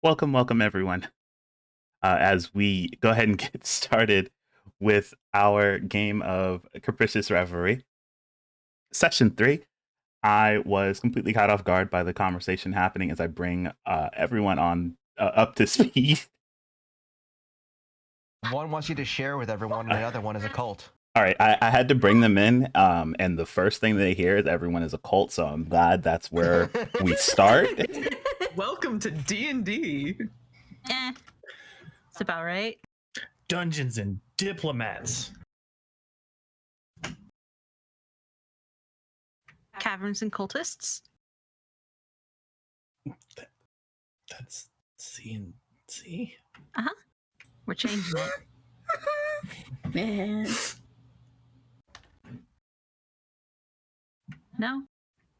Welcome everyone. As we go ahead and get started with our game of Capricious Reverie. Session 3, I was completely caught off guard by the conversation happening as I bring everyone on up to speed. One wants you to share with everyone, and the other one is a cult. All right, I had to bring them in, and the first thing they hear is everyone is a cult, so I'm glad that's where we start. Welcome to D&D. It's about right. Dungeons and Diplomats. Caverns and cultists. That's C and C. We're changing it. Man. No?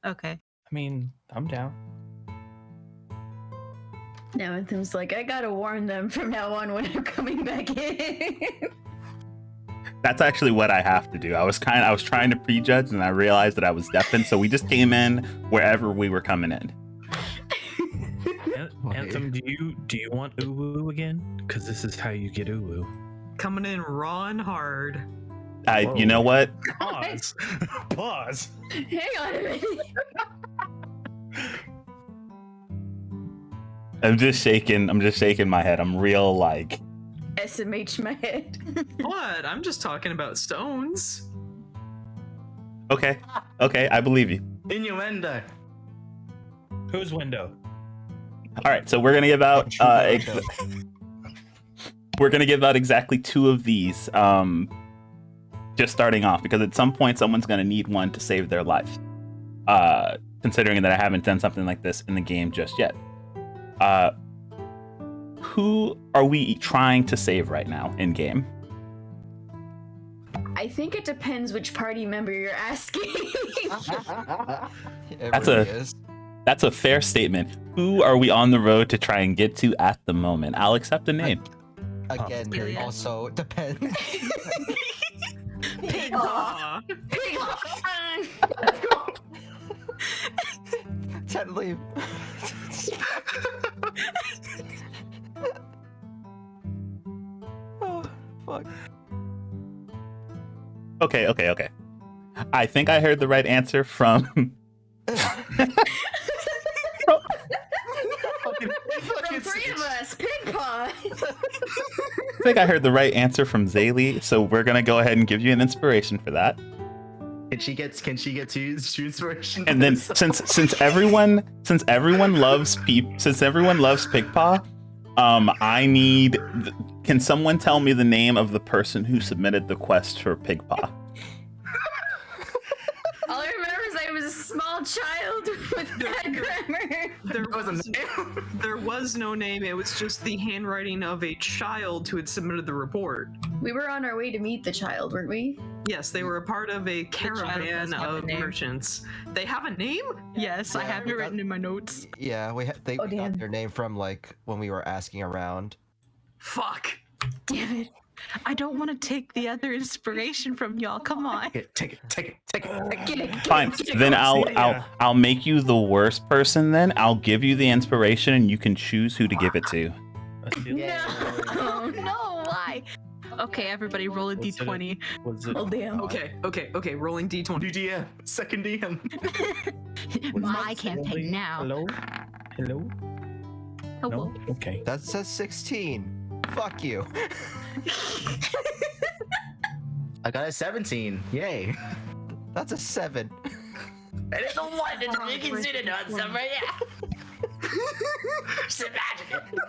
Okay. I mean, I'm down. Now Anthem's like, I gotta warn them from now on when I'm coming back in. That's actually what I have to do. I was trying to prejudge, and I realized that I was deafened, so we just came in wherever we were coming in. Anthem, do you want uwu again? Because this is how you get uwu. Coming in raw and hard. You know what? Pause. Pause. Hang on a minute. I'm just shaking my head. I'm real like SMH my head. What? I'm just talking about stones. okay, I believe you. Innuendo. Whose window? All right, so we're gonna give out exactly 2 of these. Just starting off, because at some point someone's gonna need one to save their life. Considering that I haven't done something like this in the game just yet. Who are we trying to save right now in game? I think it depends which party member you're asking. That's a fair statement. Who are we on the road to try and get to at the moment? I'll accept a name. Again, also depends. Pig paw. Pig paw. Let's go. Ted, leave. Oh, fuck. Okay. I think I heard the right answer from From 3 of us, pig paw. I think I heard the right answer from Zaylee, so we're gonna go ahead and give you an inspiration for that. Can she get two inspiration? And then since everyone loves Pigpaw, I need. Can someone tell me the name of the person who submitted the quest for Pigpaw? All I remember is I was a small child with bad grammar. There was no name. It was just the handwriting of a child who had submitted the report. We were on our way to meet the child, weren't we? Yes, they were a part of a caravan of merchants. They have a name? Yes, I have it written in my notes. Yeah, they got their name from like when we were asking around. Fuck. Damn it. I don't want to take the other inspiration from y'all. Come on. Take it. Fine. Then I'll make you the worst person. Then I'll give you the inspiration, and you can choose who to give it to. No. No, why? Okay, everybody, roll a d20. Oh damn. Okay, rolling d20. New DM, second DM. My campaign now. Hello. Oh, No. Okay. That says 16. Fuck you. I got a 17. Yay. That's a 7. And it's a 1. It's a big considered on somewhere. Yeah. Just imagine it.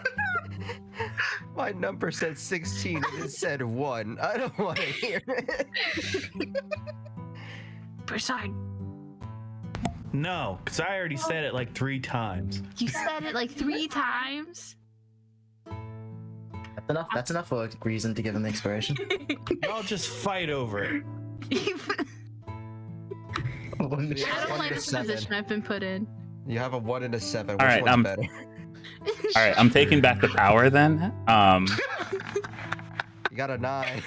My number said 16 and it said 1. I don't want to hear it. Preside. No, because I already said it like 3 times. You said it like 3 times? That's enough for a reason to give him the inspiration. Y'all just fight over it. I don't like the position I've been put in. You have a 1 and a 7. All Which right, one's better? All right, I'm taking back the power then. You got a 9.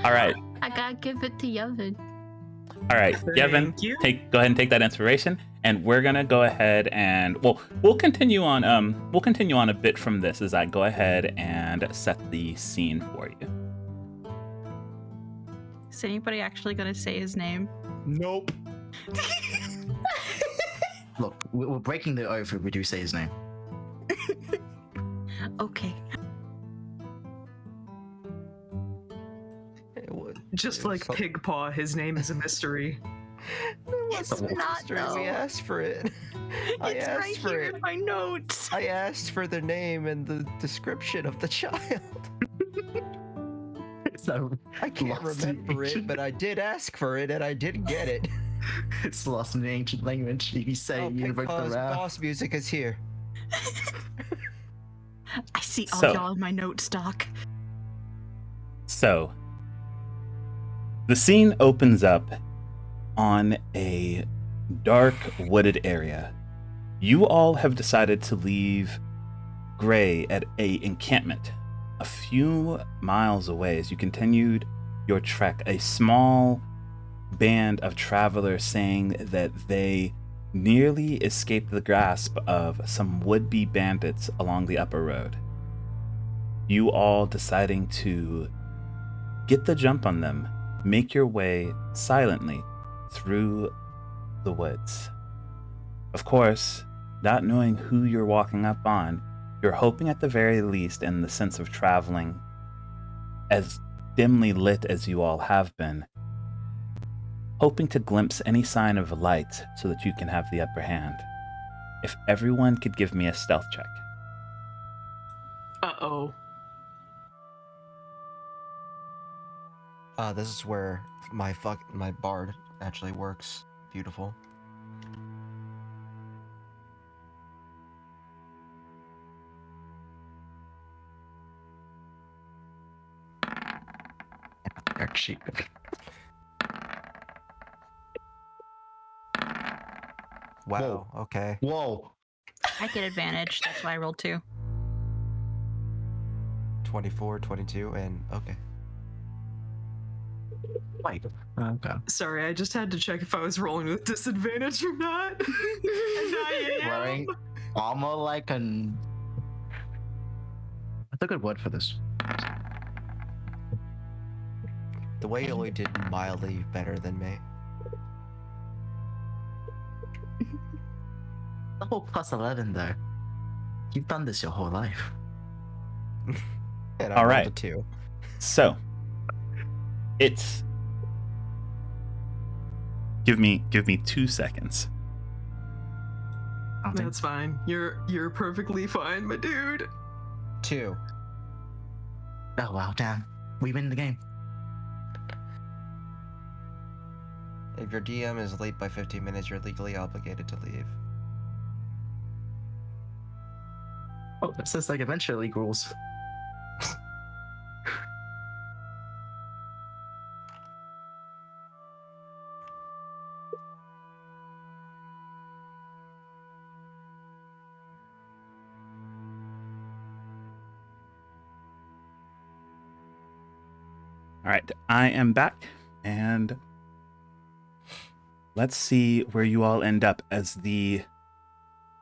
All right. I gotta give it to Yevon. All right, Thank Yevon, you. go ahead and take that inspiration, And we're gonna go ahead and we'll continue on a bit from this as I go ahead and set the scene for you. Is anybody actually going to say his name? Nope. Look, we're breaking the oath if we do say his name. Okay. Just like Pigpaw, his name is a mystery. It's not, We though. asked for it. I It's asked right for here it. in my notes. I asked for the name and the description of the child. So I can't lost in remember it, ancient- but I did ask for it and I did get it. It's lost in the ancient language. You say you invoke the Pigpaw's wrath. boss music is here. I see all So- y'all in my notes, Doc. So, the scene opens up on a dark wooded area. You all have decided to leave Gray at a encampment a few miles away as you continued your trek. A small band of travelers saying that they nearly escaped the grasp of some would-be bandits along the upper road. You all deciding to get the jump on them, make your way silently through the woods. Of course, not knowing who you're walking up on, you're hoping at the very least in the sense of traveling as dimly lit as you all have been, hoping to glimpse any sign of light so that you can have the upper hand. If everyone could give me a stealth check. Uh-oh. This is where my bard actually works. Beautiful. They're cheap. Wow. Okay. Whoa. I get advantage. That's why I rolled 2. 24, 22, and okay. Wait. Okay. Sorry, I just had to check if I was rolling with disadvantage or not. And I am. Wearing armor like an. What's a good word for this? The way you only did mildly better than me. The whole plus 11 though. You've done this your whole life. And I All rolled right. a 2. So, it's... Give me 2 seconds. I don't think. That's fine. You're perfectly fine, my dude. 2. Oh wow, damn. We win the game. If your DM is late by 15 minutes, you're legally obligated to leave. Oh, that says like adventure league rules. All right, I am back, and let's see where you all end up as the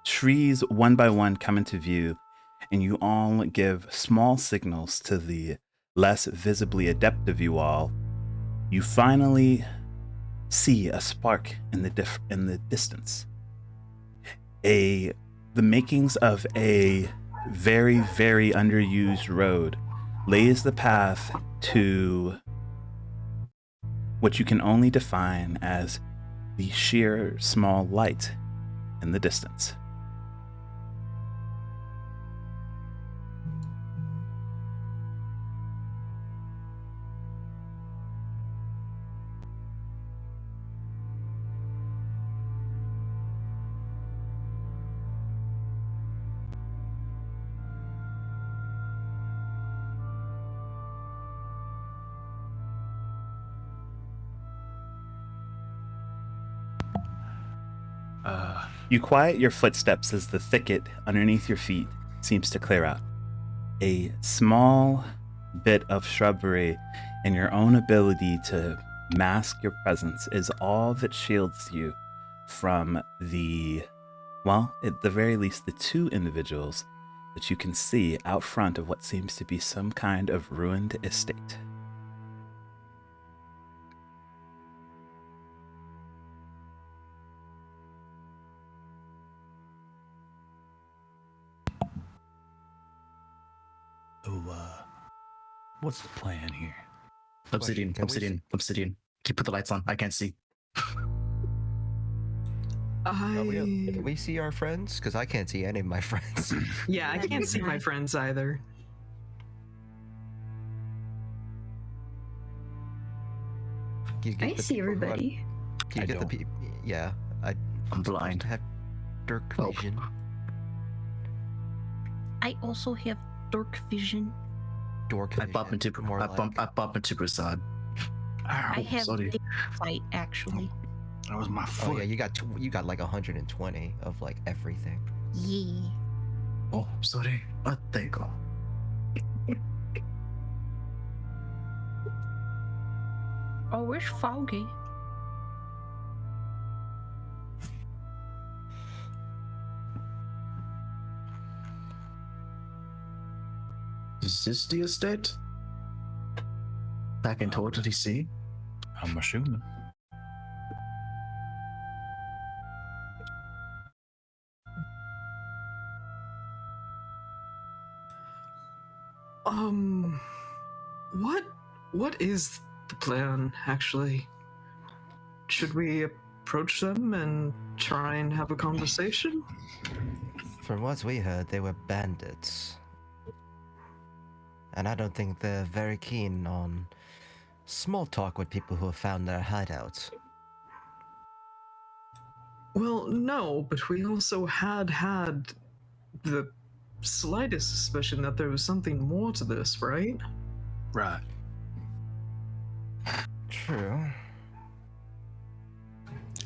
trees one by one come into view, and you all give small signals to the less visibly adept of you all. You finally see a spark in the distance. The makings of a very, very underused road lays the path to what you can only define as the sheer small light in the distance. You quiet your footsteps as the thicket underneath your feet seems to clear out. A small bit of shrubbery and your own ability to mask your presence is all that shields you from at the very least, the two individuals that you can see out front of what seems to be some kind of ruined estate. So, what's the plan here? Obsidian, Can we obsidian, obsidian. Can you put the lights on? I can't see. Can we see our friends? Because I can't see any of my friends. Yeah, I can't see my friends either. You get I the see people who everybody. Can you I get the don't. people? Yeah, I'm blind. have dark Oh. vision. I also have dark vision. Dork I vision. bump into more I bump into Prasad. I have sorry. dim sight, actually. That was my Oh foot. yeah, you got like 120 of like everything. Yeah. Oh, sorry. There you go. Oh, where's Foggy? Is this the estate? I can totally see. I'm assuming. What is the plan, actually? Should we approach them and try and have a conversation? From what we heard, they were bandits. And I don't think they're very keen on small talk with people who have found their hideouts. Well, no, but we also had the slightest suspicion that there was something more to this, right? Right. True.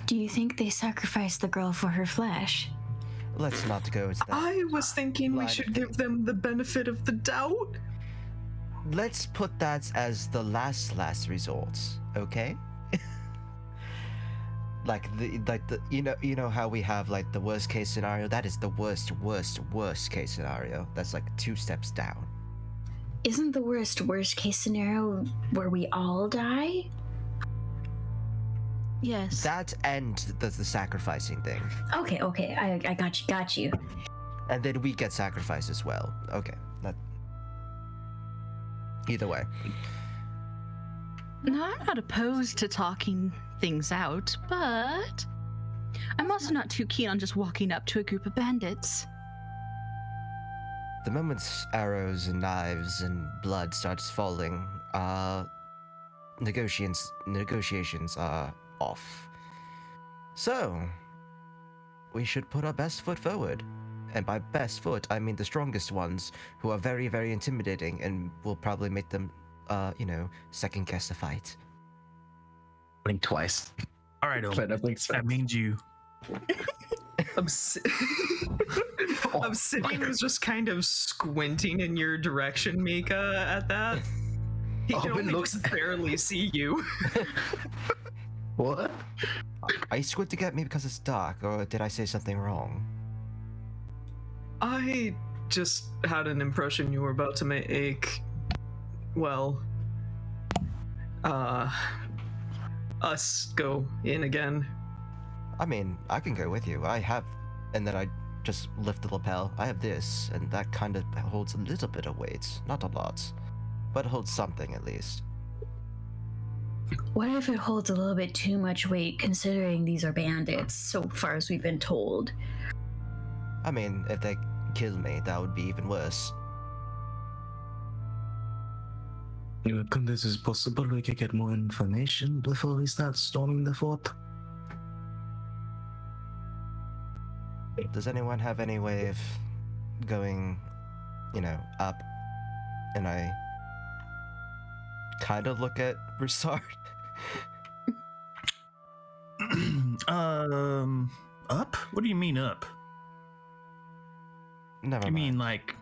Do you think they sacrificed the girl for her flesh? Let's not go into that. I was thinking we line should of give them the benefit of the doubt. Let's put that as the last resort, okay? like the you know how we have like the worst case scenario? That is the worst case scenario. That's like 2 steps down. Isn't the worst case scenario where we all die? Yes. That and the sacrificing thing. Okay, I got you. And then we get sacrificed as well. Okay. Either way. No, I'm not opposed to talking things out, but I'm also not too keen on just walking up to a group of bandits. The moment arrows and knives and blood starts falling, negotiations are off. So, we should put our best foot forward. And by best foot, I mean the strongest ones, who are very, very intimidating and will probably make them, second guess the fight. Blink twice. All right, Try to blink that twice. means you. Obsidian was just kind of squinting in your direction, Mika, at that. He can Owen only looks- just barely see you. What? Are you squinting at me because it's dark, or did I say something wrong? I just had an impression you were about to make, well, us go in again. I mean, I can go with you. I have, and then I just lift the lapel. I have this, and that kind of holds a little bit of weight. Not a lot, but holds something at least. What if it holds a little bit too much weight, considering these are bandits, so far as we've been told? I mean, if they kill me, that would be even worse. You reckon this is possible? We could get more information before we start storming the fort. Does anyone have any way of going, up? And I kind of look at Broussard. Up? What do you mean up? Never You mind. mean like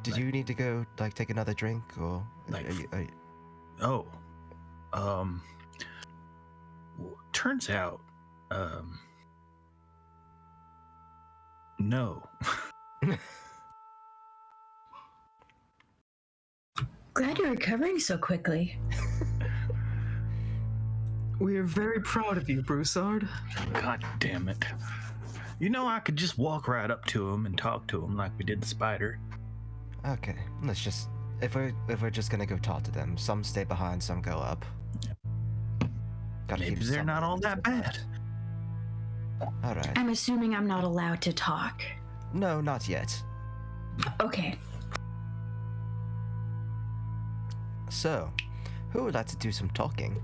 Did you need to go, take another drink, or Like- are you- oh, turns out No. Glad you're recovering so quickly. We're very proud of you, Broussard. God damn it. You know, I could just walk right up to him and talk to him like we did the spider. Okay, let's just if we're just gonna go talk to them, some stay behind, some go up. Gotta Maybe keep they're some not all that bad. All right. I'm assuming I'm not allowed to talk. No, not yet. Okay. So, who would like to do some talking?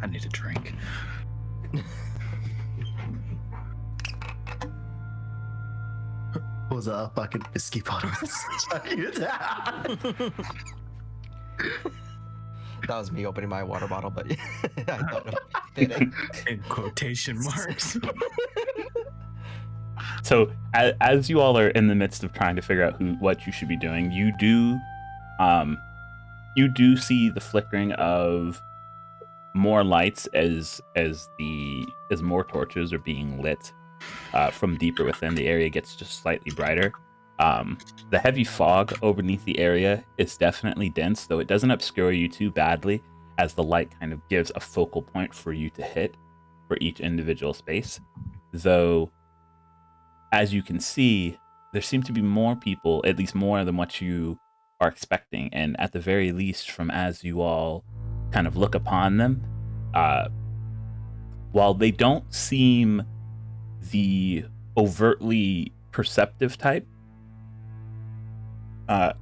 I need a drink. Was a fucking whiskey bottle. That was me opening my water bottle, but I thought of fitting. In quotation marks. So as you all are in the midst of trying to figure out what you should be doing, you do see the flickering of more lights as more torches are being lit from deeper within. The area gets just slightly brighter. The heavy fog underneath the area is definitely dense, though it doesn't obscure you too badly, as the light kind of gives a focal point for you to hit for each individual space. Though, as you can see, there seem to be more people, at least more than what you are expecting, and at the very least, from as you all kind of look upon them, while they don't seem the overtly perceptive type, at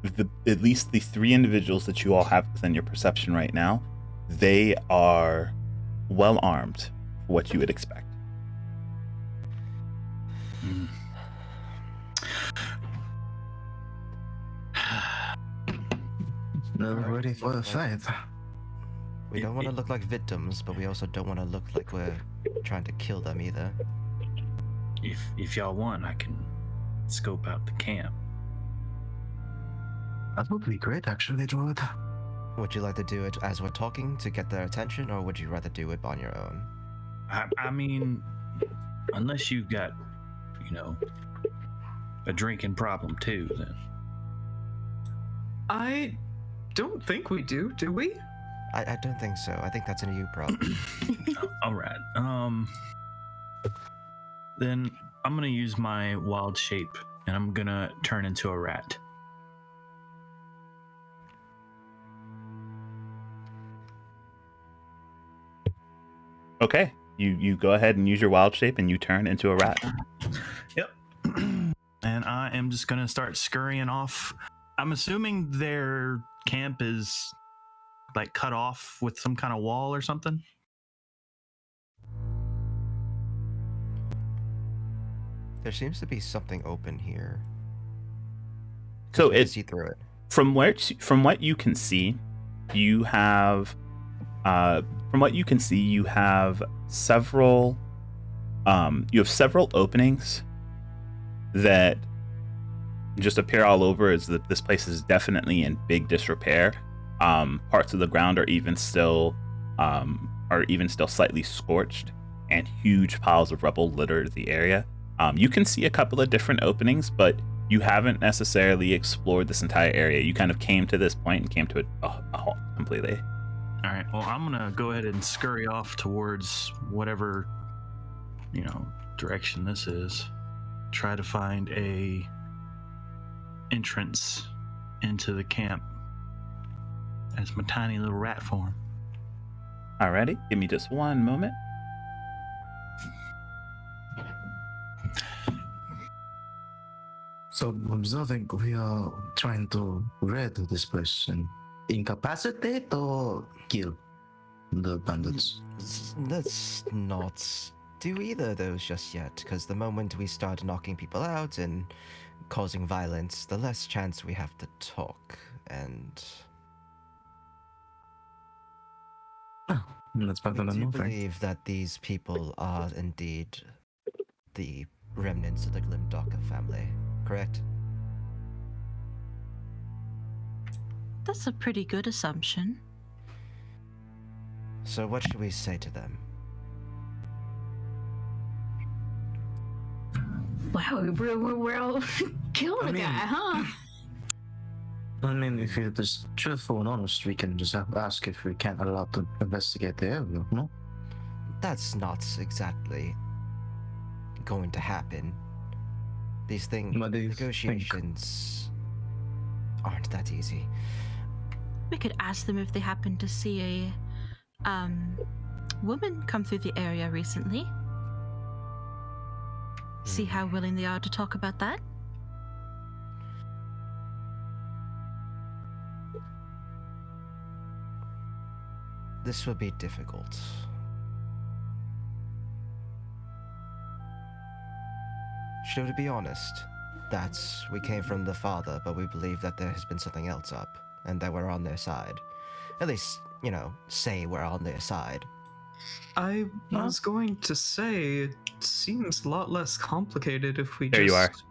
least the three individuals that you all have within your perception right now, they are well armed for what you would expect. Ready for the fight. We don't want to look like victims, but we also don't want to look like we're trying to kill them either. If y'all want, I can scope out the camp. That would be great, actually, Druid. Would you like to do it as we're talking to get their attention, or would you rather do it on your own? I mean, unless you've got, a drinking problem too, then. I don't think we do we? I don't think so. I think that's a you problem. All right. Then I'm gonna use my wild shape, and I'm gonna turn into a rat. Okay, you go ahead and use your wild shape, and you turn into a rat. Yep. And I am just gonna start scurrying off. I'm assuming their camp is like cut off with some kind of wall or something. There seems to be something open here. So We can it see through it. from what you can see, you have several several openings that just appear all over, as this place is definitely in big disrepair. Parts of the ground are even still slightly scorched, and huge piles of rubble litter the area. You can see a couple of different openings, but you haven't necessarily explored this entire area. You kind of came to this point and came to a halt completely. All right. Well, I'm gonna go ahead and scurry off towards whatever direction this is. Try to find a entrance into the camp as my tiny little rat form. Alrighty, give me just one moment. So, observing, we are trying to rid this place and incapacitate or kill the bandits. Let's not do either of those just yet, because the moment we start knocking people out and causing violence, the less chance we have to talk. And That's better we than do nothing. believe that these people are indeed the remnants of the Glimdocker family, correct? That's a pretty good assumption. So what should we say to them? Wow, we're all killing I the mean- guy, huh? I mean, if you're just truthful and honest, we can just ask if we can't allow to investigate the area, no? That's not exactly going to happen. These things, What do you think? negotiations aren't that easy. We could ask them if they happen to see a woman come through the area recently. See how willing they are to talk about that. This will be difficult. Should we be honest? That we came from the father, but we believe that there has been something else up, and that we're on their side. At least, say we're on their side. I was going to say it seems a lot less complicated if we There you are. just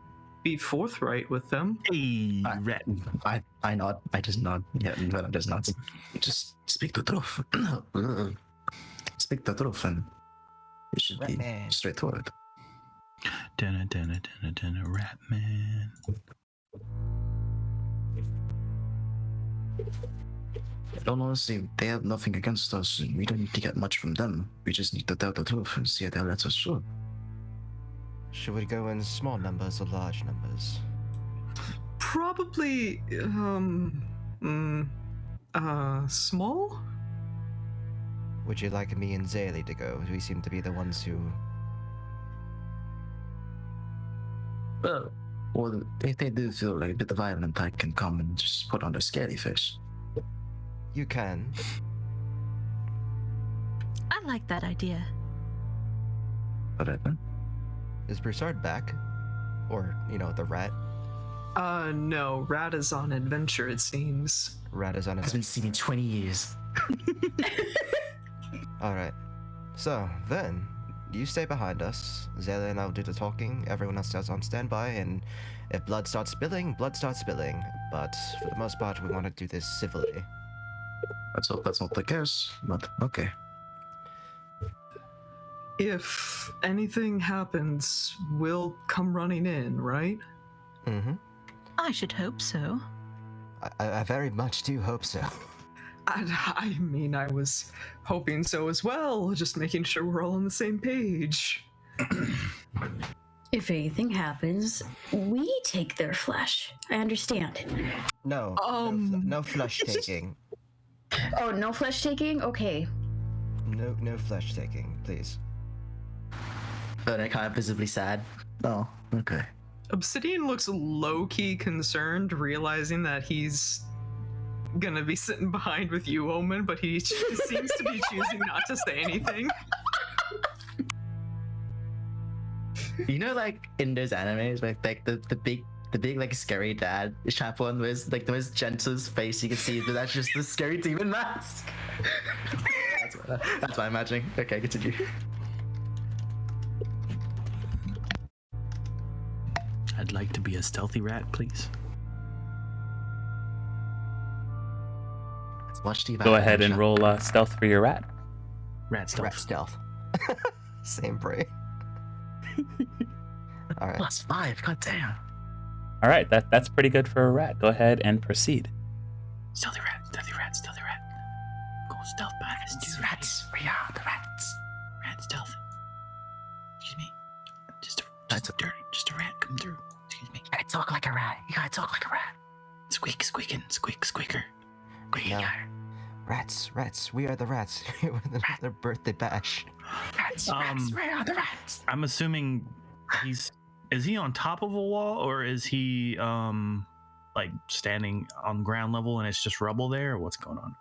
be forthright with them. Hey, I- rat. I nod. I just nod. Yeah, but I just nod. Just speak the truth. Speak the truth, and it should be Ratman. straightforward. Dunna, dunna, dunna, dunna, rat man. Don't honestly, they have nothing against us, and we don't need to get much from them. We just need to tell the truth and see if they'll let us through. Should we go in small numbers or large numbers? Probably, small? Would you like me and Zaylee to go? We seem to be the ones who... Well, if they do feel like a bit violent, I can come and just put on a scary face. You can. I like that idea. Alright then. Is Broussard back? Or, the rat? No, Rat is on adventure, it seems. Rat is on It's his... been seen in 20 years. Alright. So, then, you stay behind us. Zaylee and I will do the talking. Everyone else stays on standby, and if blood starts spilling, blood starts spilling. But, for the most part, we want to do this civilly. Let's hope that's not the case, but okay. If anything happens, we'll come running in, right? Mm-hmm. I should hope so. I very much do hope so. I mean, I was hoping so as well, just making sure we're all on the same page. If anything happens, we take their flesh. I understand. No. No flesh taking. Oh, no flesh taking? Okay. No flesh taking, please. But I kind of visibly sad. Oh, okay. Obsidian looks low-key concerned, realizing that he's gonna be sitting behind with you, Omen, but he seems to be choosing not to say anything. You know, like in those animes, like the big like scary dad is trying to put on the most gentlest face you can see, but that's just the scary demon mask. that's what I'm imagining. Okay, continue. I'd like to be a stealthy rat, please. Let's watch the Go ahead and roll stealth for your rat. Rat stealth. Rat stealth. Same brain. Alright. +5. God damn. All right, that's pretty good for a rat. Go ahead and proceed. Stealthy rat, stealthy rat, stealthy rat. Go stealth behind us, It's dude. rats. We are the rats. Rat stealth. Excuse me. Just That's a rat come through. Excuse me. You gotta talk like a rat. You gotta talk like a rat. Squeak, squeaking, squeak, squeaker. No. Rats. We are the rats. We're the birthday bash. Rats. We are the rats. I'm assuming is he on top of a wall, or is he like standing on ground level and it's just rubble there, or what's going on?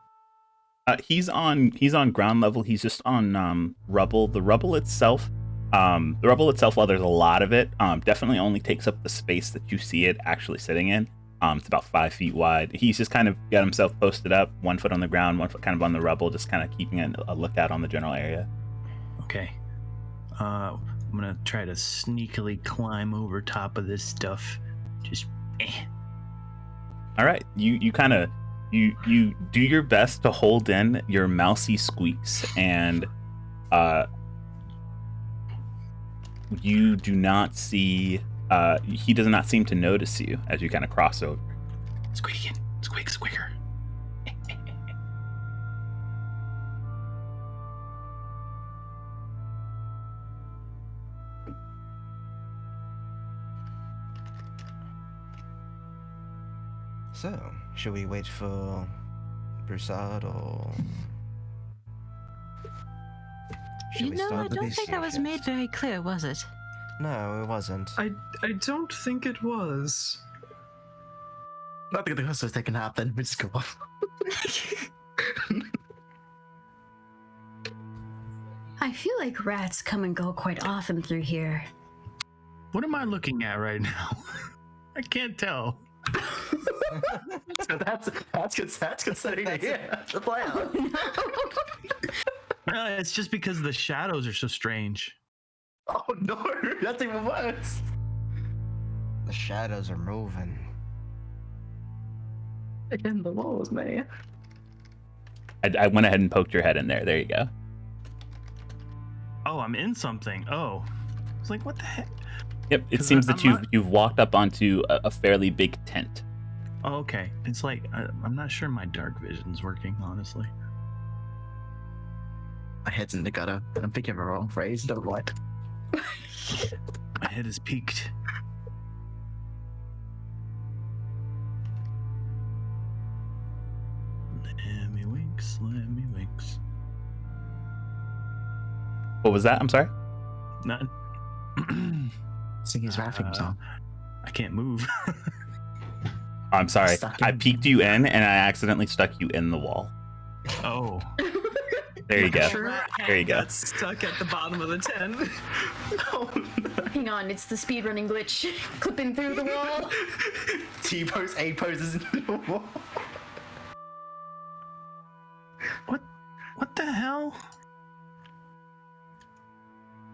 He's on ground level. He's just on rubble. The rubble itself, while there's a lot of it, definitely only takes up the space that you see it actually sitting in. It's about 5 feet wide. He's just kind of got himself posted up, 1 foot on the ground, 1 foot kind of on the rubble, just kind of keeping a lookout on the general area. Okay. I'm gonna try to sneakily climb over top of this stuff. Just All right, you kind of You do your best to hold in your mousy squeaks, and you do not see. He does not seem to notice you as you kind of cross over. Squeaking, squeak, squeaker. So, should we wait for Broussard or? Should You we know, start I the don't think that was made shift? very clear, was it? No, it wasn't. I don't think it was. I think the hustle take a nap, then we just go off. I feel like rats come and go quite often through here. What am I looking at right now? I can't tell. So that's concerning to hear. The play out. It's just because the shadows are so strange. Oh no, that's even worse. The shadows are moving. In the walls, man. I went ahead and poked your head in there. There you go. Oh, I'm in something. Oh, I was like, what the heck? Yep. It 'Cause seems I'm that not- you've walked up onto a fairly big tent. Oh, okay. It's like I'm not sure my dark vision's working, honestly. My head's in the gutter, and I'm thinking of a wrong phrase. Don't what? My head is peaked. Lemmy winks, Lemmy winks. What was that? I'm sorry. Nothing. Sing his rap theme song. I can't move. I'm sorry. Stuck I in. peeked you in, and I accidentally stuck you in the wall. Oh. There you go. Sure, There you go. got stuck at the bottom of the tent. Oh, no. Hang on, it's the speedrunning glitch clipping through the wall. T pose, A poses in the wall. What the hell?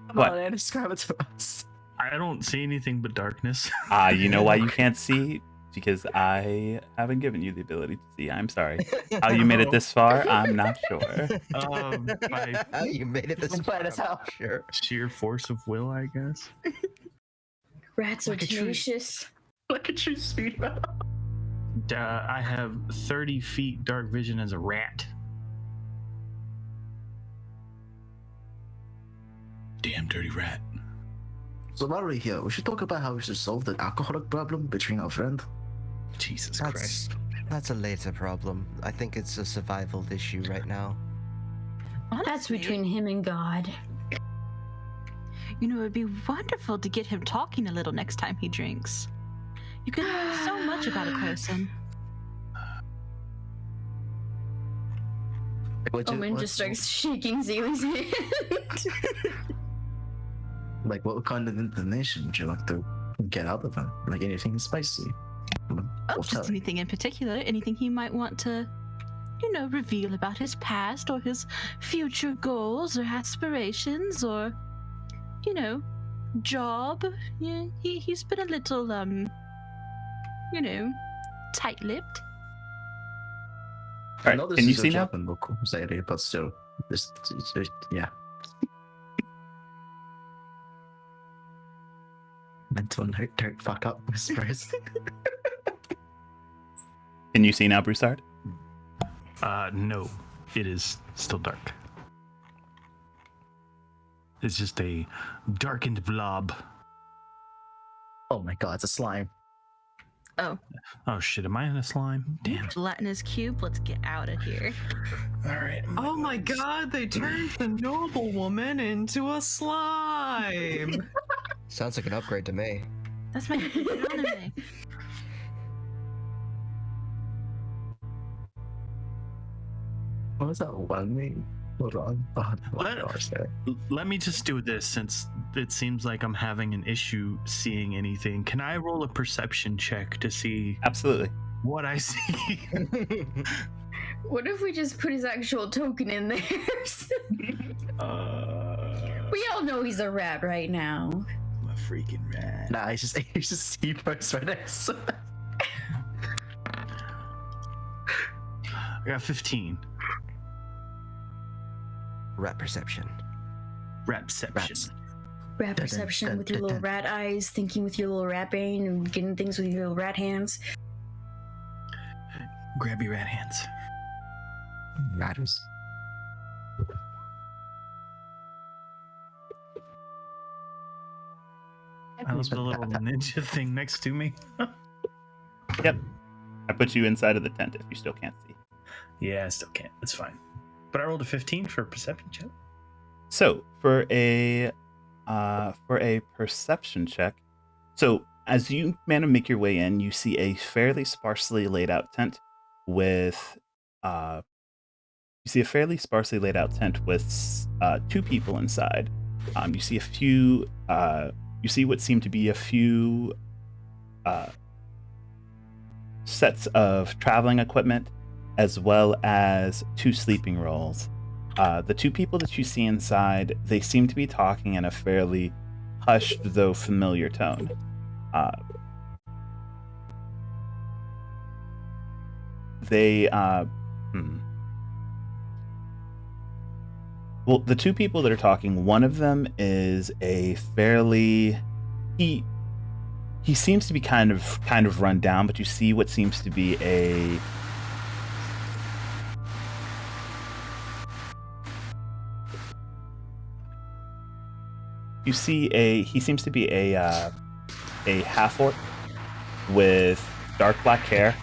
Come What? on, Anna, describe it to us. I don't see anything but darkness. You know why you can't see? Because I haven't given you the ability to see. I'm sorry. How you made it this far, I'm not sure. By You made it this Let's play this far, I'm out. Sure. sheer force of will, I guess. Rats are Like a tree. tenacious. Like a true speed run. I have 30 feet dark vision as a rat. Damn dirty rat. So while we're here, we should talk about how we should solve the alcoholic problem between our friend. Jesus Christ. That's a later problem. I think it's a survival issue right now. That's Honestly, between him and God. You know, it'd be wonderful to get him talking a little next time he drinks. You can learn so much about a person. Omen just starts shaking Zeely's hand. Like, what kind of information would you like to get out of him? Like anything spicy? Oh, Or just tell- anything in particular. Anything he might want to, you know, reveal about his past or his future goals or aspirations or, you know, job. Yeah, he's been a little, you know, tight-lipped. I All know right. this Can you is a see now? job in local area, but still, yeah. Mental note, don't fuck up whispers. Can you see now, Broussard? No. It is still dark. It's just a darkened blob. Oh my god, it's a slime. Oh, Oh shit, am I in a slime? Damn it. gelatinous cube. Let's get out of here. Alright. Oh my god, they turned the noble woman into a slime. Sounds like an upgrade to me. That's my favorite anime. What was that one mean? Hold on. Oh my What? gosh, sorry. Let me just do this since it seems like I'm having an issue seeing anything. Can I roll a perception check to see Absolutely. what I see? What if we just put his actual token in there? We all know he's a rat right now. I'm a freaking rat. Nah, he's just T-pose right next to it. I got 15. Rat perception. Rapception. Rats. Rat perception with your little rat eyes, thinking with your little rat brain, and getting things with your little rat hands. Grab your rat hands. Ratters. I love the little ninja thing next to me. Yep. I put you inside of the tent if you still can't see. Yeah, I still can't. It's fine. But I rolled a 15 for a perception check. So for a perception check, so as you man to make your way in, you see a fairly sparsely laid out tent with two people inside. You see you see what seem to be a few sets of traveling equipment, as well as two sleeping rolls. The two people that you see inside, they seem to be talking in a fairly hushed though familiar tone. Well, the two people that are talking, one of them is a fairly he seems to be kind of run down, but you see what seems to be a he seems to be a half orc with dark black hair,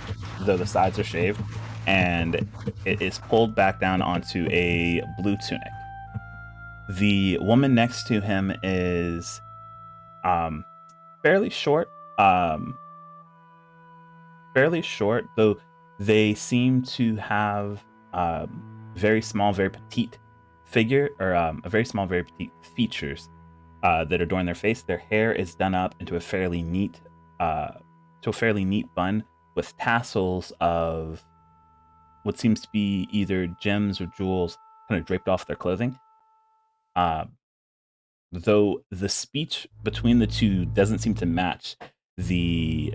though the sides are shaved, and it is pulled back down onto a blue tunic. The woman next to him is fairly short, though they seem to have very small, very petite figure, or a very small, very petite features that adorn their face. Their hair is done up into a fairly neat bun with tassels of what seems to be either gems or jewels kind of draped off their clothing. Though the speech between the two doesn't seem to match the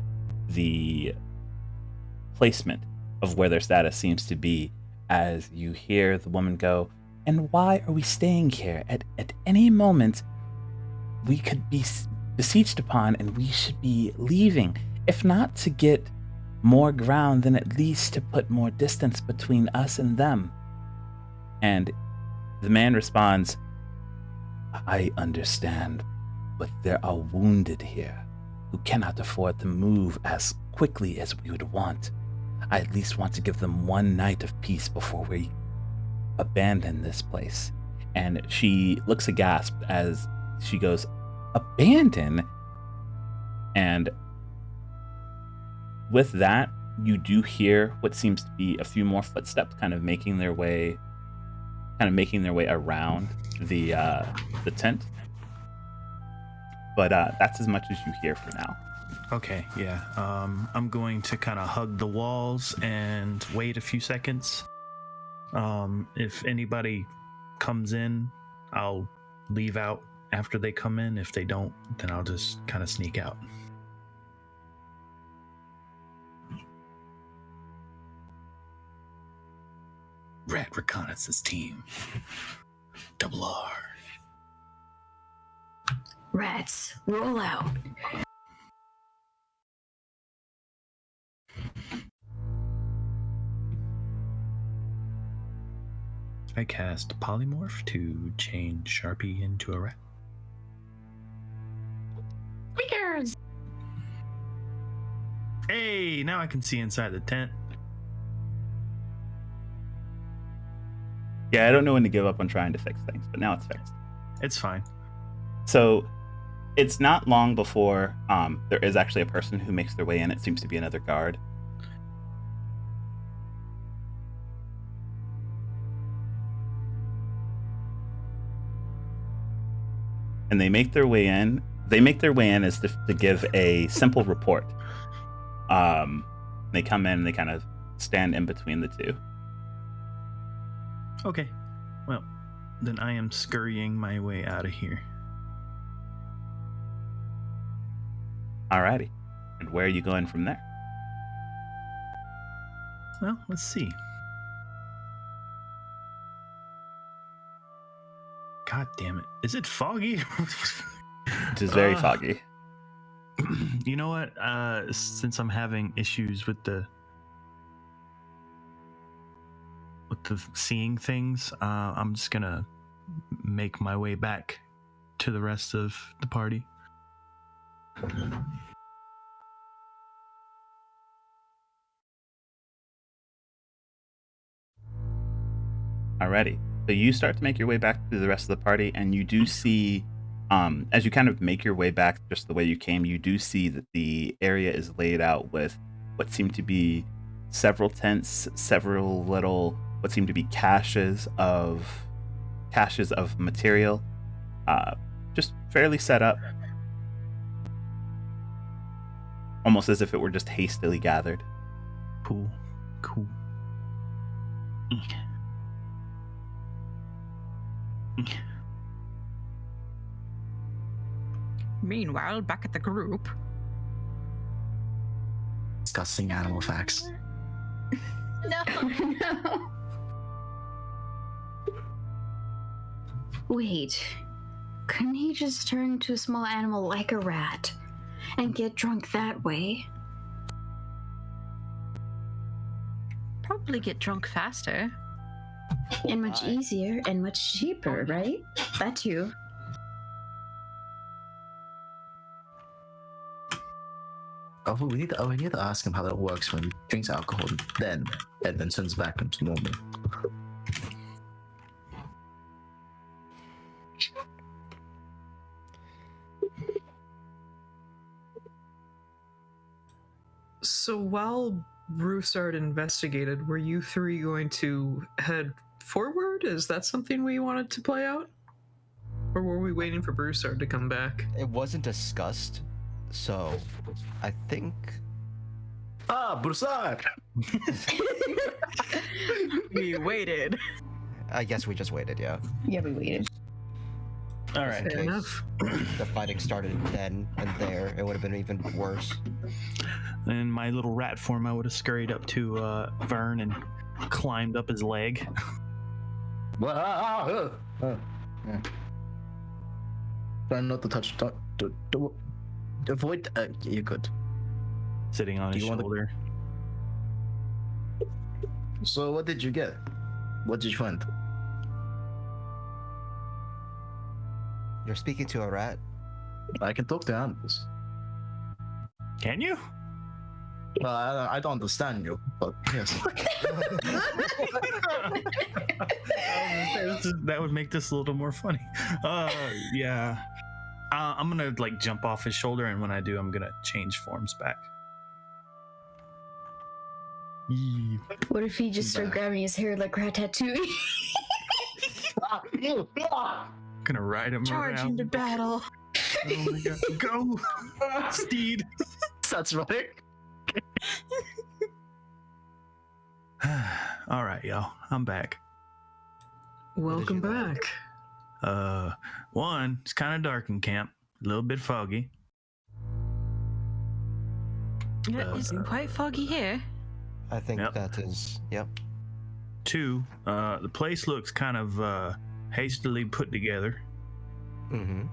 placement of where their status seems to be, as you hear the woman go, "And why are we staying here? At any moment, we could be besieged upon and we should be leaving, if not to get more ground, then at least to put more distance between us and them." And the man responds, "I understand, but there are wounded here who cannot afford to move as quickly as we would want. I at least want to give them one night of peace before we abandon this place." And she looks aghast as she goes, "Abandon?" And with that, you do hear what seems to be a few more footsteps kind of making their way around the tent. But that's as much as you hear for now. Okay, yeah. I'm going to kind of hug the walls and wait a few seconds. If anybody comes in, I'll leave out after they come in. If they don't, then I'll just kind of sneak out. Rat Reconnaissance Team. Double R. Rats, roll out. I cast Polymorph to change Sharpie into a rat. Squeakers! Hey, now I can see inside the tent. Yeah, I don't know when to give up on trying to fix things, but now it's fixed. It's fine. So it's not long before there is actually a person who makes their way in. It seems to be another guard. And they make their way in. They make their way in as to give a simple report. They come in and they kind of stand in between the two. Okay. Well, then I am scurrying my way out of here. Alrighty. And where are you going from there? Well, let's see. God damn it! Is it foggy? It is very foggy. You know what? Since I'm having issues with the seeing things, I'm just gonna make my way back to the rest of the party. Alrighty. So you start to make your way back to the rest of the party, and you do see, as you kind of make your way back just the way you came, you do see that the area is laid out with what seem to be several tents, several little what seem to be caches of material, just fairly set up, almost as if it were just hastily gathered. Cool. Meanwhile, back at the group. Discussing animal facts. No. No. Wait. Couldn't he just turn into a small animal like a rat and get drunk that way? Probably get drunk faster. And much easier and much cheaper, right? That too. Oh, we need to ask him how that works when he drinks alcohol, and then turns back into normal. So while Broussard investigated, were you three going to head forward? Is that something we wanted to play out? Or were we waiting for Broussard to come back? It wasn't discussed, so I think Ah, Broussard! We waited. I guess we just waited. Yeah. Yeah, we waited. All right. In Fair case enough. the fighting started then and there, it would have been even worse. In my little rat form, I would have scurried up to Vern and climbed up his leg. Yeah. Try not to touch. To avoid. You could. Sitting on Do his you want to- shoulder. So, what did you get? What did you find? You're speaking to a rat? I can talk to animals. Can you? Well, I don't understand you, but yes. That would make this a little more funny. Yeah. I'm gonna like jump off his shoulder, and when I do, I'm gonna change forms back. Yee. What if he just started grabbing his hair like Ratatouille? Gonna ride him Charge around. into battle. Oh my god. Go, steed. That's right. All right, y'all. I'm back. Welcome you like? back. One, it's kind of dark in camp, a little bit foggy. It's quite foggy here. I think Yep. that is. Yep. Two, the place looks kind of hastily put together, Mm-hmm.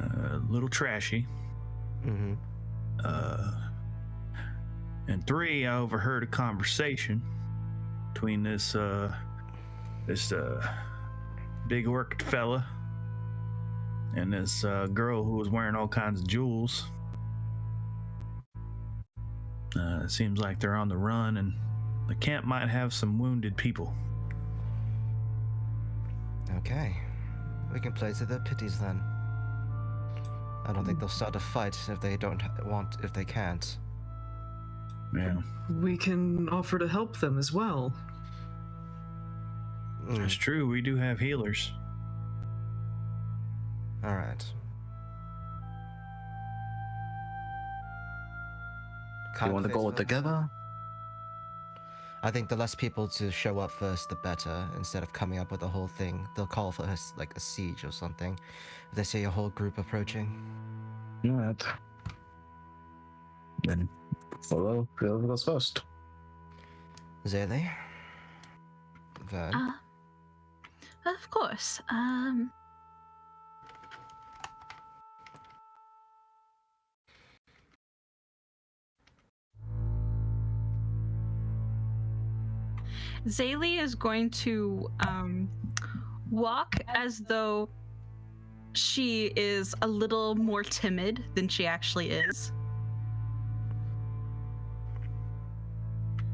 a little trashy. Mm-hmm. And three, I overheard a conversation between this big orc fella and this girl who was wearing all kinds of jewels. It seems like they're on the run, and the camp might have some wounded people. Okay. We can play to their pities then. I don't think they'll start a fight if they don't if they can't. Yeah, We can offer to help them as well. that's true. We do have healers. All right. You want to go Cockface together? I think the less people to show up first, the better. Instead of coming up with the whole thing, they'll call for like a siege or something. If they see a whole group approaching. Alright. Then follow whoever goes first. Zaylee? Vern? Of course. Zaylee is going to walk as though she is a little more timid than she actually is.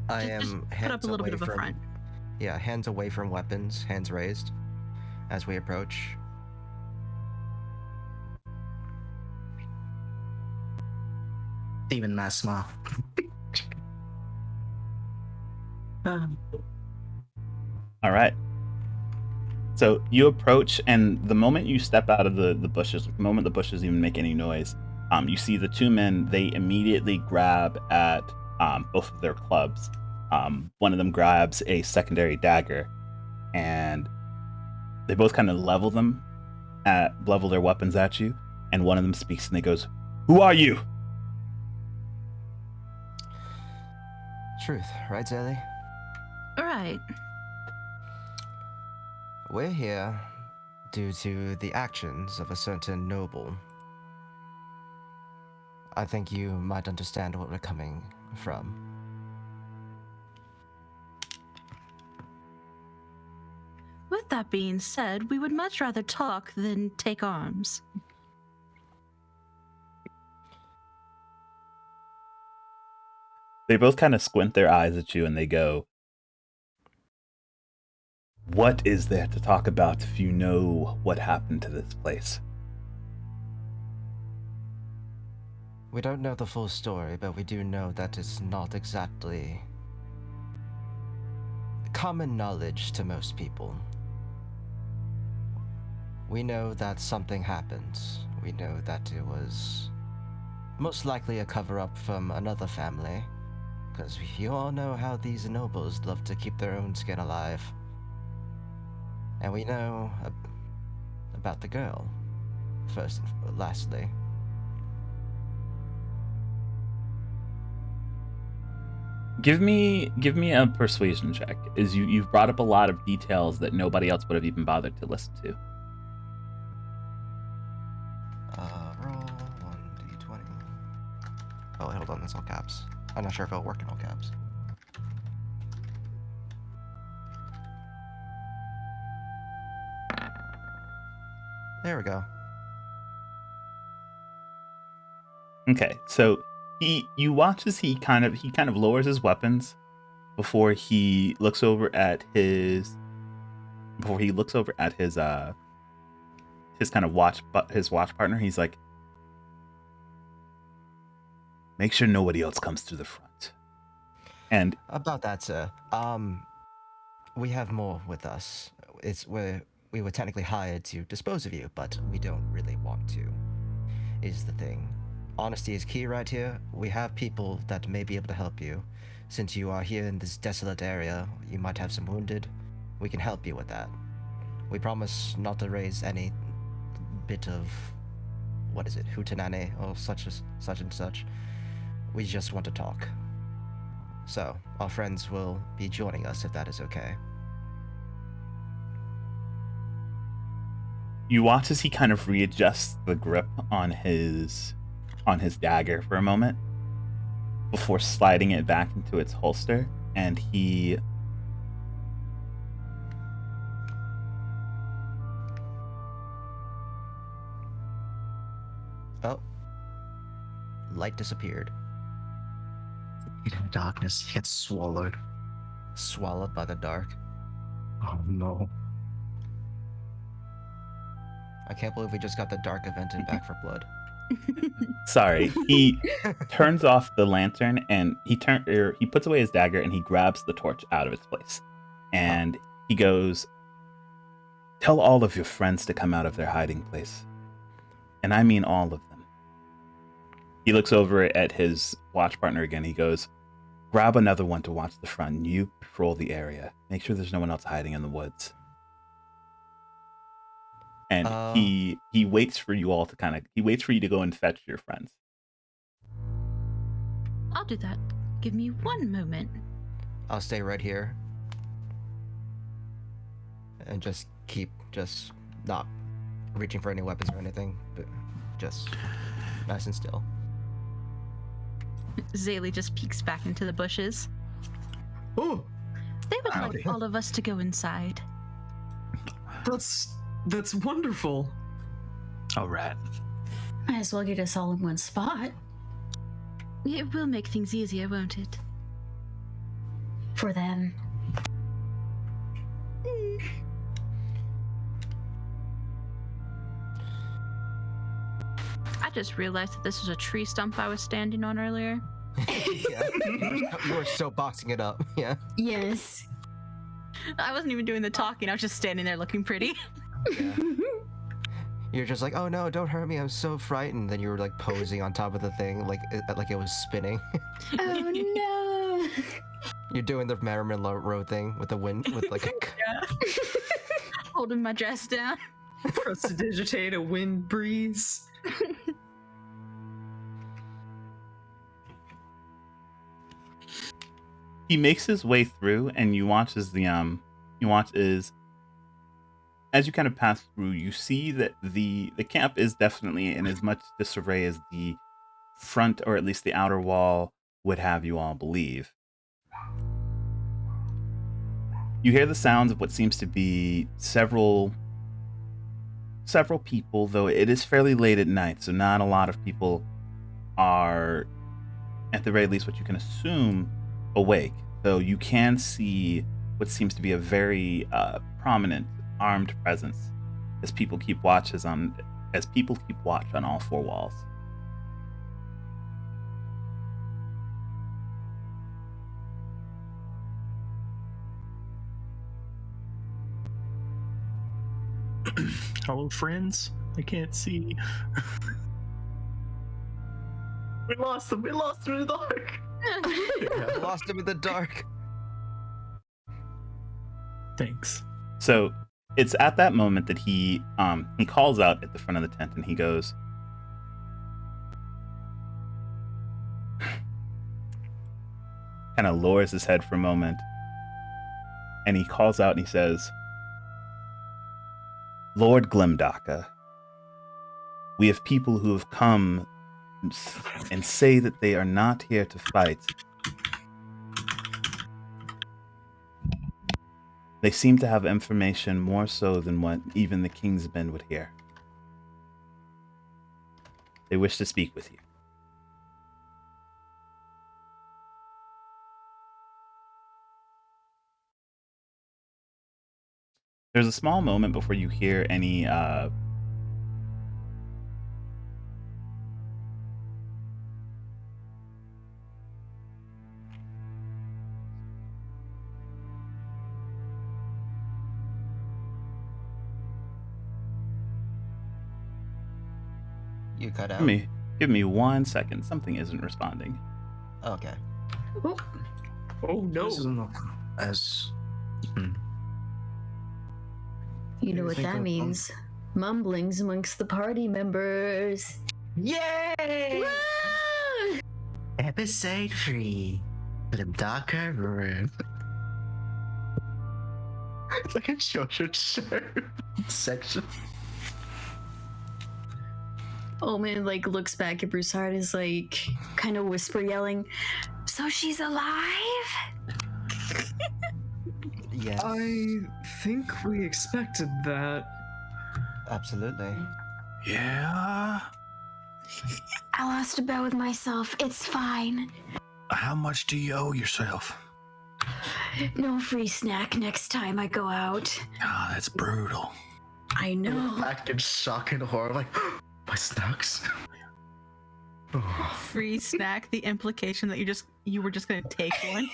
I Just am put hands up a little away bit of a from front. yeah, hands away from weapons, hands raised as we approach. Demon mask smile. All right. So you approach, and the moment you step out of the bushes, the moment the bushes even make any noise, you see the two men. They immediately grab at both of their clubs. One of them grabs a secondary dagger, and they both kind of level their weapons at you. And one of them speaks, and they goes, "Who are you?" Truth, right, Zaylee? Right. We're here due to the actions of a certain noble. I think you might understand where we're coming from. With that being said, we would much rather talk than take arms. They both kind of squint their eyes at you, and they go, "What is there to talk about if you know what happened to this place?" We don't know the full story, but we do know that it's not exactly common knowledge to most people. We know that something happened. We know that it was most likely a cover-up from another family, because you all know how these nobles love to keep their own skin alive. And we know about the girl, first and lastly. Give me a persuasion check. You've brought up a lot of details that nobody else would have even bothered to listen to. Roll 1d20. Oh, wait, hold on, that's all caps. I'm not sure if it'll work in all caps. There we go. Okay, so you watch as he kind of lowers his weapons before he looks over at his kind of watch partner. He's like, "Make sure nobody else comes to the front." And About that, sir. We have more with us. We were technically hired to dispose of you, but we don't really want to. Is the thing. Honesty is key right here. We have people that may be able to help you. Since you are here in this desolate area, you might have some wounded. We can help you with that. We promise not to raise any bit of hootenanny or such and such. We just want to talk. So, our friends will be joining us if that is okay. you watch as he kind of readjusts the grip on his dagger for a moment before sliding it back into its holster, and he Oh. Light disappeared. In the darkness, he gets swallowed. Swallowed by the dark. Oh no. I can't believe we just got the dark event in Back for Blood. Sorry, he turns off the lantern, and he puts away his dagger, and he grabs the torch out of its place, and he goes, "Tell all of your friends to come out of their hiding place, and I mean all of them." He looks over at his watch partner again. He goes, "Grab another one to watch the front. You patrol the area. Make sure there's no one else hiding in the woods." And he waits for you all to he waits for you to go and fetch your friends. I'll do that. Give me one moment. I'll stay right here. And just keep just not reaching for any weapons or anything, but just nice and still. Zaylee just peeks back into the bushes. Oh, They would Howdy. like all of us to go inside. that's wonderful. All right. Might as well get us all in one spot. It will make things easier, won't it? For them. I just realized that this was a tree stump I was standing on earlier. Yeah. You were so boxing it up. Yeah. Yes. I wasn't even doing the talking, I was just standing there looking pretty. Yeah. You're just like, oh no, don't hurt me, I'm so frightened. Then you were like posing on top of the thing, like it was spinning. Oh no. You're doing the Merriman Road thing with the wind, with like a. Holding my dress down. Prestidigitate a wind breeze. He makes his way through, and you watch as as you kind of pass through, you see that the camp is definitely in as much disarray as the front, or at least the outer wall, would have you all believe. You hear the sounds of what seems to be several people, though it is fairly late at night, so not a lot of people are, at the very least, what you can assume, awake. Though you can see what seems to be a very prominent armed presence as people keep watch on all four walls. Hello, friends. I can't see. We lost him. We lost him in the dark. I lost him in the dark. Thanks. So it's at that moment that he calls out at the front of the tent, and he goes, kind of lowers his head for a moment, and he calls out and he says, "Lord Glimdaka, we have people who have come and say that they are not here to fight. They seem to have information more so than what even the King's men would hear. They wish to speak with you." There's a small moment before you hear any You cut out. give me 1 second. Something isn't responding. Okay. Oh no. This doesn't look as. You know what Think that of- means. Mumblings amongst the party members. Yay! Ah! Episode 3. The darker room. It's like a short show section. Omen like looks back at Broussard and is like kind of whisper yelling, "So she's alive?" Yes. I think we expected that. Absolutely. Yeah. I lost a bet with myself. It's fine. How much do you owe yourself? No free snack next time I go out. Ah, that's brutal. I know. Back in shock and horror, like, my snacks. Free snack, the implication that you were just gonna take one.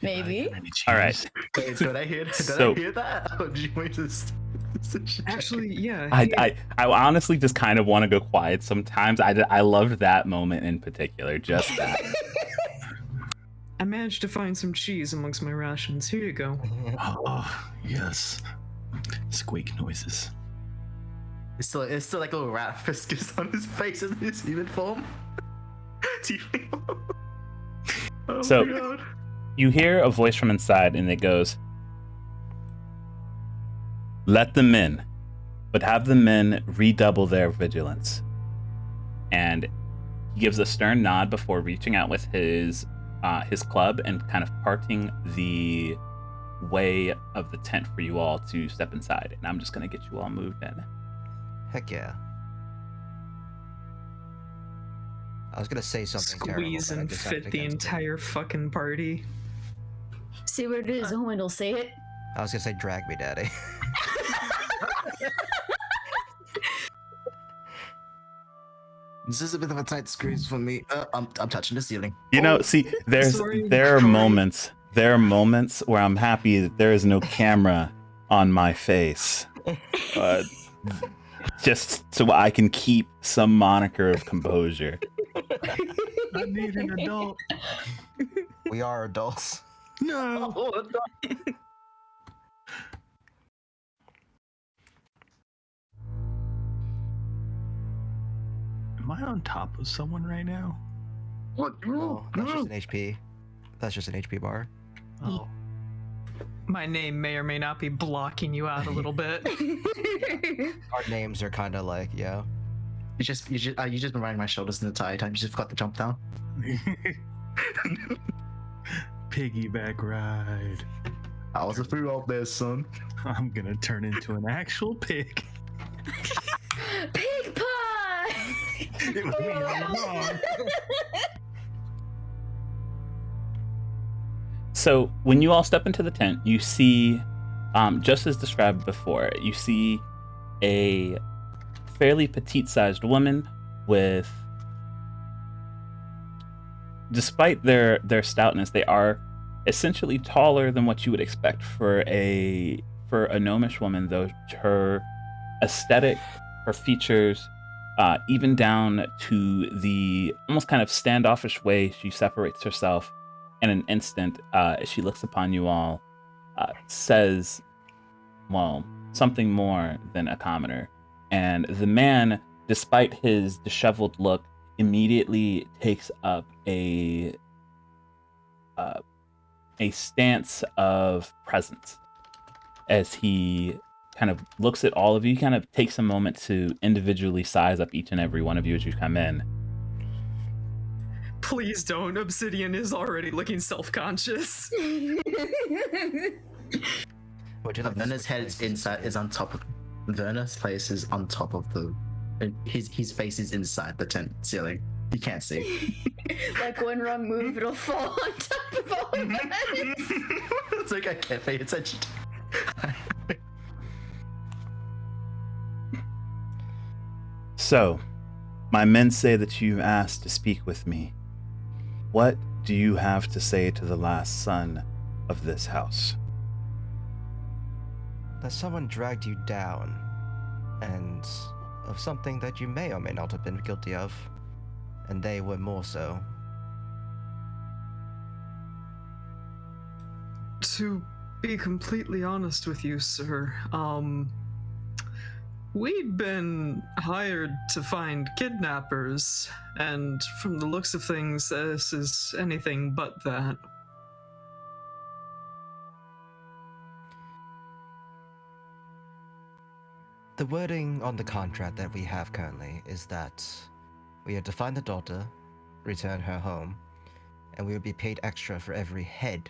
Maybe. All right. Wait, did I hear So- that? Oh, did you wait to Actually, yeah. I honestly just kind of want to go quiet sometimes. I loved that moment in particular, just that. I managed to find some cheese amongst my rations. Here you go. Oh, yes. Squeak noises. It's still like a little rat fiscus on his face in his human form. Tiefling form. Oh So- my god. You hear a voice from inside, and it goes, "Let them in, but have the men redouble their vigilance." And he gives a stern nod before reaching out with his club and kind of parting the way of the tent for you all to step inside. And I'm just gonna get you all moved in. Heck yeah. I was gonna say something Squeeze terrible, and but I decided fit the against it. entire fucking party. See what it is, Owen will say it. I was gonna say, drag me, daddy. This is a bit of a tight squeeze for me. I'm touching the ceiling. You know, Oh, see, sorry, there are sorry. moments where I'm happy that there is no camera on my face, just so I can keep some moniker of composure. I need an adult. We are adults. No. Am I on top of someone right now? No, that's just an HP. That's just an HP bar. Oh. My name may or may not be blocking you out a little bit. Our names are kind of like, yeah. You just been riding my shoulders the entire time. You just forgot to jump down. Piggyback ride. I was a fool out there, son. I'm gonna turn into an actual pig. Pig pie! It was me all along. So when you all step into the tent, you see, just as described before, you see a fairly petite-sized woman with, despite their stoutness, they are essentially taller than what you would expect for a gnomish woman, though her aesthetic, her features, even down to the almost kind of standoffish way she separates herself in an instant as she looks upon you all, says, well, something more than a commoner. And the man, despite his disheveled look, immediately takes up a stance of presence as he kind of looks at all of you. He kind of takes a moment to individually size up each and every one of you as you come in. Please don't. Obsidian is already looking self-conscious. Would you like Verna's head is on top of Verna's place is on top of the his face is inside the tent ceiling. You can't see. Like one wrong move, it'll fall on top of all of us. It's like I can't pay attention. So, my men say that you've asked to speak with me. What do you have to say to the last son of this house? that someone dragged you down, and of something that you may or may not have been guilty of, and they were more so. To be completely honest with you, sir, we'd been hired to find kidnappers, and from the looks of things, this is anything but that. The wording on the contract that we have currently is that we are to find the daughter, return her home, and we will be paid extra for every head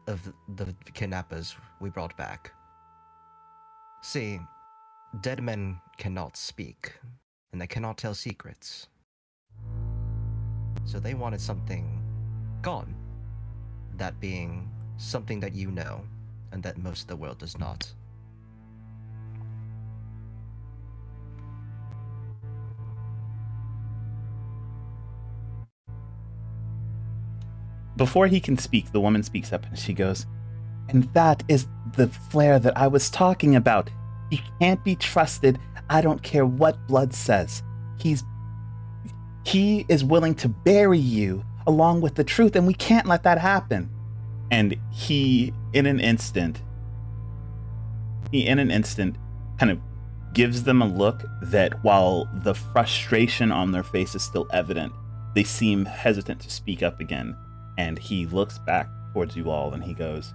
of the kidnappers we brought back. See, dead men cannot speak, and they cannot tell secrets. So they wanted something gone. That being something that you know, and that most of the world does not. Before he can speak, the woman speaks up and she goes, "And that is the flare that I was talking about. He can't be trusted. I don't care what blood says. He is willing to bury you along with the truth, and we can't let that happen." And he, in an instant, kind of gives them a look that, while the frustration on their face is still evident, they seem hesitant to speak up again. And he looks back towards you all and he goes,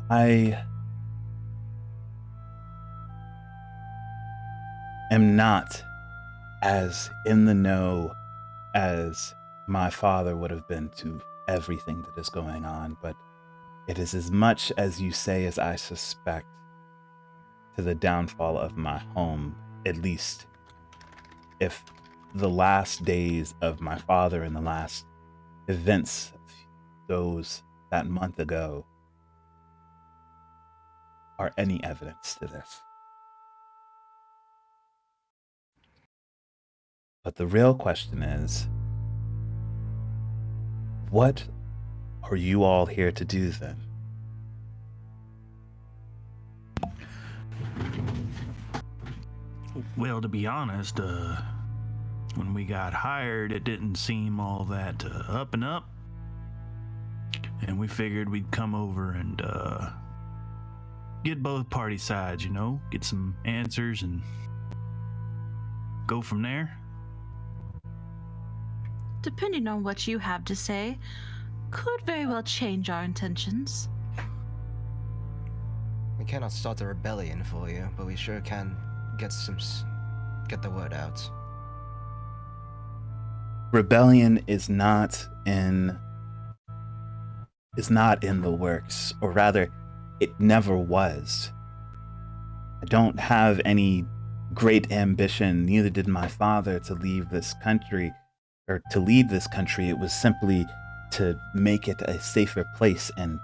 I am not as in the know as my father would have been to everything that is going on, but it is as much as you say as I suspect to the downfall of my home, at least if the last days of my father and the last events of those that month ago are any evidence to this. But the real question is, what are you all here to do then? Well, to be honest, when we got hired, it didn't seem all that up and up. And we figured we'd come over and get both party sides, get some answers and go from there. Depending on what you have to say, could very well change our intentions. We cannot start a rebellion for you, but we sure can get the word out. Rebellion is not in the works, or rather, it never was. I don't have any great ambition, neither did my father, to leave this country, or to lead this country. It was simply to make it a safer place, and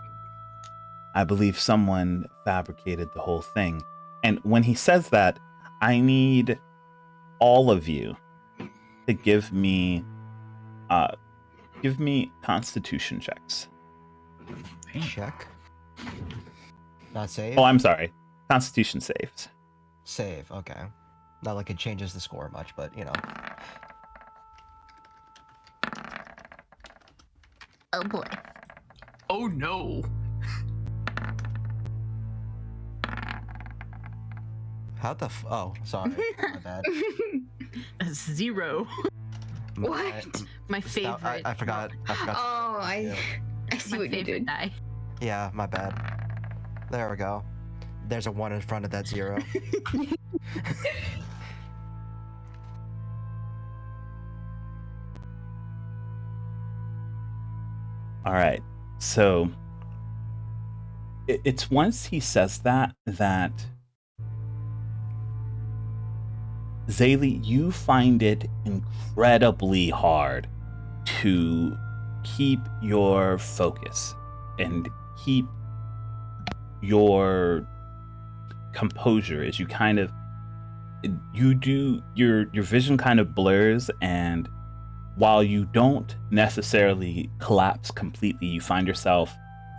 I believe someone fabricated the whole thing. And when he says that, I need all of you to give me constitution checks. Check. Not save? Oh, I'm sorry. Constitution saves. Save, okay. Not like it changes the score much, but Oh boy. Oh no. How the oh, sorry. My bad. A 0. What? My favorite. I forgot. Oh, I see My what you favorite did. die. Yeah, my bad. There we go. There's a 1 in front of that 0. All right. So it's once he says that Zaylee, you find it incredibly hard to keep your focus and keep your composure as your vision kind of blurs, and while you don't necessarily collapse completely, you find yourself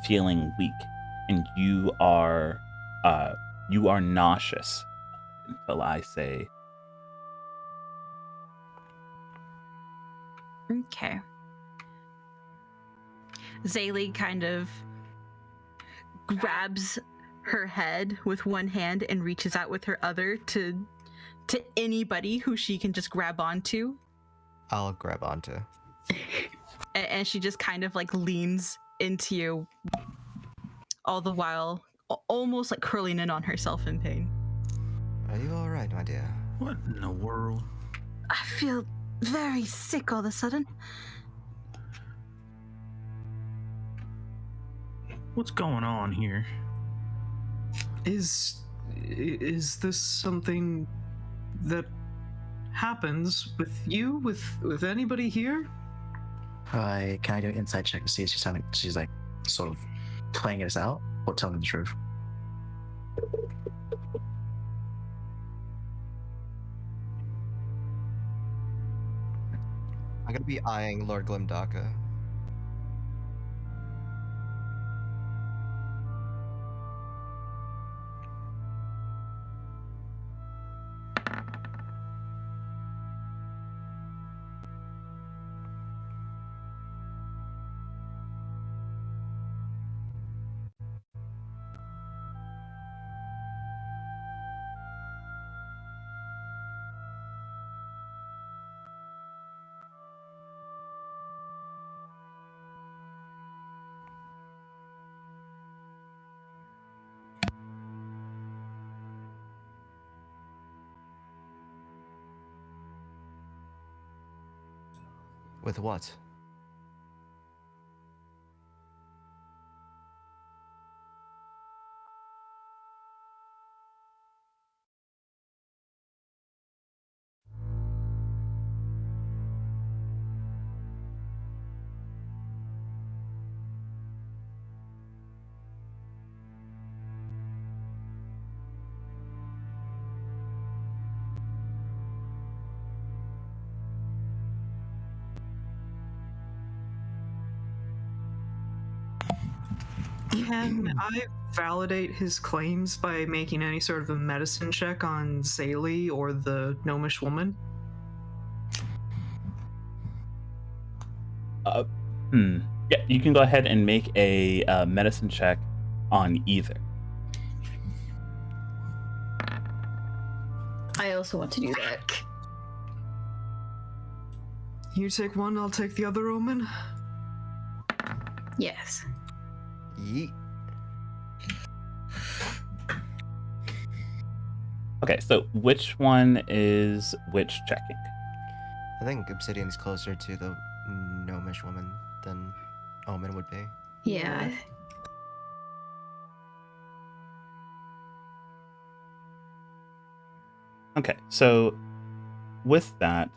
feeling weak, and you are nauseous until I say. Okay. Zaylee kind of grabs her head with one hand and reaches out with her other to anybody who she can just grab onto. I'll grab onto. And she just kind of like leans into you, all the while almost like curling in on herself in pain. Are you alright, my dear? What in the world? I feel very sick all of a sudden. What's going on here? Is this something that happens with you, with anybody here? Can I do an insight check to see if she's like sort of playing us out or telling the truth? I'm gonna be eyeing Lord Glimdaka. With what? Can I validate his claims by making any sort of a medicine check on Zaylee or the gnomish woman? Yeah, you can go ahead and make a medicine check on either. I also want to do that. You take one, I'll take the other, Omen. Yes. Yeet. Okay, so which one is which checking? I think Obsidian's closer to the gnomish woman than Omen would be. Yeah. Okay, so with that,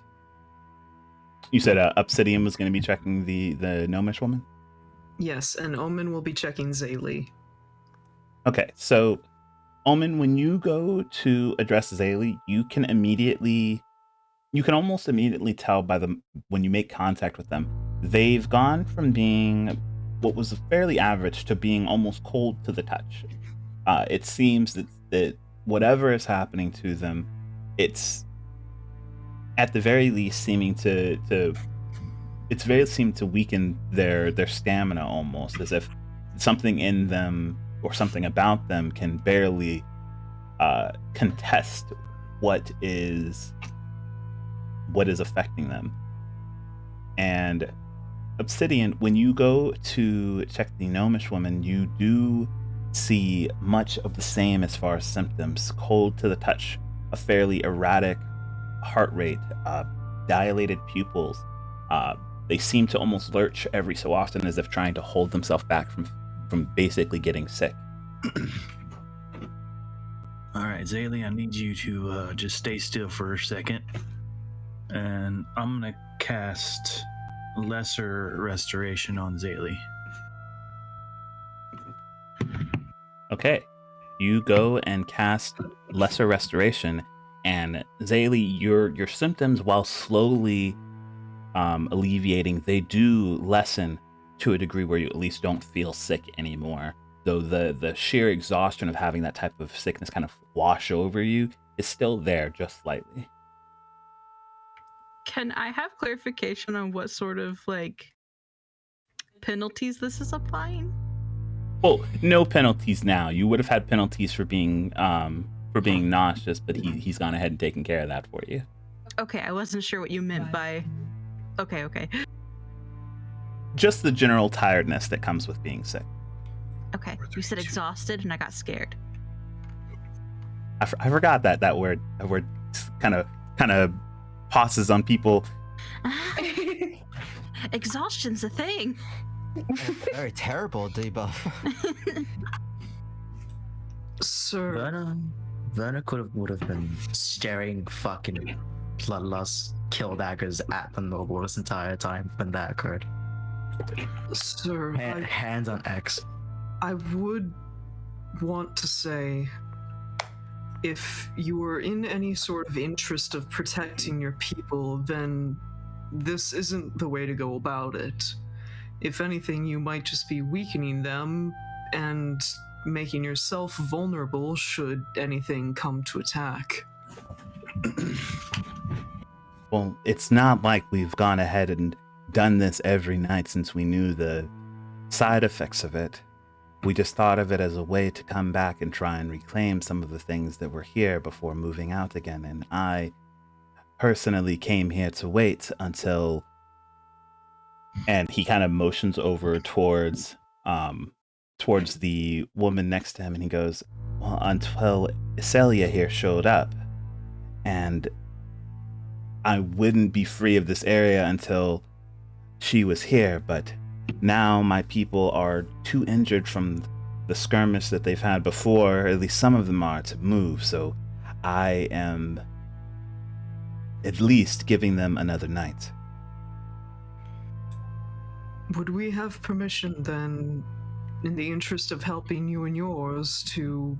you said Obsidian was going to be checking the gnomish woman? Yes, and Omen will be checking Zaylee. Okay, so Omen, when you go to address Zaylee, you can almost immediately tell when you make contact with them, they've gone from being what was fairly average to being almost cold to the touch. It seems that whatever is happening to them, it's at the very least seeming to weaken their stamina, almost as if something in them or something about them can barely contest what is affecting them. And Obsidian, when you go to check the gnomish woman, you do see much of the same as far as symptoms: cold to the touch, a fairly erratic heart rate, dilated pupils. They seem to almost lurch every so often, as if trying to hold themselves back from basically getting sick. All right, Zaylee, I need you to just stay still for a second. And I'm going to cast Lesser Restoration on Zaylee. Okay. You go and cast Lesser Restoration, and Zaylee, your symptoms, while slowly alleviating, they do lessen to a degree where you at least don't feel sick anymore. Though the sheer exhaustion of having that type of sickness kind of wash over you is still there, just slightly. Can I have clarification on what sort of penalties this is applying? Well, no penalties now. You would have had penalties for being nauseous, but he's gone ahead and taken care of that for you. Okay, I wasn't sure what you meant by. Okay. Just the general tiredness that comes with being sick. Okay, you said exhausted, and I got scared. I forgot that word. That word kind of passes on people. Exhaustion's a thing. Very terrible debuff. Sir, Werner would have been staring fucking bloodlust kill daggers at the noble this entire time when that occurred. sir, Hands on X. I would want to say, if you are in any sort of interest of protecting your people, then this isn't the way to go about it. If anything, you might just be weakening them and making yourself vulnerable should anything come to attack. Well, it's not like we've gone ahead and done this every night since we knew the side effects of it. We just thought of it as a way to come back and try and reclaim some of the things that were here before moving out again. And I personally came here to wait until... And he kind of motions over towards the woman next to him, and he goes, well, until Celia here showed up. And I wouldn't be free of this area until she was here, but now my people are too injured from the skirmish that they've had before, or at least some of them are, to move, so I am at least giving them another night. Would we have permission then, in the interest of helping you and yours, to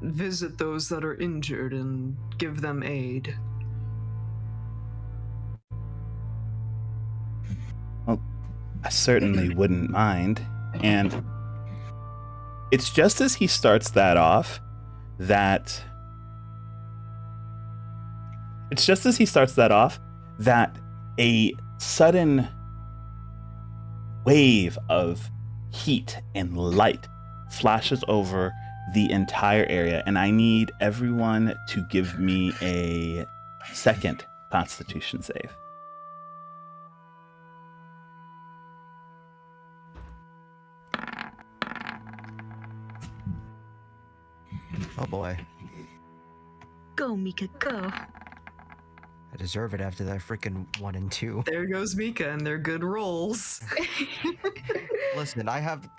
visit those that are injured and give them aid? Well, I certainly wouldn't mind. And it's just as he starts that off that a sudden wave of heat and light flashes over the entire area, and I need everyone to give me a second Constitution save. Oh boy. Go, Mika, go. I deserve it after that freaking 1 and 2. There goes Mika and their good rolls. Listen, I have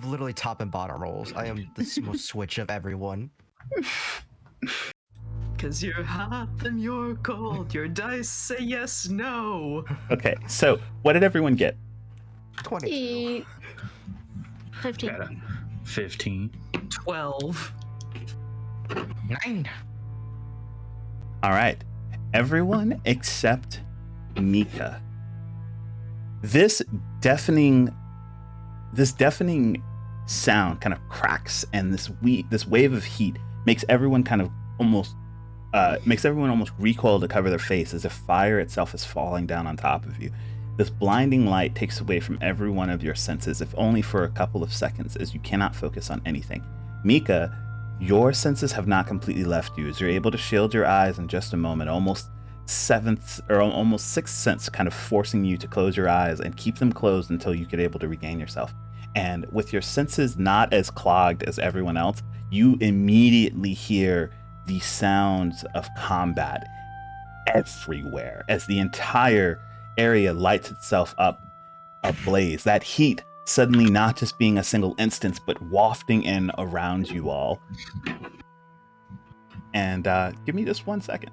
literally top and bottom rolls. I am the most switch of everyone. Cause you're hot and you're cold. Your dice say yes, no. Okay, so what did everyone get? 22. 15. 15. 12. 9. All right, everyone except Mika. This deafening sound kind of cracks, and this wave of heat makes everyone almost recoil to cover their face, as if fire itself is falling down on top of you. This blinding light takes away from every one of your senses, if only for a couple of seconds, as you cannot focus on anything. Mika, your senses have not completely left you, as you're able to shield your eyes in just a moment, almost sixth sense kind of forcing you to close your eyes and keep them closed until you get able to regain yourself. And with your senses not as clogged as everyone else, you immediately hear the sounds of combat everywhere as the entire area lights itself up ablaze. That heat suddenly not just being a single instance, but wafting in around you all. And give me just 1 second.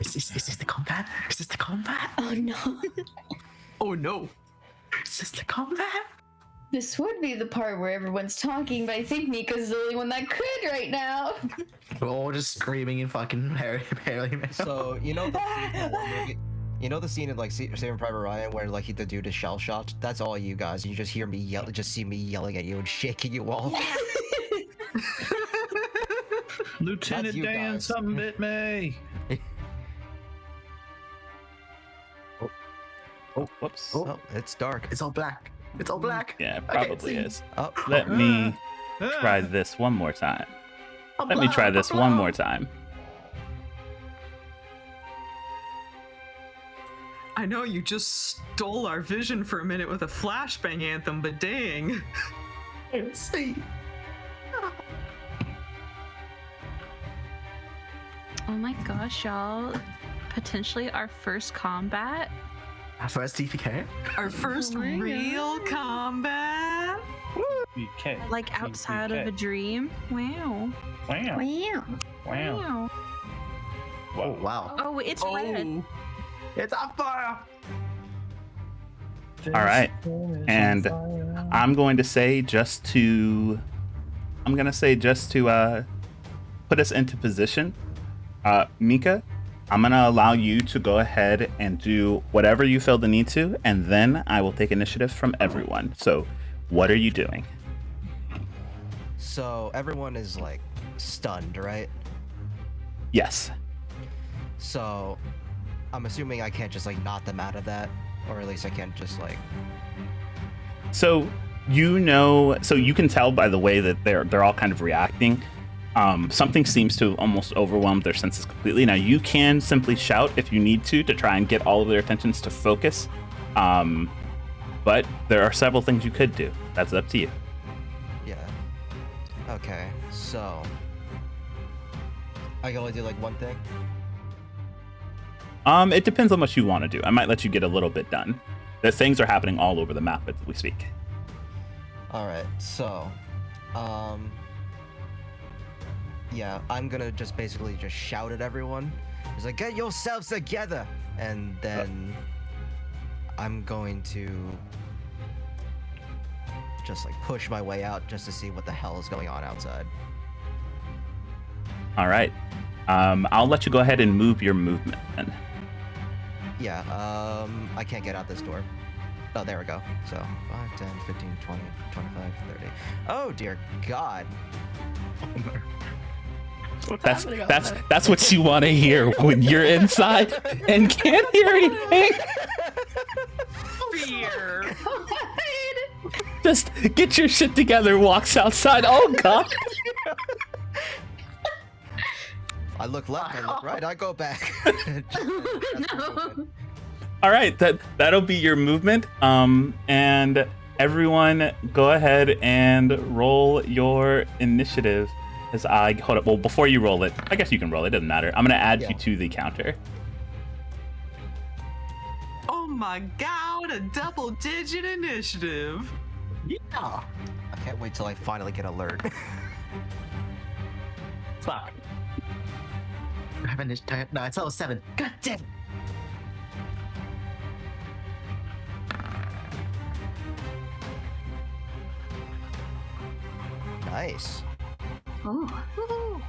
Is this the combat? Is this the combat? Oh no. Oh no. Is this the combat? This would be the part where everyone's talking, but I think Mika's the only one that could right now. We're all just screaming and fucking barely. So you know the scene in like Saving Private Ryan where like the dude is shell shocked? That's all you guys. You just hear me see me yelling at you and shaking you all. Lieutenant That's you Dan, guys. something bit me. Oh, whoops. Oh, it's dark. It's all black. It's all black. Yeah, it I can't probably see. is. Oh, Let me try this one more time. Let me try this one more time. I know you just stole our vision for a minute with a flashbang anthem, but dang. I can't see. Oh my gosh, y'all. Potentially our first combat. Our first TPK. Our first Oh my real God. combat. TPK. Like outside of a dream. Wow. Wow. Wow. Wow. Oh wow. Oh, it's red. Oh, It's on fire. All right. And I'm going to say just to put us into position, Mika, I'm going to allow you to go ahead and do whatever you feel the need to, and then I will take initiative from everyone. So what are you doing? so everyone is like stunned, right? Yes. So I'm assuming I can't just like knock them out of that, or at least I can't just like. So you can tell by the way that they're all kind of reacting. Something seems to have almost overwhelmed their senses completely. Now you can simply shout if you need to try and get all of their attentions to focus. But there are several things you could do. That's up to you. Yeah. Okay, so I can only do like one thing. It depends on what you want to do. I might let you get a little bit done. The things are happening all over the map as we speak. All right, so, yeah, I'm gonna just basically just shout at everyone. It's like, get yourselves together, and then I'm going to just like push my way out just to see what the hell is going on outside. All right. I'll let you go ahead and move your movement then. Yeah, I can't get out this door. Oh, there we go. So 5, 10, 15, 20, 25, 30. Oh dear God. That's what you want to hear when you're inside and can't hear anything. Fear. Just get your shit together. Walks outside. Oh God. I look left, I look right, I go back. No. All right, that'll be your movement. And everyone, go ahead and roll your initiative. As I hold up. Well, before you roll it, I guess you can roll it. Doesn't matter. I'm gonna add you to the counter. Oh my god, a double-digit initiative. Yeah. I can't wait till I finally get alert. Fuck. I haven't. No, it's level 7. God damn. Nice. Oh. Woohoo!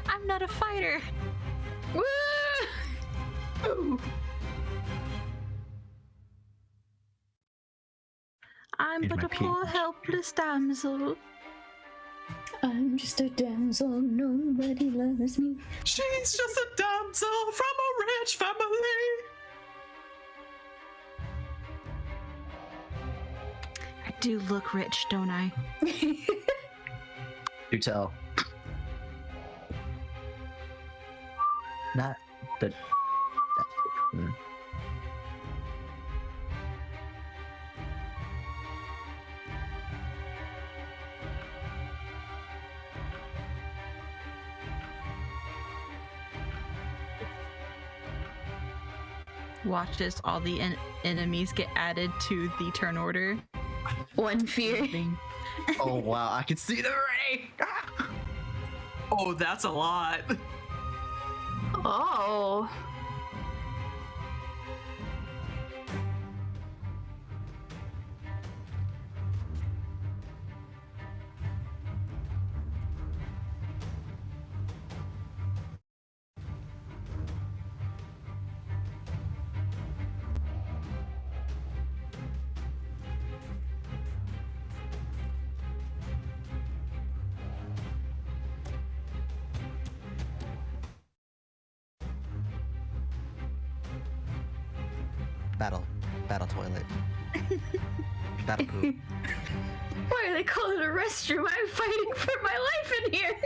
I'm not a fighter. Woo! I'm Here's but my a poor, peach. helpless damsel. I'm just a damsel, nobody loves me. She's just a damsel from a rich family. I do look rich, don't I? Do tell. Not the. Watch this. All the enemies get added to the turn order. One fear. Oh wow, I can see the ray. Oh, that's a lot. Oh. Battle toilet. Battle poop. Why do they call it a restroom? I'm fighting for my life in here.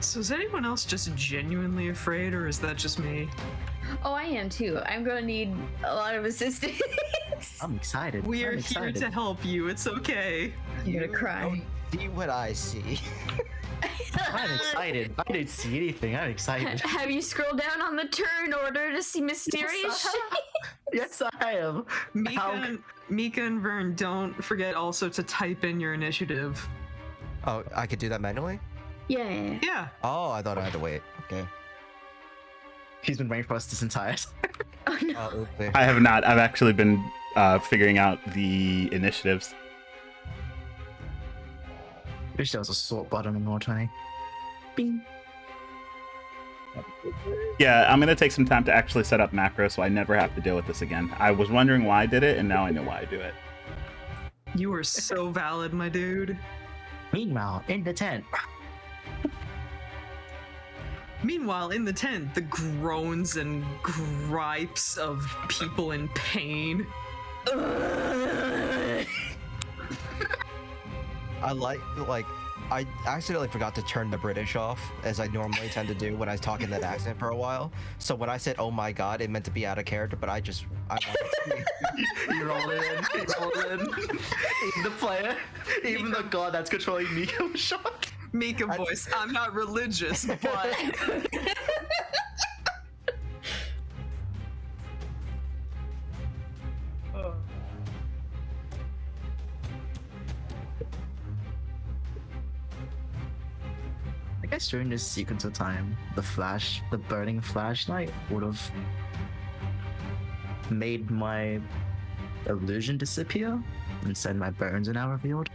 So is anyone else just genuinely afraid, or is that just me? Oh, I am too. I'm gonna need a lot of assistance. I'm excited. We are I'm here excited. to help you. It's okay. I'm gonna cry. don't see what I see. I'm excited. I don't see anything. I'm excited. Have you scrolled down on the turn order to see mysterious shit? Yes, I am. Mika and Vern, don't forget also to type in your initiative. Oh, I could do that manually? Yeah. Yeah. Oh, I thought I had to wait. Okay. He's been waiting for us this entire time. Oh no. Oh, oopsie. I have not. I've actually been figuring out the initiatives. Wish there was a sort button in Roll20. Bing. Yeah, I'm gonna take some time to actually set up macro so I never have to deal with this again. I was wondering why I did it, and now I know why I do it. You are so valid, my dude. Meanwhile, in the tent. Meanwhile, in the tent, the groans and gripes of people in pain. I accidentally forgot to turn the British off, as I normally tend to do when I talk in that accent for a while. So when I said, "Oh my god," it meant to be out of character, but I wanted to. You roll it in. You roll it in. Even the player, even the god that's controlling Mika was shocked. Mika voice, I'm not religious, but... I guess during this sequence of time, the burning flashlight would have made my illusion disappear, and said my burns are now revealed.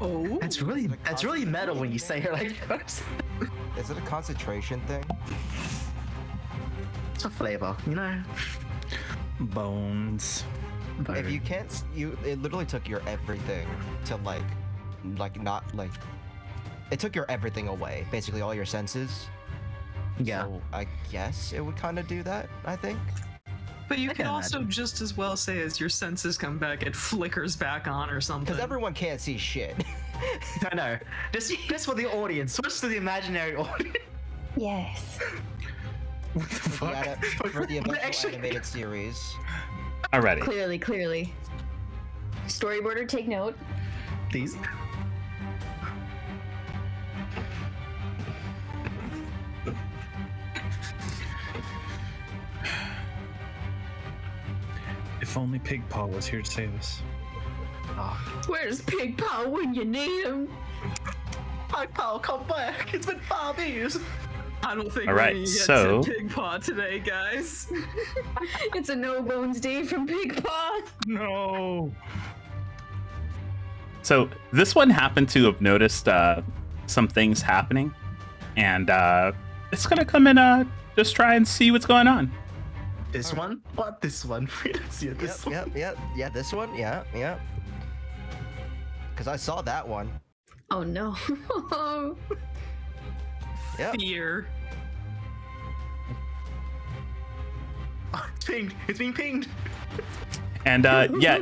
Oh. That's really meta when you say it like that. Is it a concentration thing? It's a flavor, you know. Bones. If you can't, it literally took your everything to it took your everything away, basically all your senses. Yeah. So I guess it would kind of do that, I think. But you I can can also imagine. just as well say as your senses come back, it flickers back on or something. Because everyone can't see shit. I know. Just for the audience. Switch to the imaginary audience. Yes. What the fuck? For the eventual Actually- animated series. Alrighty. Clearly. Storyboarder, take note. Please. If only Pig Paw was here to save us. Where's Pig Paw when you need him? Hi, pal, come back. It's been 5 years. I don't think All we're right, gonna get so- to Pig Paw today, guys. It's a no bones day from Pig Paw. No. So this one happened to have noticed some things happening, and it's gonna come and just try and see what's going on. This one? What? This one? We don't see it. This one. Yeah, this one, yeah. Because I saw that one. Oh no. Yep. Fear. Oh, it's pinged. It's being pinged. And yeah,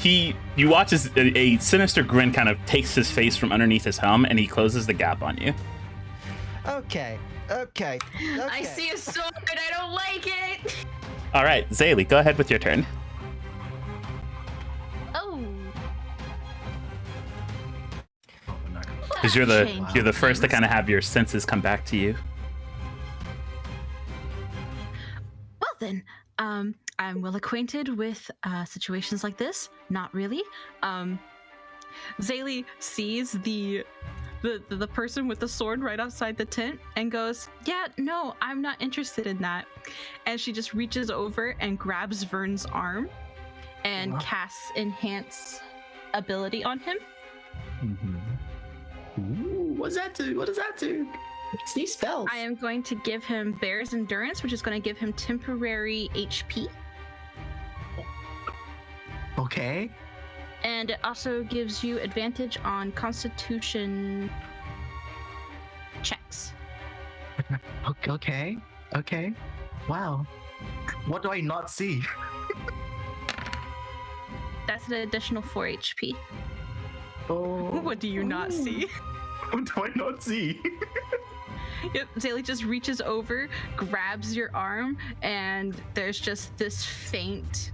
you watch as a sinister grin kind of takes his face from underneath his helm, and he closes the gap on you. Okay. I see a sword, I don't like it. All right, Zaylee, go ahead with your turn. Oh. Because you're the first to kind of have your senses come back to you. Well then, I'm well acquainted with situations like this. Not really. Zaylee sees the person with the sword right outside the tent and goes, "Yeah, no, I'm not interested in that." And she just reaches over and grabs Vern's arm and What? casts enhance ability on him. Mm-hmm. Ooh, what does that do? What does that do? It's these spells. I am going to give him Bear's Endurance, which is going to give him temporary HP. Okay. And it also gives you advantage on Constitution checks. Okay. Wow. What do I not see? That's an additional 4 HP. Oh. What do you not see? How do I not see? Yep, Zaylee just reaches over, grabs your arm, and there's just this faint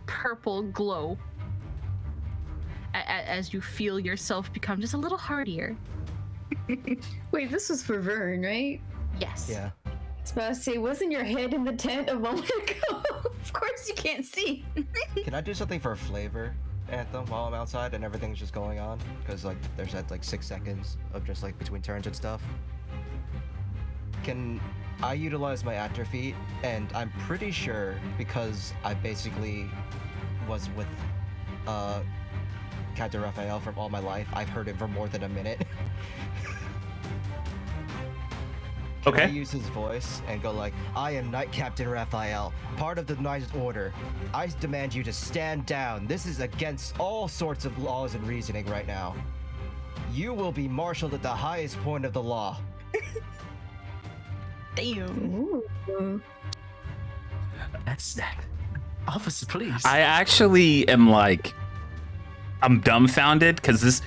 purple glow as you feel yourself become just a little hardier. Wait, this was for Vern, right? Yes. Yeah. I was about to say, wasn't your head in the tent a moment ago? Of course you can't see. Can I do something for a flavor, Anthem, while I'm outside and everything's just going on? Because like there's that like 6 seconds of just like between turns and stuff. Can I utilize my atrophy? And I'm pretty sure because I basically was with Captain Raphael from all my life, I've heard him for more than a minute. Can I Okay. use his voice and go like, I am Knight Captain Raphael, part of the Knight Order. I demand you to stand down. This is against all sorts of laws and reasoning right now. You will be marshaled at the highest point of the law. Damn. Ooh. That's that. Officer, please. I actually am like, I'm dumbfounded because this,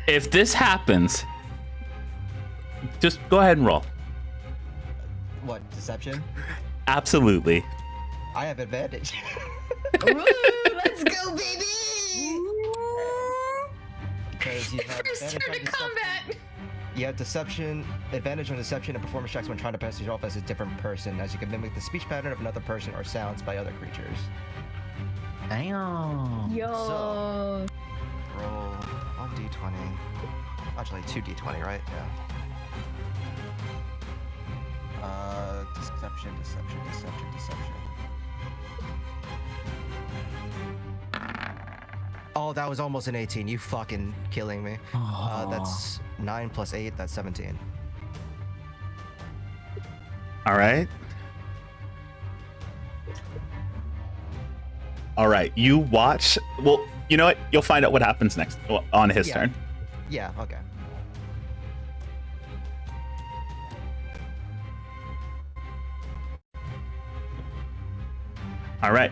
if this happens, just go ahead and roll. What, deception? Absolutely. I have advantage. Woo, let's go, baby! Because you have First advantage turn on of deception. combat! You have deception, advantage on deception and performance checks when trying to pass yourself as a different person, as you can mimic the speech pattern of another person or sounds by other creatures. Damn. Yo. So- Roll 1d20. Actually, 2d20, right? Yeah. Deception. Oh, that was almost an 18. You fucking killing me. That's 9 plus 8, that's 17. All right. All right. You watch. Well, you know what? You'll find out what happens next on his Yeah. turn. Yeah, okay. All right.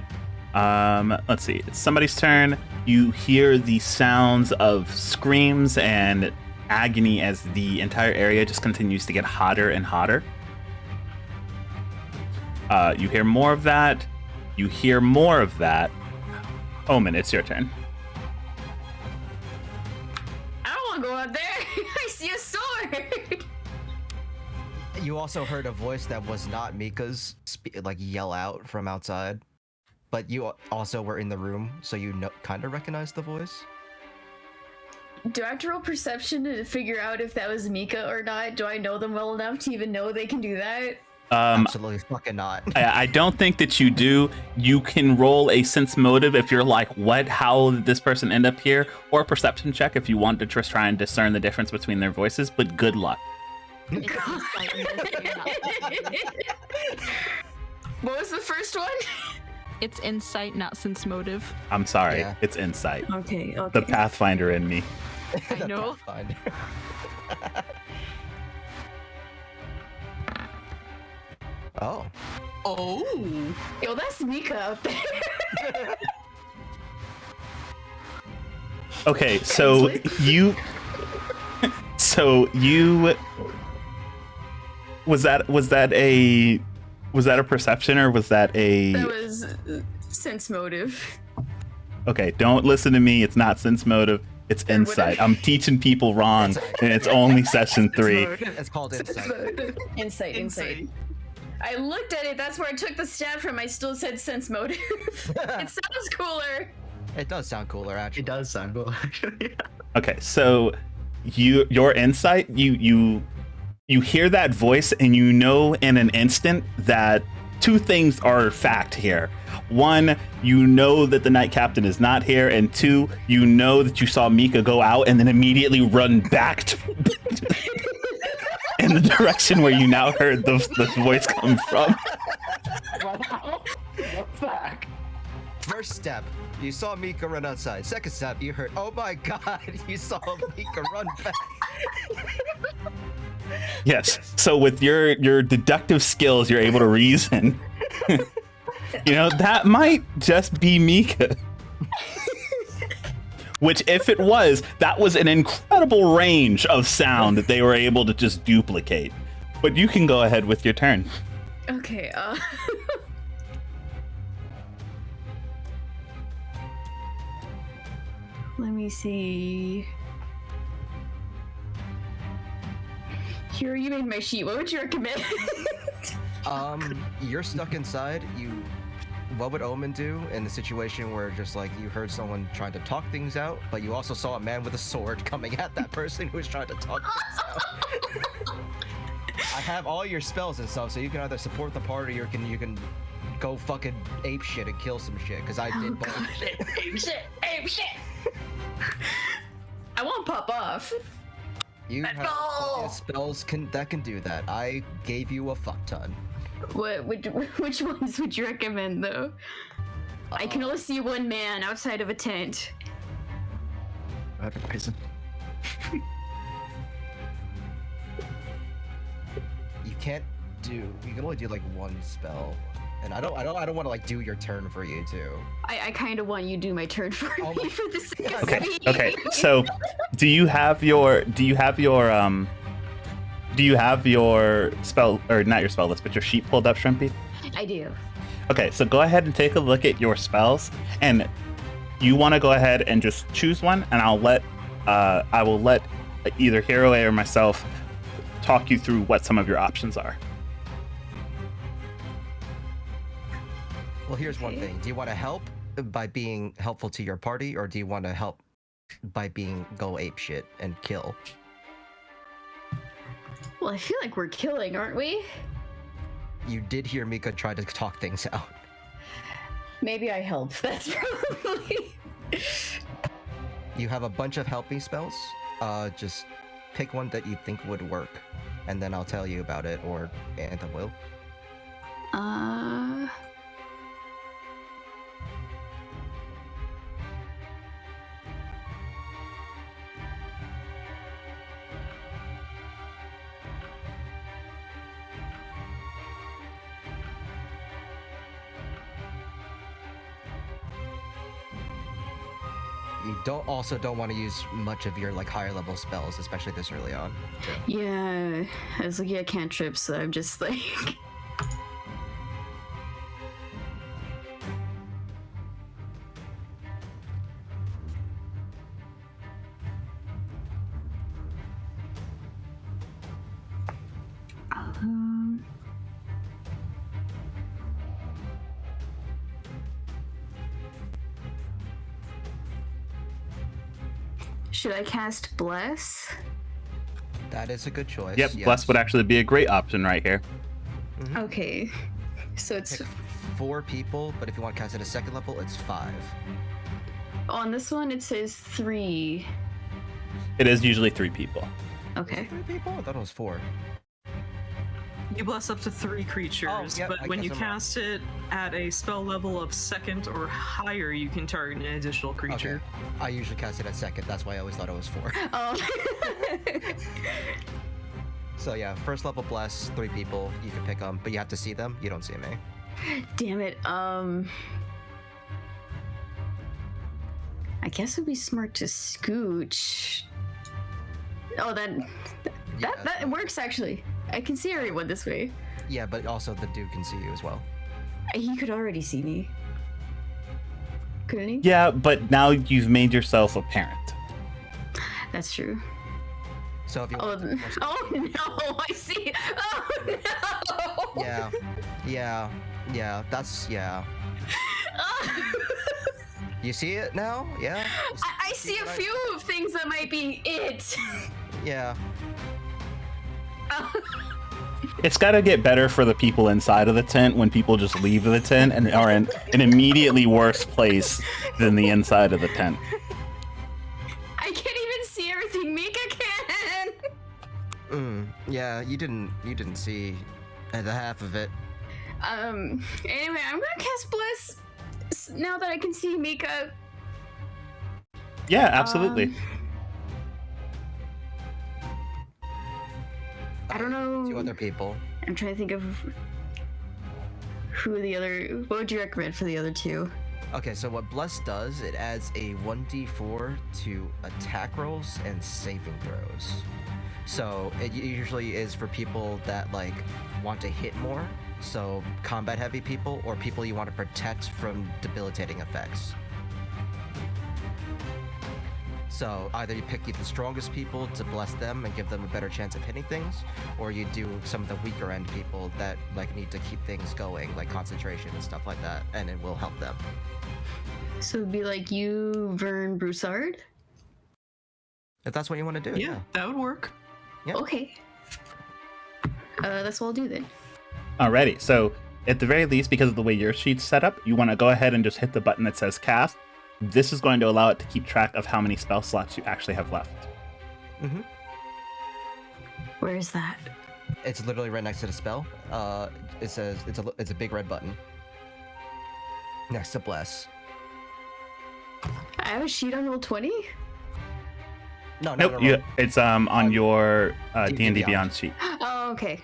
Let's see. It's somebody's turn. You hear the sounds of screams and agony as the entire area just continues to get hotter and hotter. You hear more of that. You hear more of that. Omen, it's your turn. I don't want to go out there. I see a sword. You also heard a voice that was not Mika's like yell out from outside, but you also were in the room, so you kind of recognized the voice. Do I have to roll perception to figure out if that was Mika or not? Do I know them well enough to even know they can do that? Absolutely fucking not. I don't think that you do. You can roll a sense motive if you're like, what? How did this person end up here? Or a perception check if you want to just try and discern the difference between their voices, but good luck. What was the first one? It's insight, not sense motive. I'm sorry. Yeah. It's insight. Okay, The Pathfinder in me. I know. Pathfinder. Oh. Oh. Yo, that's Mika out there. Okay, so you was that a perception or was that a That was sense motive. Okay, don't listen to me. It's not sense motive. It's insight. I'm teaching people wrong, and it's only session 3. It's called insight. Insight. I looked at it, that's where I took the stab from. I still said sense motive. It sounds cooler. It does sound cooler, actually. It does sound cool, actually. Okay, so your insight, you hear that voice, and you know in an instant that 2 things are fact here. 1, you know that the Knight Captain is not here, and 2, you know that you saw Mika go out and then immediately run back in the direction where you now heard the voice come from. What's that? First step, you saw Mika run outside. Second step, you heard, oh my god, you saw Mika run back. Yes. So with your deductive skills, you're able to reason. That might just be Mika. Which, if it was, that was an incredible range of sound that they were able to just duplicate. But you can go ahead with your turn. Okay, let me see. Here, you made my sheet. What would you recommend? You're stuck inside. What would Omen do in the situation where just like you heard someone trying to talk things out, but you also saw a man with a sword coming at that person who was trying to talk things out? I have all your spells and stuff, so you can either support the party or you can go fucking ape shit and kill some shit, because I did both. Ape shit. I won't pop off. You Let's have plenty go! of spells that can do that. I gave you a fuck ton. Which ones would you recommend, though? I can only see one man outside of a tent. Prison. You can only do like one spell, and I don't want to like do your turn for you too. I kind of want you to do my turn for Oh me my- for the sake of Okay. speed. Okay. So, do you have your spell, or not your spell list, but your sheet pulled up, Shrimpy? I do. Okay, so go ahead and take a look at your spells, and you want to go ahead and just choose one, and I will let either Hero or myself talk you through what some of your options are. Well, here's one thing. Do you want to help by being helpful to your party, or do you want to help by go ape shit and kill? Well, I feel like we're killing, aren't we? You did hear Mika try to talk things out. Maybe I help. That's probably. You have a bunch of helping spells. Just pick one that you think would work, and then I'll tell you about it, or Anthem will. You don't want to use much of your like higher level spells, especially this early on. Yeah, I was looking at cantrips, so I'm just like. Should I cast Bless? That is a good choice. Yep, yes. Bless would actually be a great option right here. Okay, so it's Pick 4 people, but if you want to cast it at a second level, it's 5. on this one. It says 3. It is usually 3 people. Okay. 3 people? I thought it was 4. You bless up to 3 creatures, Oh, yep, but I when guess you I'm wrong. cast it at a spell level of 2nd or higher, you can target an additional creature. Okay. I usually cast it at 2nd. That's why I always thought it was 4. Oh. So yeah, first level bless, 3 people. You can pick them, but you have to see them. You don't see me. Damn it. I guess it'd be smart to scooch. Oh, that works actually. I can see everyone this way. Yeah, but also the dude can see you as well. He could already see me. Couldn't he? Yeah, but now you've made yourself apparent. That's true. So if you want to Oh no, I see. Oh no. Yeah. Yeah. You see it now? Yeah. I see a few of things that might be it. Yeah. It's got to get better for the people inside of the tent when people just leave the tent and are in an immediately worse place than the inside of the tent. I can't even see everything Mika can. Yeah, you didn't see the half of it. Anyway, I'm gonna cast Bliss now that I can see Mika. Yeah, absolutely. I don't know. 2 other people. I'm trying to think of who the other. What would you recommend for the other 2? Okay, so what Bless does, it adds a 1d4 to attack rolls and saving throws. So it usually is for people that like want to hit more, so combat heavy people or people you want to protect from debilitating effects. So either you pick the strongest people to bless them and give them a better chance of hitting things, or you do some of the weaker end people that like need to keep things going, like concentration and stuff like that, and it will help them. So it'd be like you, Vern Broussard? If that's what you want to do, Yeah, that would work. Yep. Okay. That's what I'll do then. Alrighty, so at the very least, because of the way your sheet's set up, you want to go ahead and just hit the button that says cast. This is going to allow it to keep track of how many spell slots you actually have left. Mm-hmm. Where is that? It's literally right next to the spell. It says it's a big red button next to bless. I have a sheet on Roll20? Nope, it's on your D&D Beyond sheet. Oh, okay.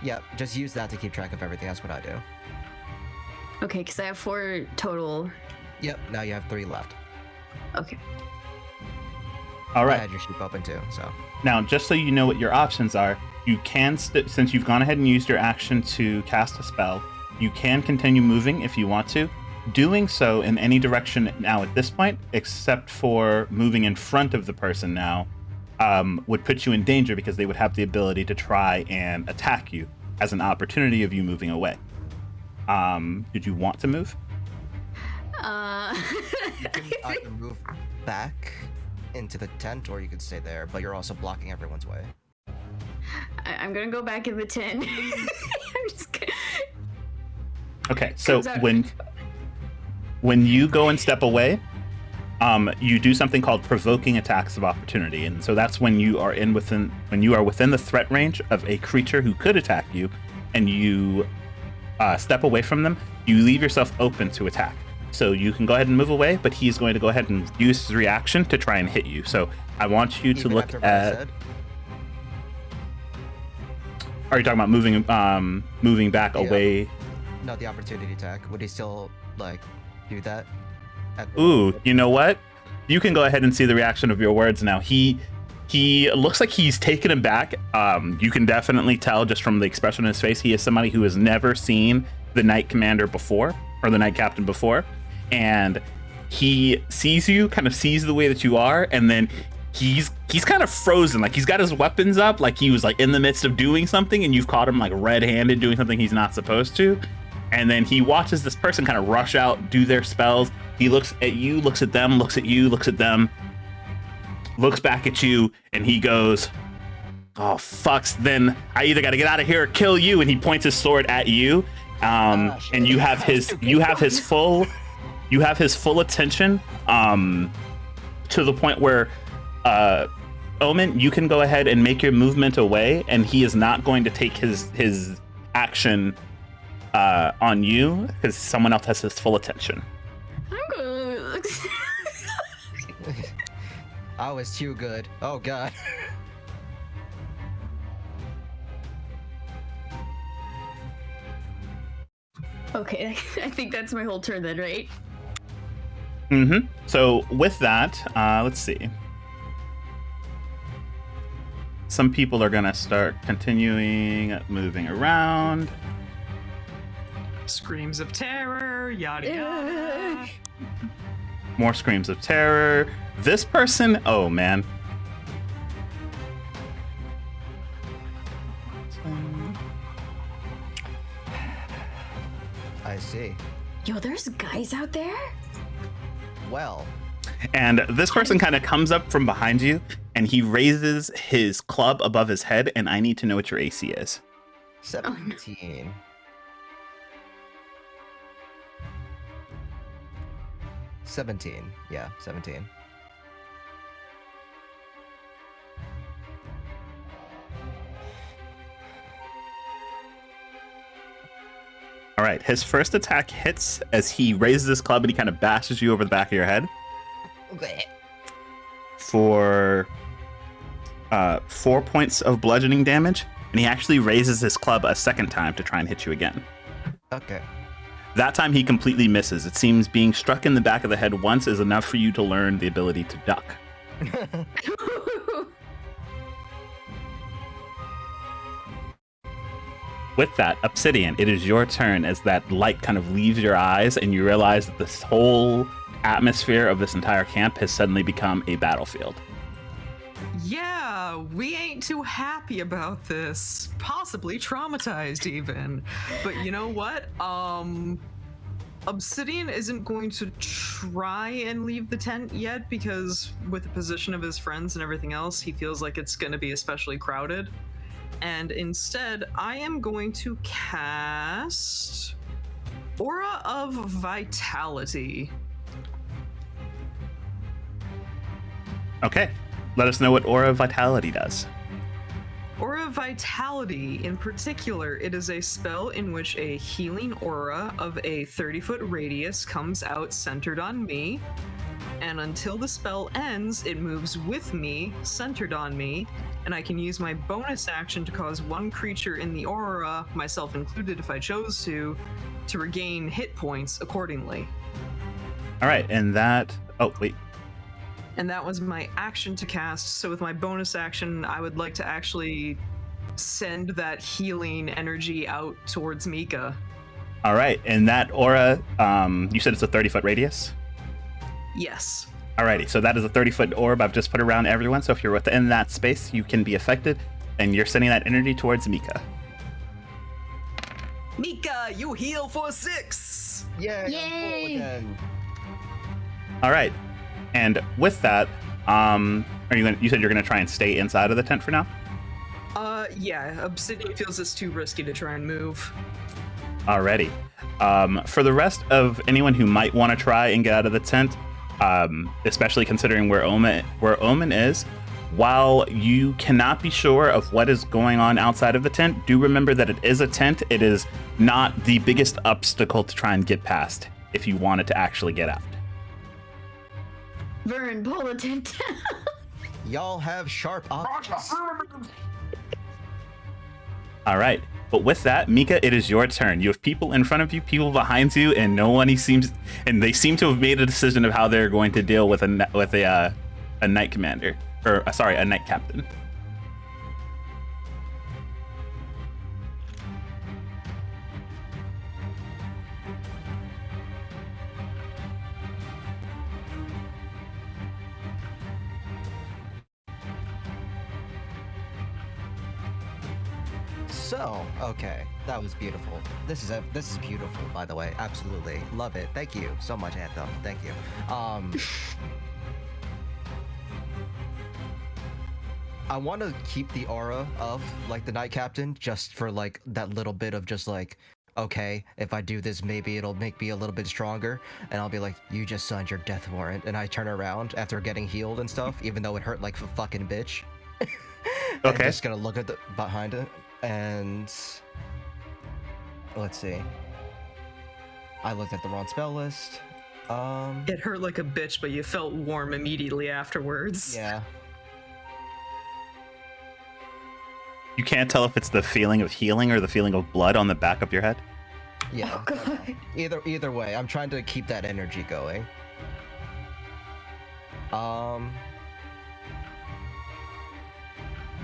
Yep, just use that to keep track of everything. That's what I do. Okay, because I have 4 total. Yep, now you have 3 left. Okay. All I right. had your sheep open too, so. Now, just so you know what your options are, you can, since you've gone ahead and used your action to cast a spell, you can continue moving if you want to. Doing so in any direction now at this point, except for moving in front of the person now, would put you in danger because they would have the ability to try and attack you as an opportunity of you moving away. Did you want to move? You can either move back into the tent or you could stay there, but you're also blocking everyone's way. I'm gonna go back in the tent. I'm just kidding. Okay, so when you go and step away, you do something called provoking attacks of opportunity, and so that's when you are within the threat range of a creature who could attack you, and you step away from them. You leave yourself open to attack. So you can go ahead and move away, but he's going to go ahead and use his reaction to try and hit you. So I want you to look at. Are you talking about moving back away? No, the opportunity attack. Would he still like do that? Ooh, you know what? You can go ahead and see the reaction of your words now. He looks like he's taken aback. You can definitely tell just from the expression on his face. He is somebody who has never seen the Knight Commander before, or the Knight Captain before, and he sees you, kind of sees the way that you are, and then he's kind of frozen, like he's got his weapons up, like he was like in the midst of doing something, and you've caught him like red-handed doing something he's not supposed to. And then he watches this person kind of rush out, do their spells. He looks at you, looks at them, looks at you, looks at them, looks back at you, and he goes, "Oh, fucks, then I either got to get out of here or kill you." And he points his sword at you. And you have his full attention, to the point where, Omen, you can go ahead and make your movement away, and he is not going to take his action on you because someone else has his full attention. I'm gonna. I was too good. Oh god. Okay, I think that's my whole turn then, right? Mm-hmm. So with that, let's see. Some people are gonna start continuing moving around. Screams of terror, yada yada. More screams of terror. This person, oh man. I see. Yo, there's guys out there? Well. And this person kind of comes up from behind you, and he raises his club above his head, and I need to know what your AC is. 17. Oh, 17. Yeah, 17. All right, his first attack hits as he raises his club and he kind of bashes you over the back of your head. Okay. For 4 points of bludgeoning damage, and he actually raises his club a second time to try and hit you again. Okay. That time he completely misses. It seems being struck in the back of the head once is enough for you to learn the ability to duck. With that, Obsidian, it is your turn as that light kind of leaves your eyes and you realize that this whole atmosphere of this entire camp has suddenly become a battlefield. Yeah, we ain't too happy about this. Possibly traumatized even. But you know what? Obsidian isn't going to try and leave the tent yet because with the position of his friends and everything else, he feels like it's going to be especially crowded. And instead, I am going to cast Aura of Vitality. Okay, let us know what Aura of Vitality does. Aura of Vitality, in particular, it is a spell in which a healing aura of a 30-foot radius comes out centered on me, and until the spell ends, it moves with me, centered on me, and I can use my bonus action to cause one creature in the aura, myself included if I chose to regain hit points accordingly. All right, and that... Oh, wait. And that was my action to cast, so with my bonus action, I would like to actually send that healing energy out towards Mika. All right, and that aura, you said it's a 30-foot radius? Yes. Alrighty, so that is a 30-foot orb I've just put around everyone, so if you're within that space, you can be affected, and you're sending that energy towards Mika. Mika, you heal for 6! Yay! Yay! Again. Alright, and with that, you said you're gonna try and stay inside of the tent for now? Yeah, Obsidian feels it's too risky to try and move. Alrighty. For the rest of anyone who might want to try and get out of the tent, especially considering where Omen is, while you cannot be sure of what is going on outside of the tent, do remember that it is a tent. It is not the biggest obstacle to try and get past if you wanted to actually get out. Vern, pull the tent down. Y'all have sharp options. All right. But with that, Mika, it is your turn. You have people in front of you, people behind you, and they seem to have made a decision of how they're going to deal with a knight commander, or sorry, a knight captain. So, okay, that was beautiful. This is beautiful, by the way. Absolutely love it. Thank you so much, Anthem. Thank you. I want to keep the aura of like the Knight Captain just for like that little bit of just like, okay, if I do this, maybe it'll make me a little bit stronger. And I'll be like, you just signed your death warrant. And I turn around after getting healed and stuff, even though it hurt like a fucking bitch. Okay. I'm just gonna look at the behind it. And let's see. I looked at the wrong spell list. It hurt like a bitch, but you felt warm immediately afterwards. Yeah. You can't tell if it's the feeling of healing or the feeling of blood on the back of your head. Yeah. Oh, God. Either way, I'm trying to keep that energy going.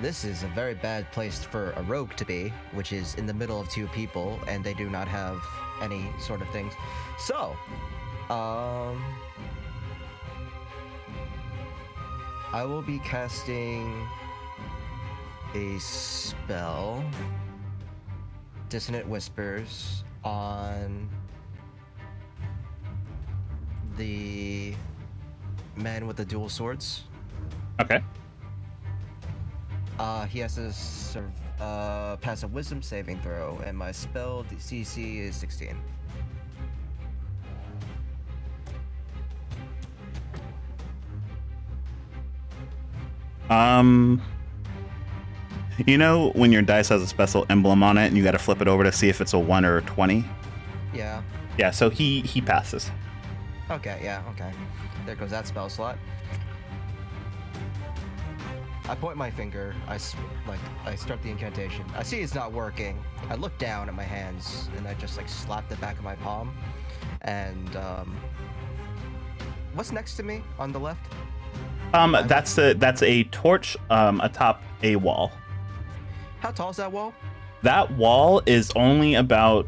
This is a very bad place for a rogue to be, which is in the middle of two people, and they do not have any sort of things. So, I will be casting a spell, Dissonant Whispers, on the man with the dual swords. Okay. He has to pass a wisdom saving throw, and my spell CC is 16. You know when your dice has a special emblem on it and you gotta flip it over to see if it's a 1 or a 20? Yeah. Yeah, so he passes. Okay, yeah, okay. There goes that spell slot. I point my finger. I start the incantation. I see it's not working. I look down at my hands and I just like slap the back of my palm. And what's next to me on the left? That's a torch atop a wall. How tall is that wall? That wall is only about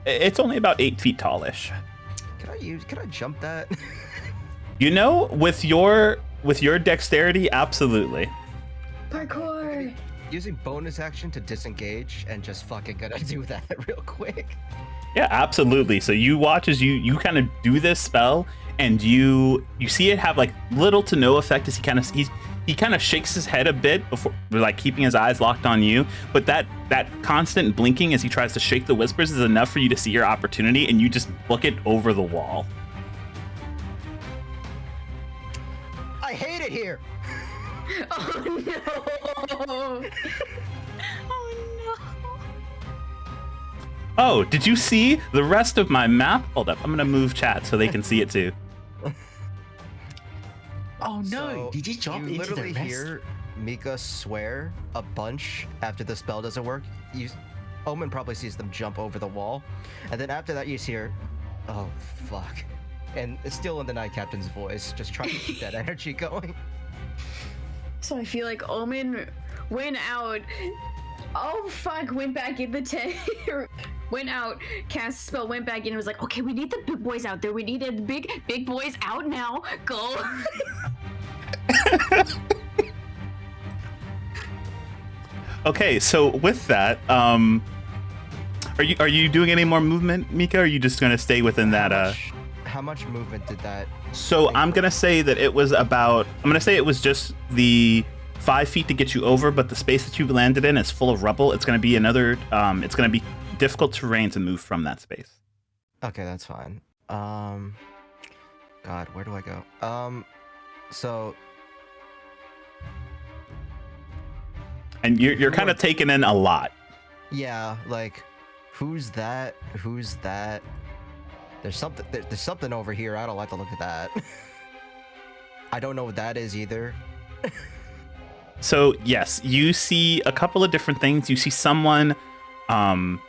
8 feet tallish. Can I jump that? You know, with your dexterity, absolutely. Parkour. Using bonus action to disengage and just fucking gonna do that real quick. Yeah, absolutely. So you watch as you kind of do this spell, and you see it have like little to no effect as he kind of shakes his head a bit before, like keeping his eyes locked on you. But that constant blinking as he tries to shake the whispers is enough for you to see your opportunity, and you just book it over the wall. I hate it here. Oh no! Oh Oh, did you see the rest of my map? Hold up, I'm gonna move chat so they can see it too. Oh no! So Did you jump you into the literally rest? hear Mika swear a bunch after the spell doesn't work. Omen probably sees them jump over the wall, and then after that you hear, "Oh fuck," and it's still in the Night Captain's voice, just trying to keep that energy going. So I feel like Omen went out. Oh fuck! Went back in the tent. Went out, cast a spell, went back in, and was like, "Okay, we need the big boys out there. We need the big boys out now. Go." Okay, so with that, are you doing any more movement, Mika? Or are you just gonna stay within that? How much movement did that? So I'm gonna say that it was about. I'm gonna say it was just the 5 feet to get you over, but the space that you landed in is full of rubble. It's gonna be another. It's gonna be difficult terrain to move from that space. Okay, that's fine. God, where do I go? So. And you're kind of taking in a lot. Yeah, like, who's that? Who's that? There's something over here. I don't like to look at that. I don't know what that is either. So yes, you see a couple of different things. You see someone.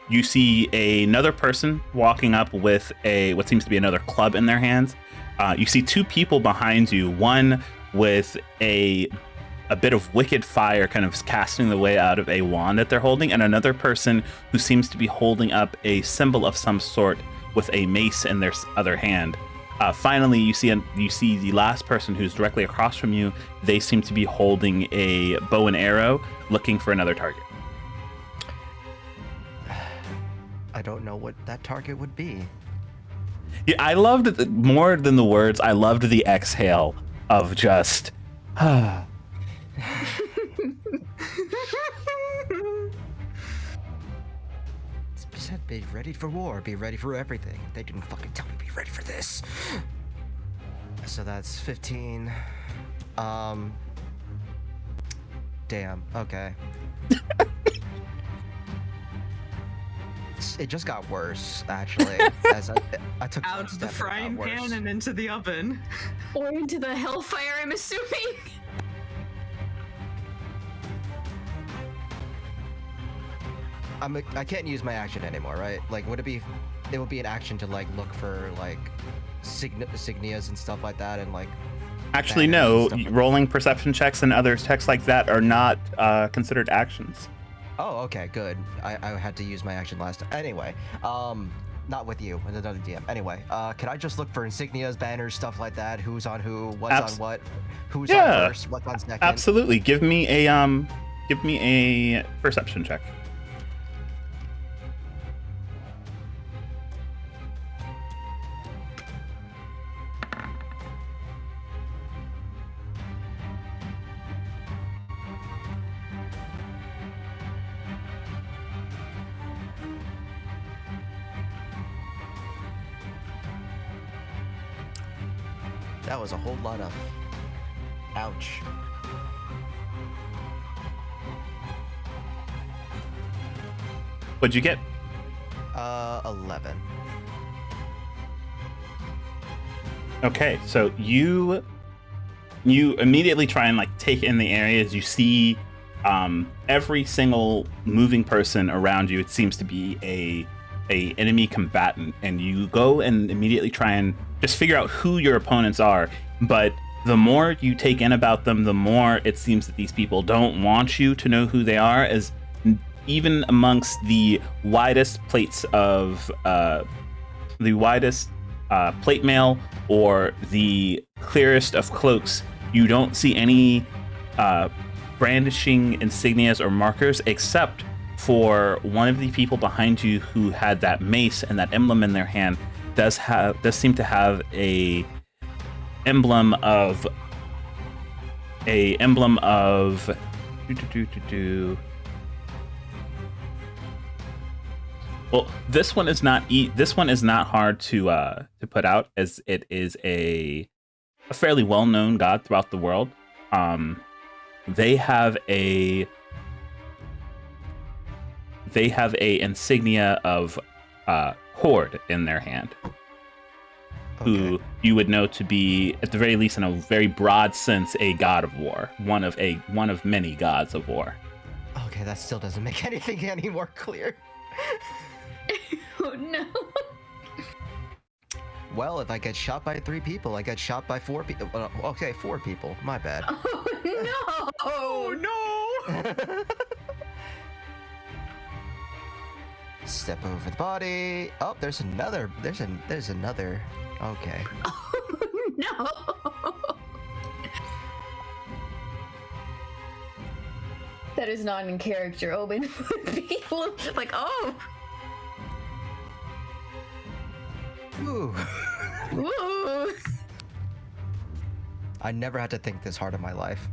You see another person walking up with what seems to be another club in their hands. You see two people behind you. One with a bit of wicked fire kind of casting the way out of a wand that they're holding, and another person who seems to be holding up a symbol of some sort with a mace in their other hand. Finally, you see the last person who's directly across from you. They seem to be holding a bow and arrow, looking for another target. I don't know what that target would be. Yeah, I loved it more than the words. I loved the exhale of just. Said be ready for war, be ready for everything. They didn't fucking tell me be ready for this. So that's 15. Damn. Okay. It just got worse, actually. As I took Out one of the step, it got frying worse. pan and into the oven. Or into the hellfire, I'm assuming. I can't use my action anymore, right? Like, would it be? It would be an action to like look for like signias and stuff like that, and like. Actually, no. Rolling perception checks and other checks like that are not considered actions. Oh, okay, good. I had to use my action last time. Anyway, not with you, with another DM. Anyway, can I just look for insignias, banners, stuff like that? Who's on who? What's on what? Who's on first? What's on second? Absolutely. Give me a perception check. That was a whole lot of. Ouch. What'd you get? 11. Okay, so you you immediately try and like take in the area as you see every single moving person around you. It seems to be a enemy combatant, and you go and immediately try and just figure out who your opponents are. But the more you take in about them, the more it seems that these people don't want you to know who they are, as even amongst the widest plates of the widest plate mail or the clearest of cloaks, you don't see any brandishing insignias or markers, except for one of the people behind you who had that mace and that emblem in their hand does seem to have a emblem of well, this one is not hard to put out, as it is a fairly well-known god throughout the world. They have a insignia of horde in their hand, who you would know to be, at the very least, in a very broad sense, a god of war, one of many gods of war. Okay, that still doesn't make anything any more clear. Oh no. Well, if I get shot by 3 people, I get shot by 4 people. Okay, 4 people. My bad. Oh no. Oh no! Step over the body. Oh, there's another. There's another. Okay. Oh no. That is not in character. Omen would be like, oh. Ooh. Woo. I never had to think this hard in my life.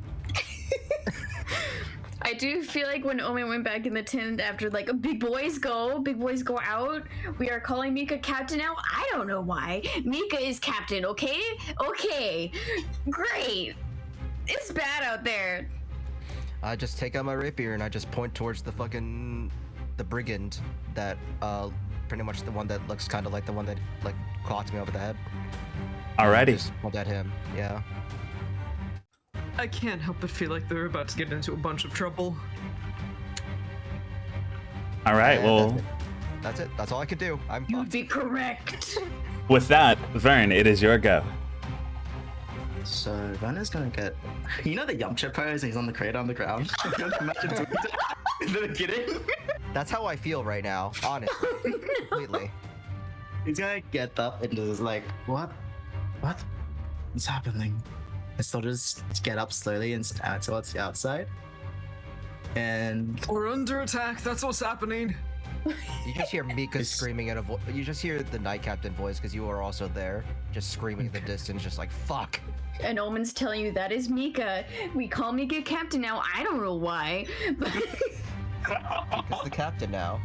I do feel like when Omen went back in the tent after like big boys go out, we are calling Mika captain now. I don't know why. Mika is captain, okay? Okay. Great. It's bad out there. I just take out my rapier and I just point towards the brigand that pretty much the one that looks kind of like the one that like clocked me over the head. Alrighty. Just point at him. Yeah. I can't help but feel like they're about to get into a bunch of trouble. All right. Yeah, Well, that's it. That's all I could do. I'm You'd fucked. be correct. with that, Vern, it is your go. So Vanna's gonna get, you know, the Yamcha pose and he's on the crater on the ground. Imagine doing that in the beginning. That's how I feel right now, honestly. Completely. He's gonna get up and just like, what's happening? And so just get up slowly and stand towards the outside. And We're under attack. That's what's happening. You just hear Mika screaming at a voice. You just hear the Night Captain voice because you are also there, just screaming in the distance, just like fuck. And Omen's telling you that is Mika. We call Mika captain now. I don't know why, but Mika's the captain now.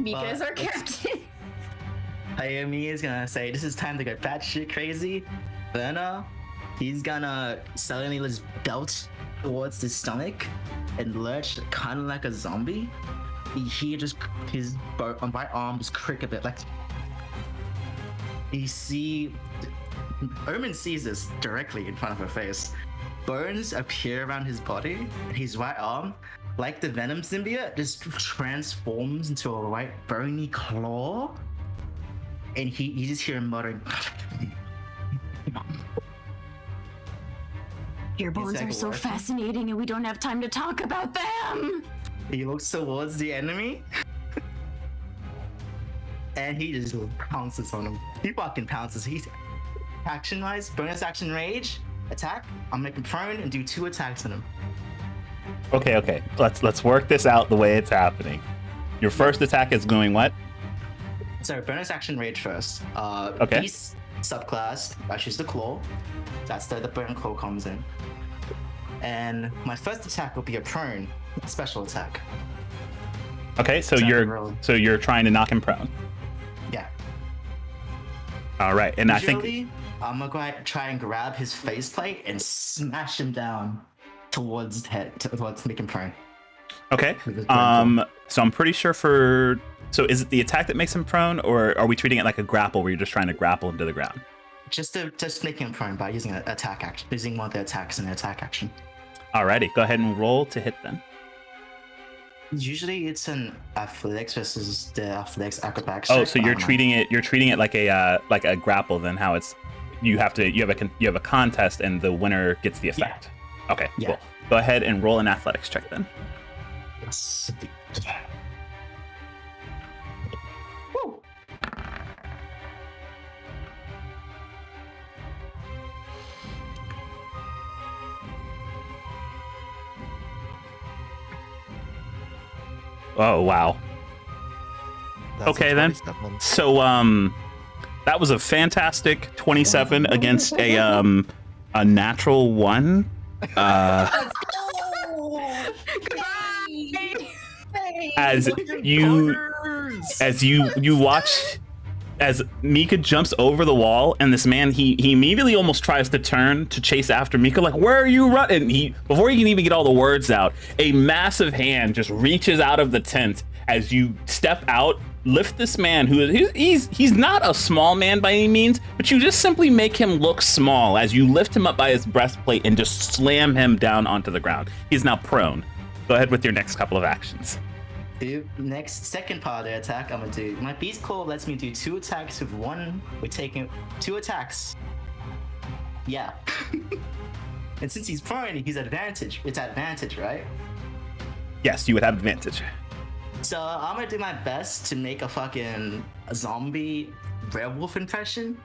Mika is our captain. Ayumi is gonna say, this is time to go batshit crazy. Verna, he's gonna suddenly just belt towards his stomach and lurch kind of like a zombie. He just, his right arm just crick a bit, like, you see, Omen sees this directly in front of her face. Bones appear around his body, and his right arm, like the Venom symbiote, just transforms into a white bony claw. And you just hear him muttering. Your bones are so fascinating and we don't have time to talk about them. He looks towards the enemy. And he just pounces on him. He fucking pounces. He's action-wise, bonus action rage, attack. I'm gonna make him prone and do 2 attacks on him. Okay. Let's work this out the way it's happening. Your first attack is going what? So bonus action rage first. Okay. Beast subclass, I choose the claw. That's the burn claw comes in. And my first attack will be a prone special attack. Okay, so you're trying to knock him prone. Yeah. All right, and Usually, I'm gonna try and grab his faceplate and smash him down towards his head, towards make him prone. Okay. With his burn claw. So I'm pretty sure so is it the attack that makes him prone, or are we treating it like a grapple where you're just trying to grapple him to the ground? just making him prone by using an attack action, using one of the attacks in an attack action. Alrighty, go ahead and roll to hit then. Usually it's an athletics versus the athletics acrobatics. Oh, check, so but I you're don't know. treating it like a grapple. Then how it's you have a contest and the winner gets the effect. Okay, Yeah. cool. Go ahead and roll an athletics check then. Yes. Woo. Oh wow. That's a Okay, then. 27. So that was a fantastic 27 against a natural 1. As you watch as Mika jumps over the wall, and this man he immediately almost tries to turn to chase after Mika, like, where are you running? And before he can even get all the words out, a massive hand just reaches out of the tent as you step out, lift this man who he's not a small man by any means, but you just simply make him look small as you lift him up by his breastplate and just slam him down onto the ground. He's now prone. Go ahead with your next couple of actions. The next second part of the attack, I'm gonna do my beast claw lets me do 2 attacks with one. We're taking 2 attacks. Yeah. And since he's prone, he's advantage. It's advantage, right? Yes, you would have advantage. So I'm gonna do my best to make a fucking zombie werewolf impression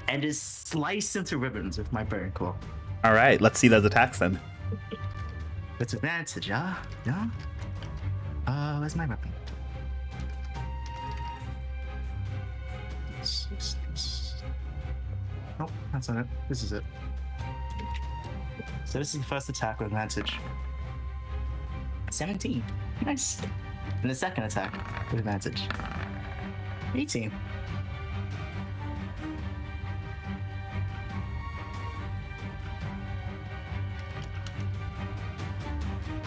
and just slice into ribbons with my burn claw. All right, let's see those attacks then. It's advantage, yeah? Yeah? Where's my weapon? Nope, that's not it. This is it. So this is the first attack with advantage. 17. Nice. And the second attack with advantage. 18.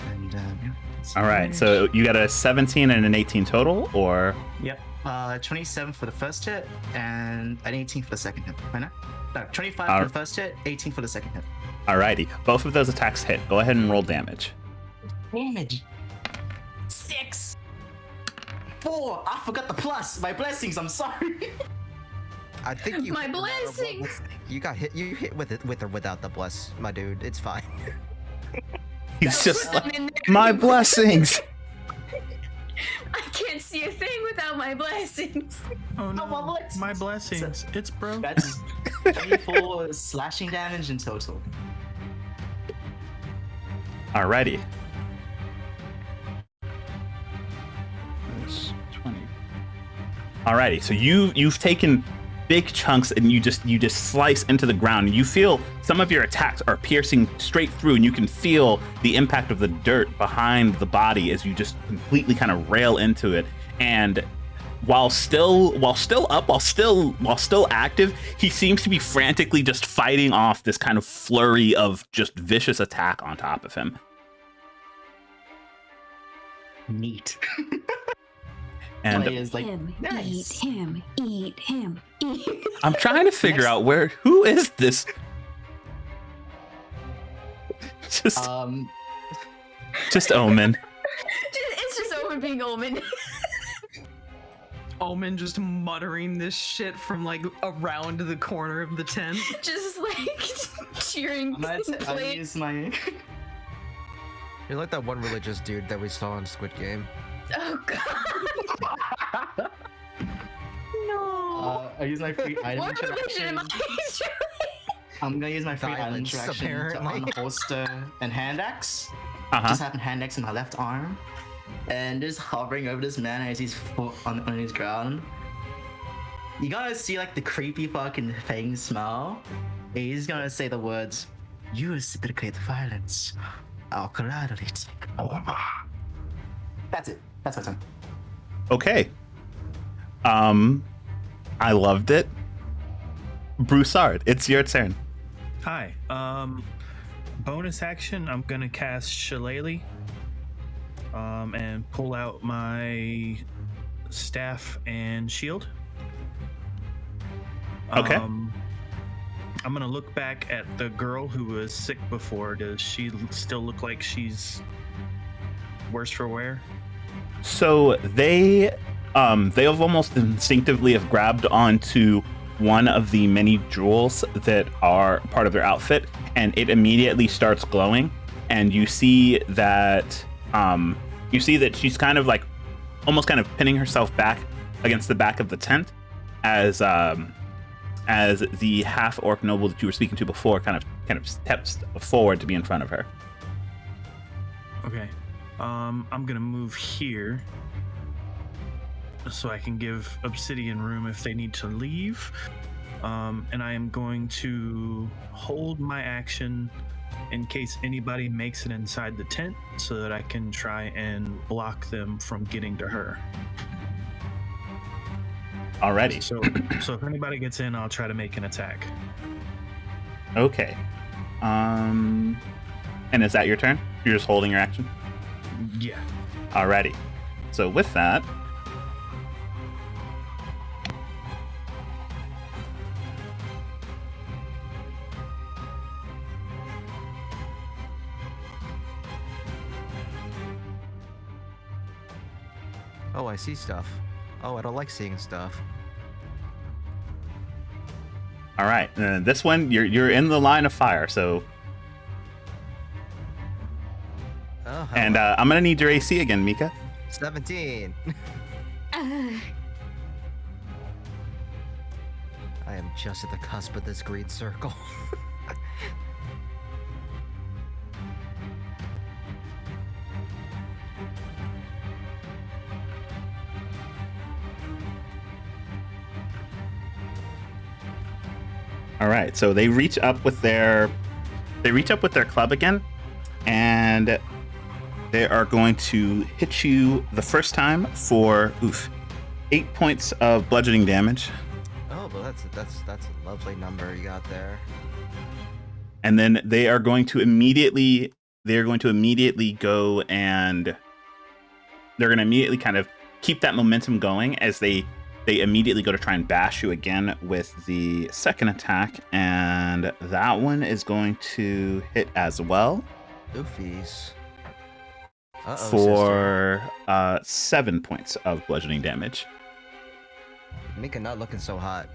And, yeah. All right, so you got a 17 and an 18 total, or? Yep. 27 for the first hit and an 18 for the second hit. Right now? No, 25 for the first hit, 18 for the second hit. Alrighty, both of those attacks hit. Go ahead and roll damage. Damage. 6. 4. I forgot the plus. My blessings. I'm sorry. I think you. My hit no matter what blessings! was- You got hit. You hit with it, with or without the bless, my dude. It's fine. He's just I'm like, in there. my blessings. I can't see a thing without my blessings. Oh no, my blessings. my blessings. It's broke. That's 24 slashing damage in total. Alrighty. That's 20. Alrighty, so you've taken big chunks and you just slice into the ground, and you feel some of your attacks are piercing straight through, and you can feel the impact of the dirt behind the body as you just completely kind of rail into it. And while still active, he seems to be frantically just fighting off this kind of flurry of just vicious attack on top of him. Neat. And Players like, Him, nice. eat him, eat him, eat. I'm trying to figure out who is this? Just Omen. It's just Owen being Omen. Omen just muttering this shit from like around the corner of the tent. Just like cheering. I playing. use my. You're like that one religious dude that we saw in Squid Game. Oh god. No. I use my free item What religion am interaction. I? I'm gonna use my free item Silence, interaction to apparently. unholster and hand axe. Uh-huh. Just having hand axe in my left arm, and just hovering over this man as he's on his ground. You gotta see like the creepy fucking thing smell. He's gonna say the words, "You reciprocate violence. I'll gladly take over." That's it. That's my turn. Okay. I loved it. Broussard, it's your turn. Hi. Bonus action. I'm gonna cast Shillelagh. And pull out my staff and shield. Okay. I'm gonna look back at the girl who was sick before. Does she still look like she's worse for wear? So they have almost instinctively have grabbed onto one of the many jewels that are part of their outfit, and it immediately starts glowing. And you see that she's kind of like almost kind of pinning herself back against the back of the tent as the half orc noble that you were speaking to before kind of steps forward to be in front of her. Okay. I'm gonna move here so I can give Obsidian room if they need to leave. And I am going to hold my action in case anybody makes it inside the tent so that I can try and block them from getting to her. Alrighty. So if anybody gets in, I'll try to make an attack. Okay. And is that your turn? You're just holding your action? Yeah. Alrighty. So with that, Oh, I see stuff. Oh, I don't like seeing stuff. all right. This one, you're in the line of fire. So, Oh, and I'm gonna need your AC again, Mika. 17. I am just at the cusp of this green circle. All right. So they reach up with their club again, and they are going to hit you the first time for 8 points of bludgeoning damage. Oh, well, that's a lovely number you got there. And then they are going to immediately go and they're going to immediately kind of keep that momentum going as they immediately go to try and bash you again with the second attack, and that one is going to hit as well. Oofies. For 7 points of bludgeoning damage. Mika not looking so hot.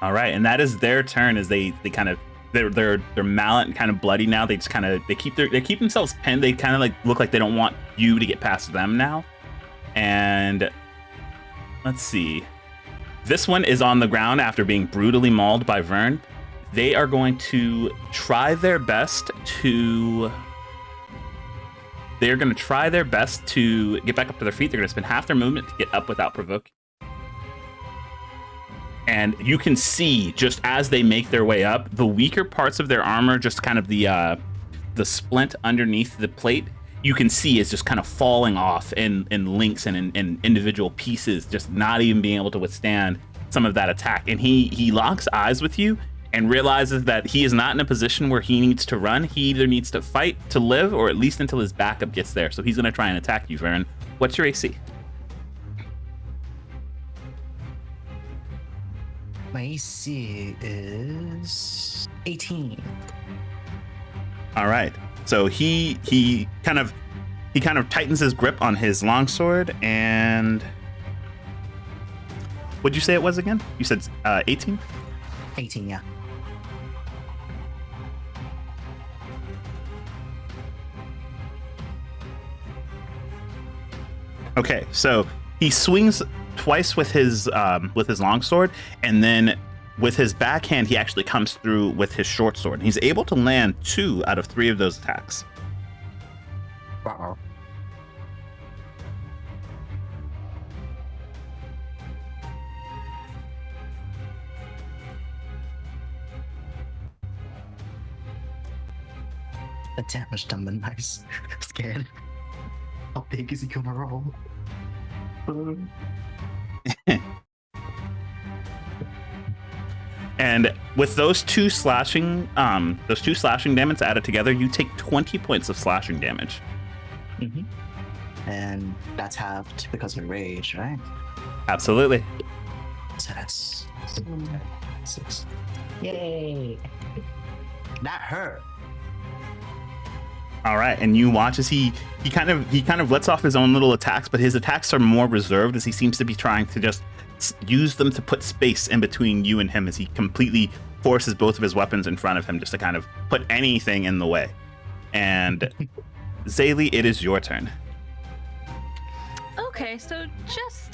All right, and that is their turn as they kind of their mallet kind of bloody now. They just kind of they keep themselves pinned. They kind of like look like they don't want you to get past them now. And let's see. This one is on the ground after being brutally mauled by Vern. They are going to try their best to get back up to their feet. They're going to spend half their movement to get up without provoking. And you can see, just as they make their way up, the weaker parts of their armor, just kind of the splint underneath the plate, you can see is just kind of falling off in links and in individual pieces, just not even being able to withstand some of that attack. And he locks eyes with you and realizes that he is not in a position where he needs to run. He either needs to fight to live, or at least until his backup gets there. So he's going to try and attack you, Varen. What's your AC? My AC is 18. All right. So he kind of tightens his grip on his longsword, and what'd you say it was again? You said 18? 18, yeah. Okay, so he swings twice with his longsword, and then with his backhand, he actually comes through with his short sword. He's able to land 2 out of 3 of those attacks. Wow. The damage done, but nice. Scared. How big is he gonna roll? And with those two slashing damage added together, you take 20 points of slashing damage. Mm-hmm. And that's halved because of rage, right? Absolutely. So that's 6. Yay! That hurt. All right, and you watch as he kind of lets off his own little attacks, but his attacks are more reserved as he seems to be trying to just use them to put space in between you and him as he completely forces both of his weapons in front of him just to kind of put anything in the way. And Zaylee, it is your turn. Okay, so just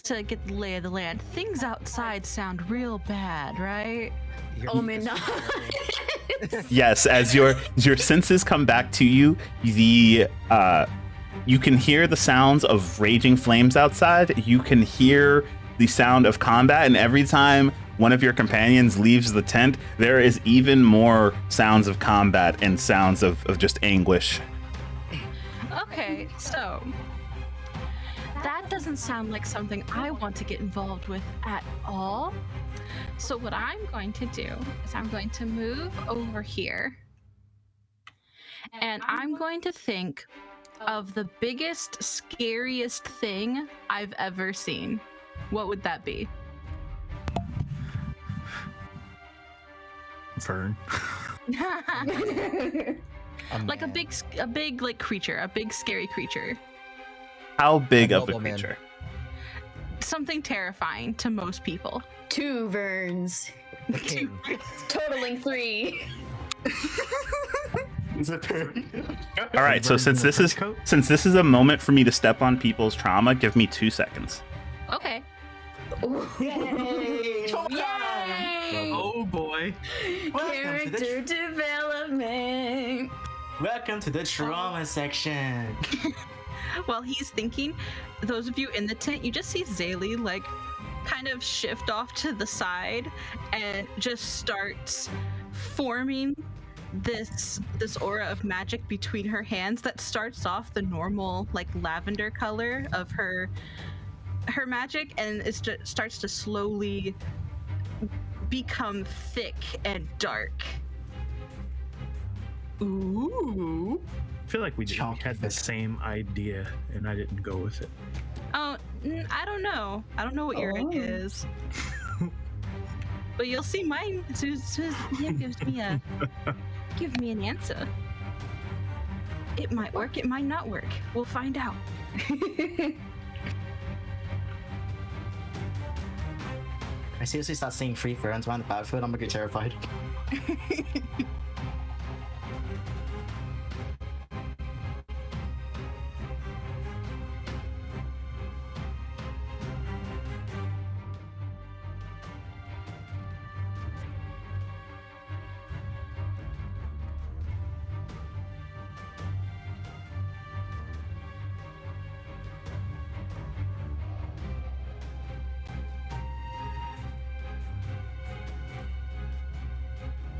to get the lay of the land, things outside sound real bad, right? Omen. Yes, as your senses come back to you, you can hear the sounds of raging flames outside. You can hear the sound of combat, and every time one of your companions leaves the tent, there is even more sounds of combat and sounds of just anguish. Okay, so that doesn't sound like something I want to get involved with at all. So what I'm going to do is I'm going to move over here, and I'm going to think of the biggest, scariest thing I've ever seen. What would that be? Fern. Like a big like creature, a big scary creature. How big A of a nobleman. creature? Something terrifying to most people. 2 Verns, The king. totaling 3. All right, so since this is a moment for me to step on people's trauma, give me 2 seconds. Okay. Yay! Yay! Oh boy. Welcome to the Character development. Welcome to the trauma section. While he's thinking, those of you in the tent, you just see Zaylee like kind of shift off to the side and just starts forming this aura of magic between her hands that starts off the normal like lavender color of her magic, and it starts to slowly become thick and dark. Ooh. I feel like we had the same idea, and I didn't go with it. Oh, I don't know. I don't know what your idea is. But you'll see mine as soon as he gives me an answer. It might work, it might not work. We'll find out. I seriously start seeing 3 ferns around the battlefield, I'm gonna get terrified.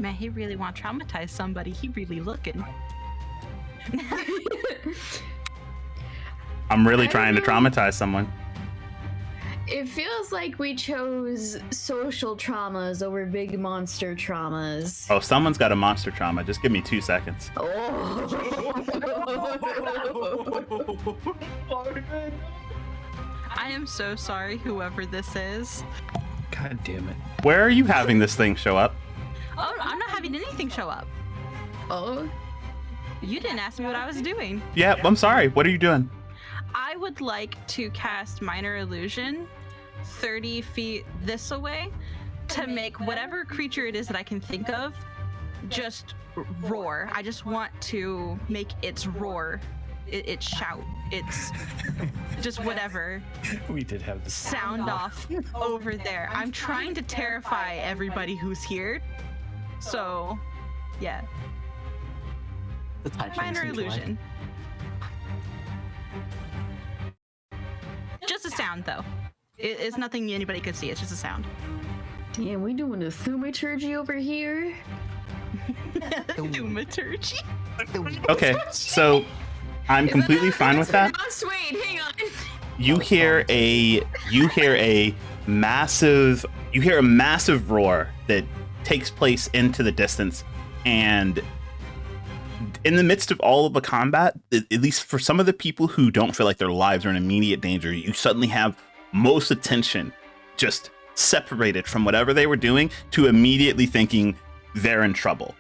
Man, he really want to traumatize somebody. He really looking. I'm really I trying to don't know. traumatize someone. It feels like we chose social traumas over big monster traumas. Oh, someone's got a monster trauma. Just give me 2 seconds. I am so sorry, whoever this is. God damn it. Where are you having this thing show up? Oh, I'm not having anything show up. Oh, You didn't ask me what I was doing. Yeah, I'm sorry. What are you doing? I would like to cast Minor Illusion 30 feet this way to make whatever creature it is that I can think of just roar. I just want to make its roar, its shout, its just whatever We did have this. sound off over there. I'm trying to terrify everybody who's here. So, yeah, The type Minor things we like. Illusion. Just a sound, though. It's nothing anybody could see. It's just a sound. damn, we doing a thaumaturgy over here? Thaumaturgy. Okay, so I'm completely fine with that. Wait, hang on. You hear a massive roar that takes place into the distance, and in the midst of all of the combat, at least for some of the people who don't feel like their lives are in immediate danger, you suddenly have most attention just separated from whatever they were doing to immediately thinking they're in trouble.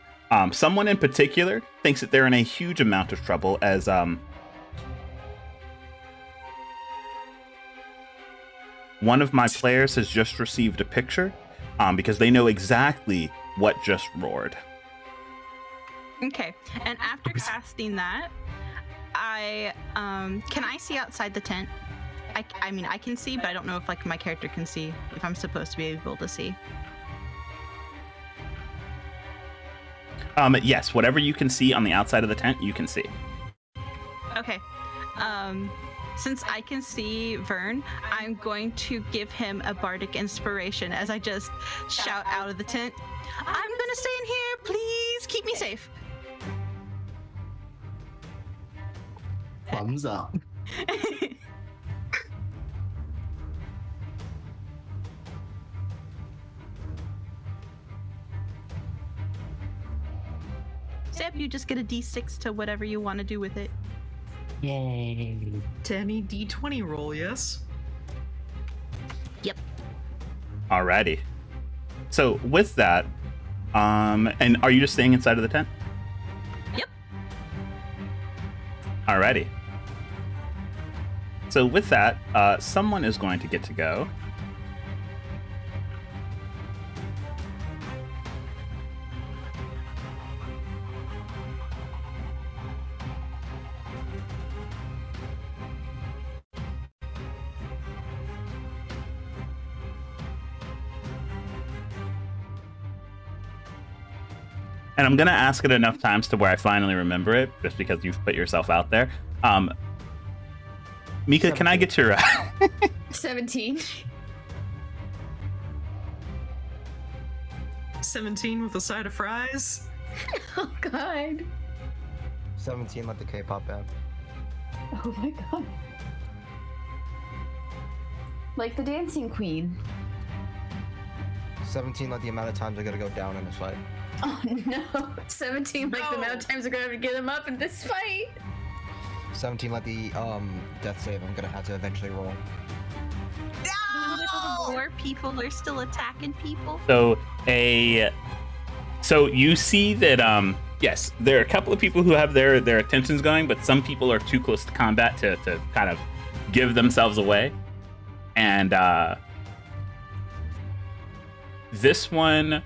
Someone in particular thinks that they're in a huge amount of trouble as one of my players has just received a picture because they know exactly what just roared. Okay, and after casting that, I can I see outside the tent? I mean, I can see, but I don't know if like my character can see, if I'm supposed to be able to see. Yes, whatever you can see on the outside of the tent, you can see. Okay. Since I can see Vern, I'm going to give him a bardic inspiration as I just shout out of the tent, I'm gonna stay in here, please keep me safe. Thumbs up. Seb, you just get a d6 to whatever you want to do with it. Yay. To any d20 roll, yes? Yep. Alrighty. So with that, and are you just staying inside of the tent? Yep. Alrighty. So with that, someone is going to get to go. And I'm gonna ask it enough times to where I finally remember it, just because you've put yourself out there. Mika, can I get your 17. 17 with a side of fries. Oh god. 17 like the K-pop band. Oh my god. Like the dancing queen. 17 like the amount of times I gotta go down in this fight. Oh no. 17 like the amount of times we're gonna have to get him up in this fight. 17 like the death save I'm gonna have to eventually roll. More people are still attacking people. so you see that yes, there are a couple of people who have their attentions going, but some people are too close to combat to kind of give themselves away. And this one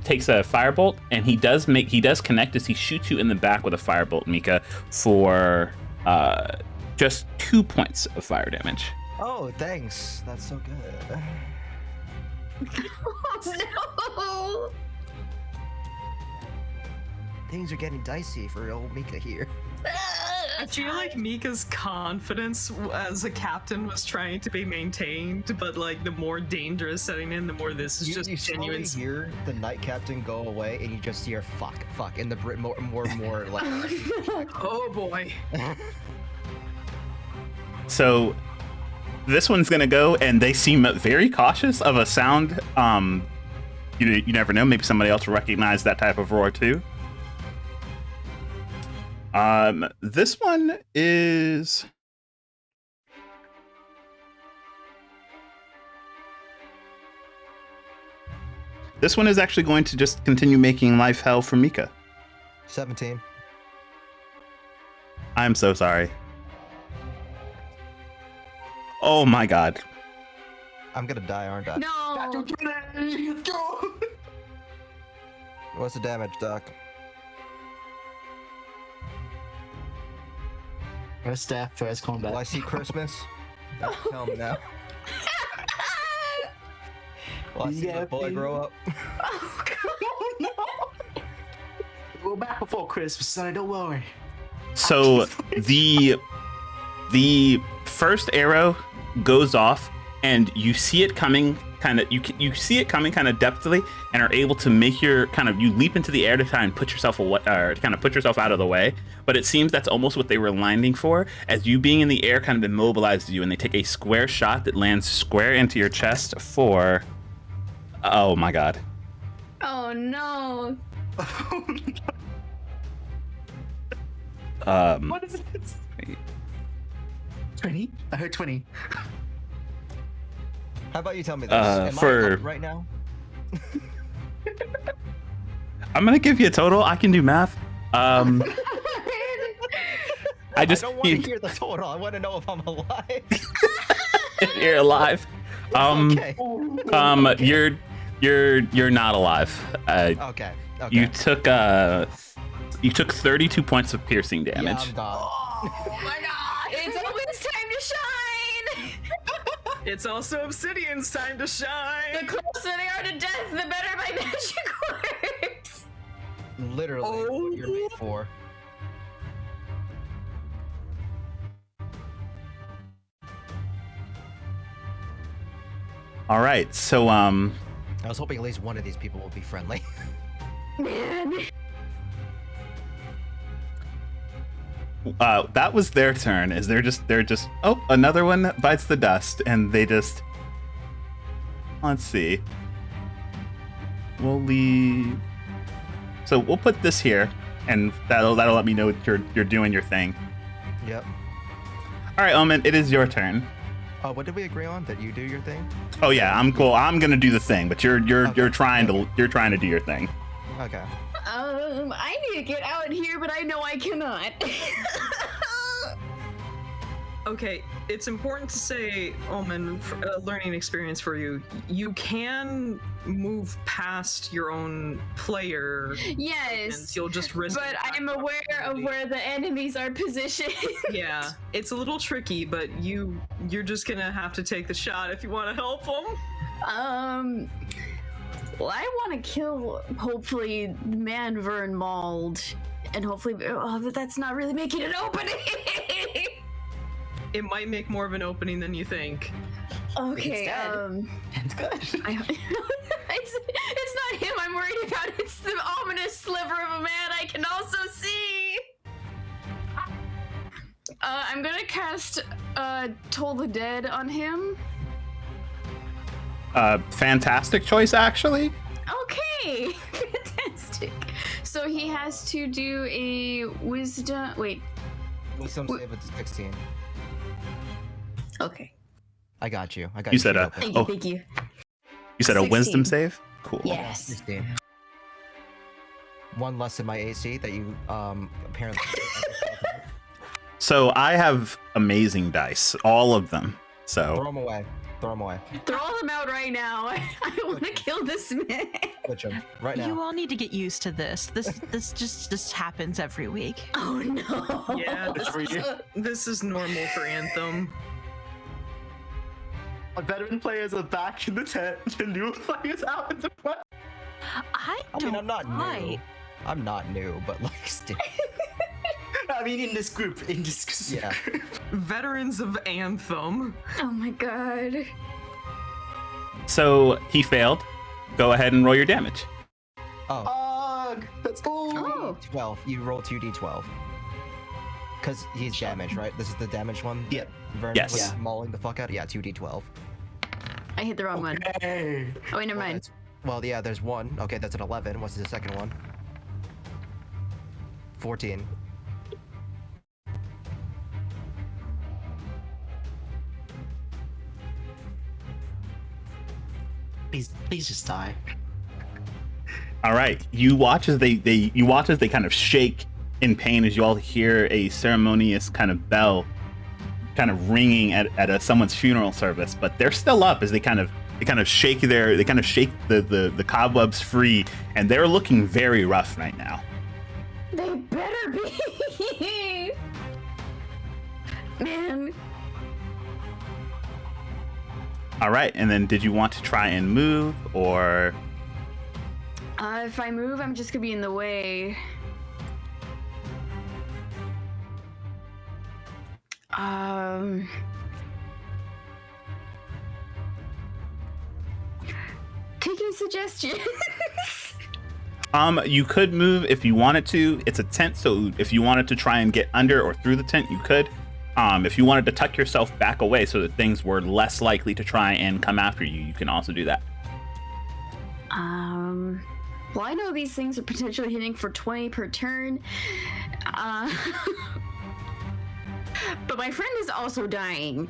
takes a firebolt, and he does connect as he shoots you in the back with a firebolt, Mika, for just 2 points of fire damage. Oh, thanks. That's so good. Oh no. Things are getting dicey for old Mika here. I feel like Mika's confidence as a captain was trying to be maintained, but like the more danger is setting in, the more this is You just genuine. slowly hear the knight captain go away, and you just hear fuck, and the more like. Oh boy. So this one's gonna go, and they seem very cautious of a sound. You never know. Maybe somebody else will recognize that type of roar too. This one is. This one is actually going to just continue making life hell for Mika. 17. I'm so sorry. Oh my god. I'm gonna die, aren't I? No. Let's go. What's the damage, Doc? First step, first combat. Will I see Christmas? Tell me now. Will I see Yeah, the boy baby. grow up? Oh god. Oh no! We're back before Christmas, son. Don't worry. So the first arrow goes off, and you see it coming kind of you see it coming kind of depthly, and are able to make you leap into the air to try and put yourself out of the way. But it seems that's almost what they were landing for, as you being in the air kind of immobilized you, and they take a square shot that lands square into your chest for. Oh my god. Oh no. What is it? 20? I heard 20. How about you tell me this? Am I for- up right now? I'm gonna give you a total. I can do math. I just don't want to hear the total. I want to know if I'm alive. you're alive. Okay. You're not alive. Okay. You took 32 points of piercing damage. Yeah, I'm gone. Oh my god! It's always time to shine! It's also Obsidian's time to The shine. closer they are to death, the better my magic works! Literally, what you're made for. All right, so I was hoping at least one of these people would be friendly. Man. that was their turn. They're just oh, another one that bites the dust, and they just let's see. We'll leave. So we'll put this here, and that'll let me know you're doing your thing. Yep. All right, Omen, it is your turn. What did we agree on? That you do your thing? Oh yeah, I'm cool. I'm gonna do the thing, but you're Okay. trying to do your thing. Okay. I need to get out here, but I know I cannot. Okay, it's important to say, Omen, a learning experience for you. You can move past your own player, and Yes, you'll just risk. but I am aware of where the enemies are positioned. Yeah, it's a little tricky, but you're just gonna have to take the shot if you want to help them. Well, I want to kill, hopefully, Man Mauled, and hopefully, but that's not really making an opening. It might make more of an opening than you think. Okay, It's good. it's not him I'm worried about. It's the ominous sliver of a man I can also see. I'm gonna cast Toll the Dead on him. Fantastic choice, actually. Okay, fantastic. So he has to do a wisdom. Wait. Wisdom save at 16. Okay. I got you. You said a Thank you. Thank you. you said a 16. wisdom save. Cool. Yes. 16. One less than my AC that you apparently. So I have amazing dice, all of them. Throw So them away. Throw them away. Throw them out right now. I want to kill this man. Switch them right now. You all need to get used to this. This just happens every week. Oh no. Yeah, this is normal for Anthem. Our veteran players are back in the tent. The new players out in the front. I I don't mean, I'm not new. quite. I'm not new, but like, still. I mean, in this group. Yeah. Veterans of Anthem. Oh my god. so he failed. Go ahead and roll your damage. Oh, Let's go. Oh. 12. You roll 2d12. Because he's damaged, right? This is the damaged one? Yep. Vernon Yes. was Yeah. mauling the fuck out? Yeah, 2d12. I hit the wrong one. Hey. Oh wait, never Well, mind. that's- Well, yeah, there's one. Okay, that's an 11. What's the second one? 14. Please just die. All right. You watch as they kind of shake in pain as you all hear a ceremonious kind of bell kind of ringing at someone's funeral service, but they're still up as they kind of shake the cobwebs free, and they're looking very rough right now. They better be. Man. All right. And then did you want to try and move, or If I move, I'm just gonna be in the way. Taking suggestions. You could move if you wanted to. It's a tent, so if you wanted to try and get under or through the tent, you could. If you wanted to tuck yourself back away so that things were less likely to try and come after you, you can also do that. Well, I know these things are potentially hitting for 20 per turn. But my friend is also dying.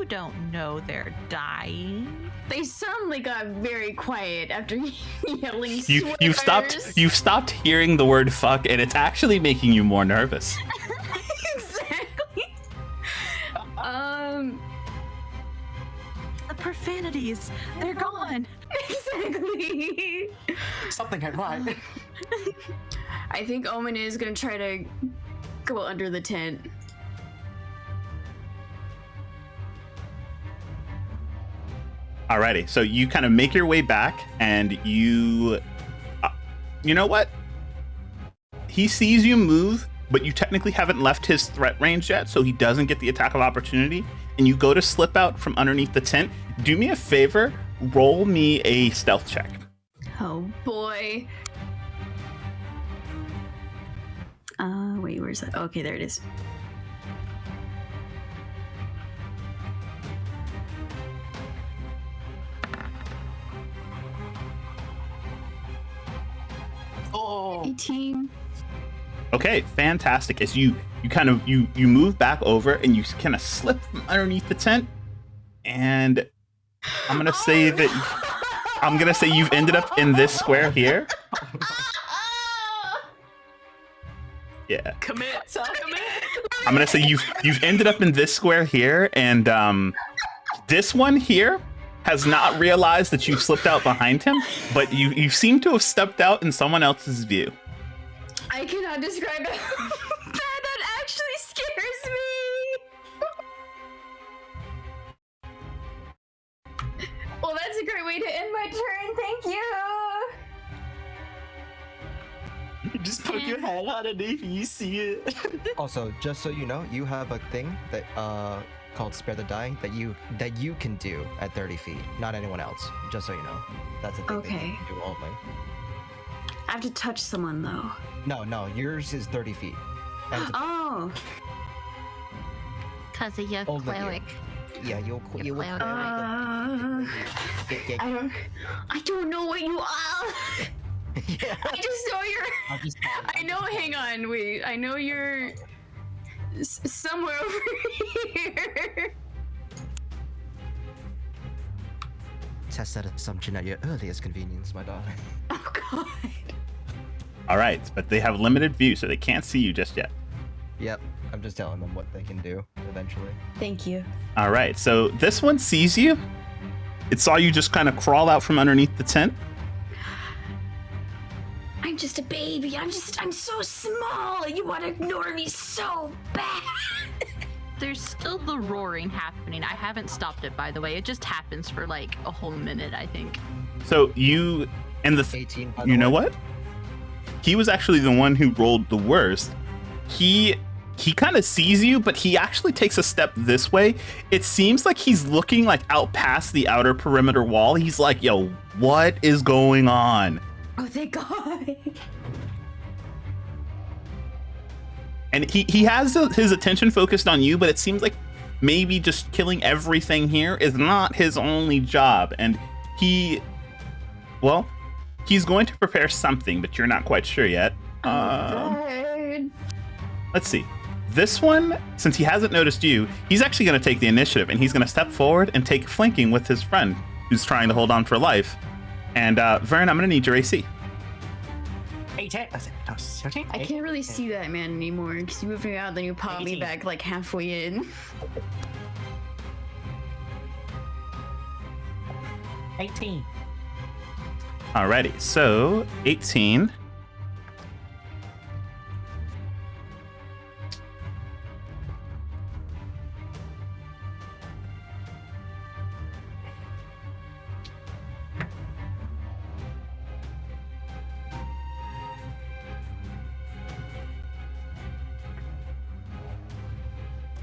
You don't know they're dying. They suddenly got very quiet after yelling You've stopped hearing the word fuck, and it's actually making you more nervous. Exactly. The profanities, they're gone. Exactly. Something ain't right. I think Omen is gonna try to go under the tent. Alrighty, so you kind of make your way back, and you know what? He sees you move, but you technically haven't left his threat range yet, so he doesn't get the attack of opportunity. And you go to slip out from underneath the tent. Do me a favor, roll me a stealth check. Oh boy. Wait, where's that? Okay, there it is. Oh. 18. Okay, fantastic. As you kind of you move back over and you kind of slip from underneath the tent, and I'm gonna say you've ended up in this square here. Yeah. Commit. I'm gonna say you've ended up in this square here, and this one here has not realized that you've slipped out behind him, but you seem to have stepped out in someone else's view. I cannot describe it. That actually scares me. Well, that's a great way to end my turn. Thank you. You just poke your head underneath and you see it. Also, just so you know, you have a thing that called Spare the Dying that you can do at 30 feet, not anyone else. Just so you know, that's a thing that you Okay. can do only. I have to touch someone though. No, yours is 30 feet. And it's Oh. Because of your Older you. cleric. yeah, you will. Well, I don't know what you are. Yeah. I just know you're. I'll just- I know. Hang on. Wait. I know you're somewhere over here. Test that assumption at your earliest convenience, my darling. Oh God. All right, but they have limited view, so they can't see you just yet. Yep, I'm just telling them what they can do eventually. Thank you. All right, so this one sees you. It saw you just kind of crawl out from underneath the tent. I'm just a baby. I'm so small. You want to ignore me so bad. There's still the roaring happening. I haven't stopped it, by the way. It just happens for like a whole minute, I think. So you and the 18. by you the know way. what? He was actually the one who rolled the worst. He kind of sees you, but he actually takes a step this way. It seems like he's looking like out past the outer perimeter wall. He's like, "Yo, what is going on?" Oh, thank God. And he has his attention focused on you, but it seems like maybe just killing everything here is not his only job. And he's going to prepare something, but you're not quite sure yet. God. Let's see. This one, since he hasn't noticed you, he's actually going to take the initiative, and he's going to step forward and take flanking with his friend, who's trying to hold on for life. And Vern, I'm going to need your AC. 18. That's it. No, 13. I can't really see that man anymore because you moved me out, then you popped me 18. back like halfway in. 18. Alrighty, so 18.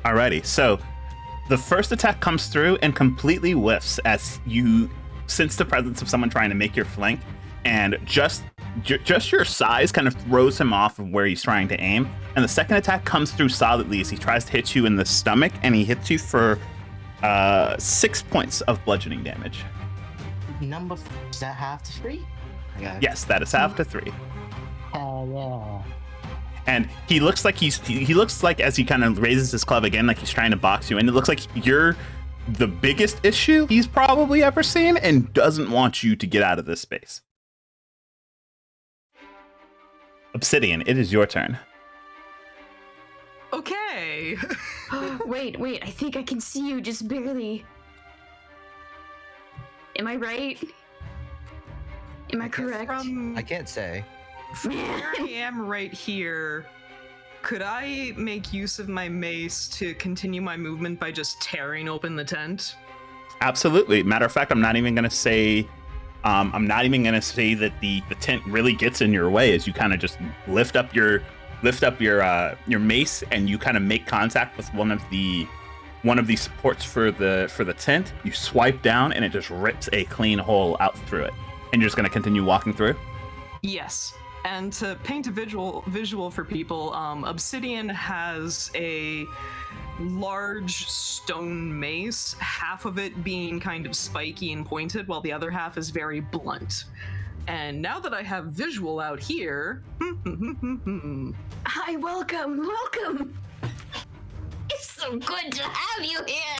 Alrighty, so the first attack comes through and completely whiffs as you sense the presence of someone trying to make your flank, and just your size kind of throws him off of where he's trying to aim. And the second attack comes through solidly as he tries to hit you in the stomach, and he hits you for 6 points of bludgeoning damage. Number is that half to 3? Yes, that is half to 3. Oh yeah. And he looks like he looks like as he kind of raises his club again, like he's trying to box you, and it looks like you're the biggest issue he's probably ever seen and doesn't want you to get out of this space. Obsidian, it is your turn. Okay. Wait, I think I can see you just barely. Am I right? Am I correct? I can't say. From where I am right here, could I make use of my mace to continue my movement by just tearing open the tent? Absolutely. Matter of fact, I'm not even gonna say that the tent really gets in your way as you kind of just lift up your mace and you kind of make contact with one of the supports for the tent. You swipe down and it just rips a clean hole out through it. And you're just gonna continue walking through? Yes. And to paint a visual for people, Obsidian has a large stone mace, half of it being kind of spiky and pointed, while the other half is very blunt. And now that I have visual out here, Hi, welcome. It's so good to have you here.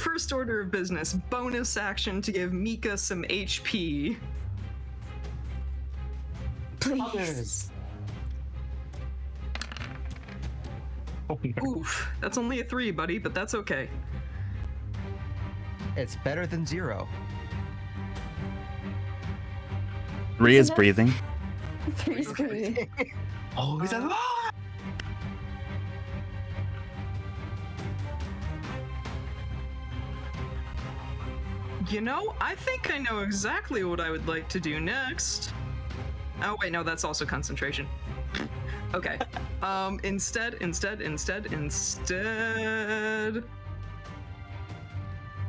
first order of business, bonus action to give Mika some HP. Please. Oof, that's only a 3, buddy, but that's okay. It's better than 0. 3 is breathing. Please, please. Oh, he's alive! You know, I think I know exactly what I would like to do next. Oh wait, no, that's also concentration. Okay. Instead.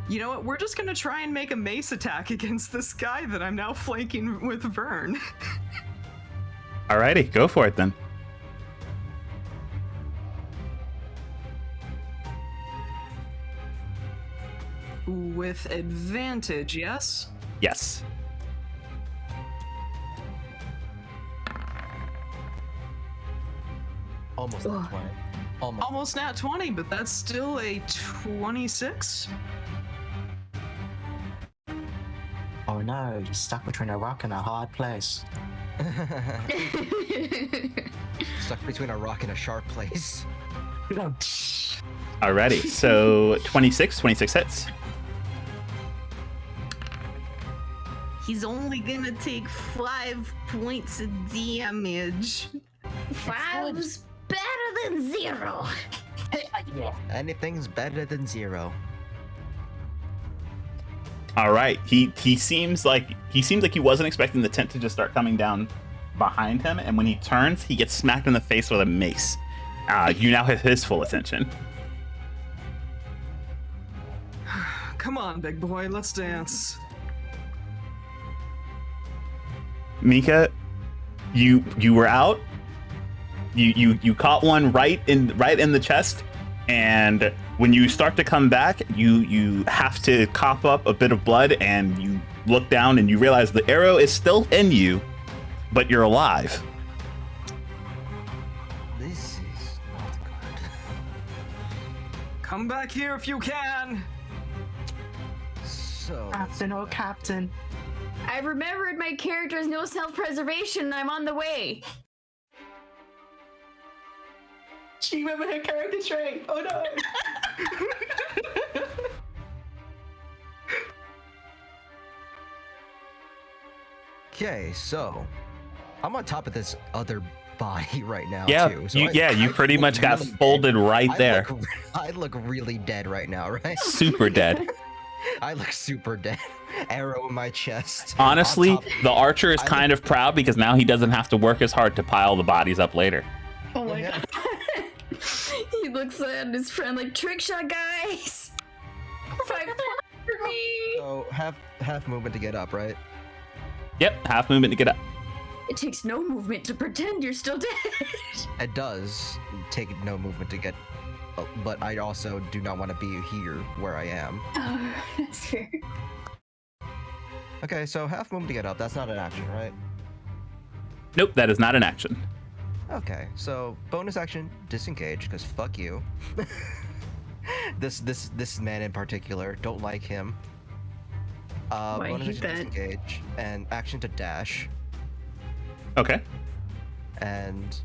You know what? We're just gonna try and make a mace attack against this guy that I'm now flanking with Vern. Alrighty, go for it then. With advantage, yes? Yes. Almost that 20. Almost nat 20, but that's still a 26. Oh no, you're stuck between a rock and a hard place. Stuck between a rock and a sharp place. Alrighty, so 26 hits. He's only gonna take 5 points of damage. 5's better than 0. Anything's better than 0. All right, he seems like he wasn't expecting the tent to just start coming down behind him, and when he turns, he gets smacked in the face with a mace. You now have his full attention. Come on, big boy, let's dance. Mika, you were out. You caught one right in the chest, and when you start to come back, you have to cough up a bit of blood, and you look down and you realize the arrow is still in you, but you're alive. This is not good. Come back here if you can. So, Captain, oh Captain. I remembered my character has no self-preservation and I'm on the way. She remembered her character trait. Oh no. okay, so I'm on top of this other body right now Yeah, too. So you pretty look much got really folded dead. right there. I look really dead right now, right? Super dead. I look super dead. Arrow in my chest. Honestly, On top of- the archer is I kind of proud because now he doesn't have to work as hard to pile the bodies up later. Oh my Yeah. god. He looks at his friend like, trick shot, guys. 5 points for me. So half movement to get up, right? Yep, half movement to get up. It takes no movement to pretend you're still dead. It does take no movement to get, but I also do not want to be here where I am. Oh, that's fair. Okay, so half movement to get up. That's not an action, right? Nope, that is not an action. Okay, so bonus action, disengage, because fuck you. This man in particular, don't like him. I Bonus hate action that. disengage and action to dash, Okay. and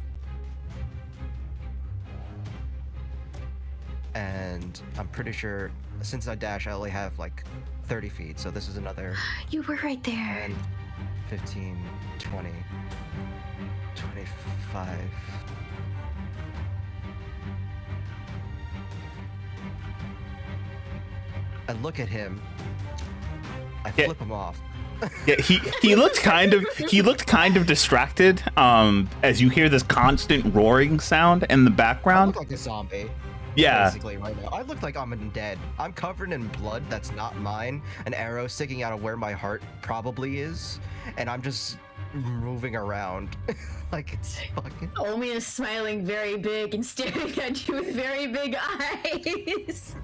I'm pretty sure since I dash, I only have like 30 feet, so this is another You were right there. 10, 15, 20, 25. I look at him. I Yeah. flip him off. Yeah, he looked kind of distracted as you hear this constant roaring sound in the I background. look like a zombie. Yeah. Basically, right now. I look like I'm dead. I'm covered in blood that's not mine, an arrow sticking out of where my heart probably is, and I'm just moving around like it's fucking. Omi is smiling very big and staring at you with very big eyes.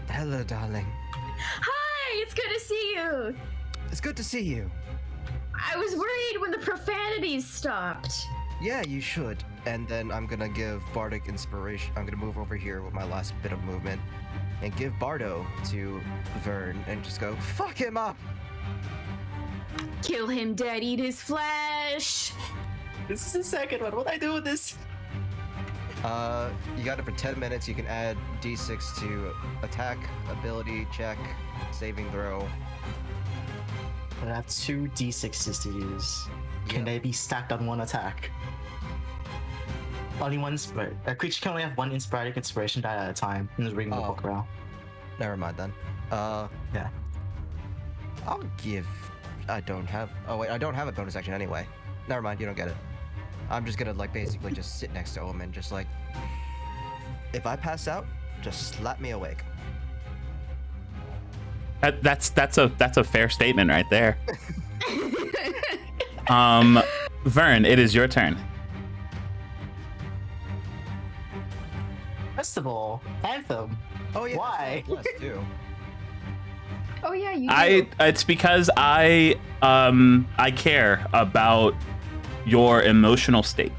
Hello, darling. Hi, it's good to see you. It's good to see you. I was worried when the profanities stopped. Yeah, you should. And then I'm gonna give Bardic inspiration. I'm gonna move over here with my last bit of movement and give Bardo to Vern and just go, fuck him up! Kill him dead, eat his flesh. This is the second one. What do I do with this? You got it for 10 minutes. You can add d6 to attack, ability, check, saving throw. I have 2 d6s to use. Can Yep. they be stacked on one attack? Only one spirit. A creature can only have one inspiration die at a time. And just reading the Oh. book around. Never mind then. Yeah. I'll give. I don't have. Oh wait, I don't have a bonus action anyway. Never mind, you don't get it. I'm just gonna like basically just sit next to Omen, just like. If I pass out, just slap me awake. That's a fair statement right there. Vern, it is your turn. First of all, Anthem. Oh yeah. Why? Bless too. Oh yeah, you do. It's because I care about your emotional state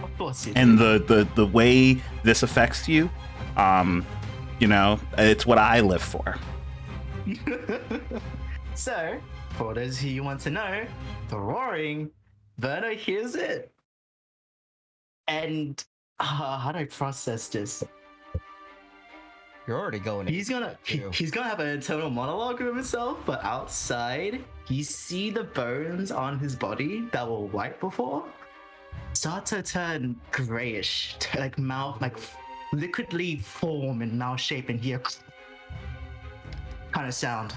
Of course you and do. the way this affects you. You know, it's what I live for. So, for those who you want to know, the roaring, Verna hears it. And how do I process this? You're already going. He's gonna have an internal monologue with himself, but outside, you see the bones on his body that were white before start to turn grayish, like mouth, like liquidly form and mouth shape and hear kind of sound.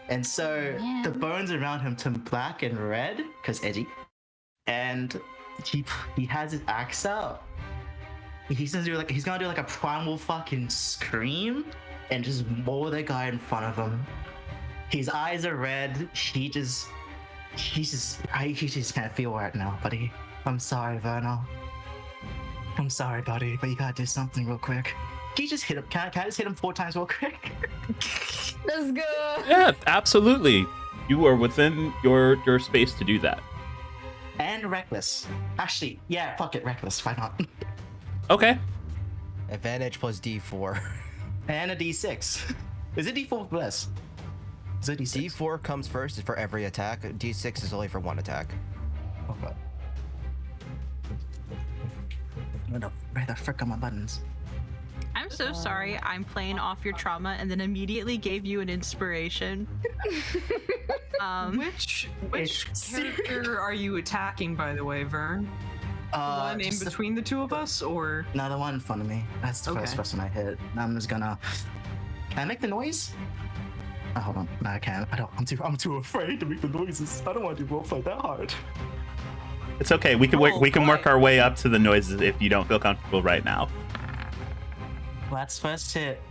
And so the bones around him turn black and red, because edgy. And he has his axe out. He's gonna do like a primal fucking scream and just maul the guy in front of him. His eyes are red. He just can't feel right now, buddy. I'm sorry, Verno. I'm sorry, buddy, but you gotta do something real quick. Can you just hit him? Can I just hit him 4 times real quick? Let's go. Yeah, absolutely. You are within your space to do that. And reckless. Actually, yeah, fuck it, reckless. Why not? Okay. Advantage plus D4. And a D6. Is it D4 plus? Is it D6? D4 comes first for every attack. D6 is only for one attack. Okay. Where the frick are my buttons? I'm so sorry I'm playing off your trauma and then immediately gave you an inspiration. Which It's- character are you attacking, by the way, Vern? The one in just between the two of us, or No, the one in front of me. That's the first Okay. person I hit. I'm just gonna. Can I make the noise? Oh, hold on. No, I can't. I don't. I'm too afraid to make the noises. I don't want to do roleplay that hard. It's okay. We can work. Oh, We can work right. our way up to the noises if you don't feel comfortable right now. Well, that's first hit.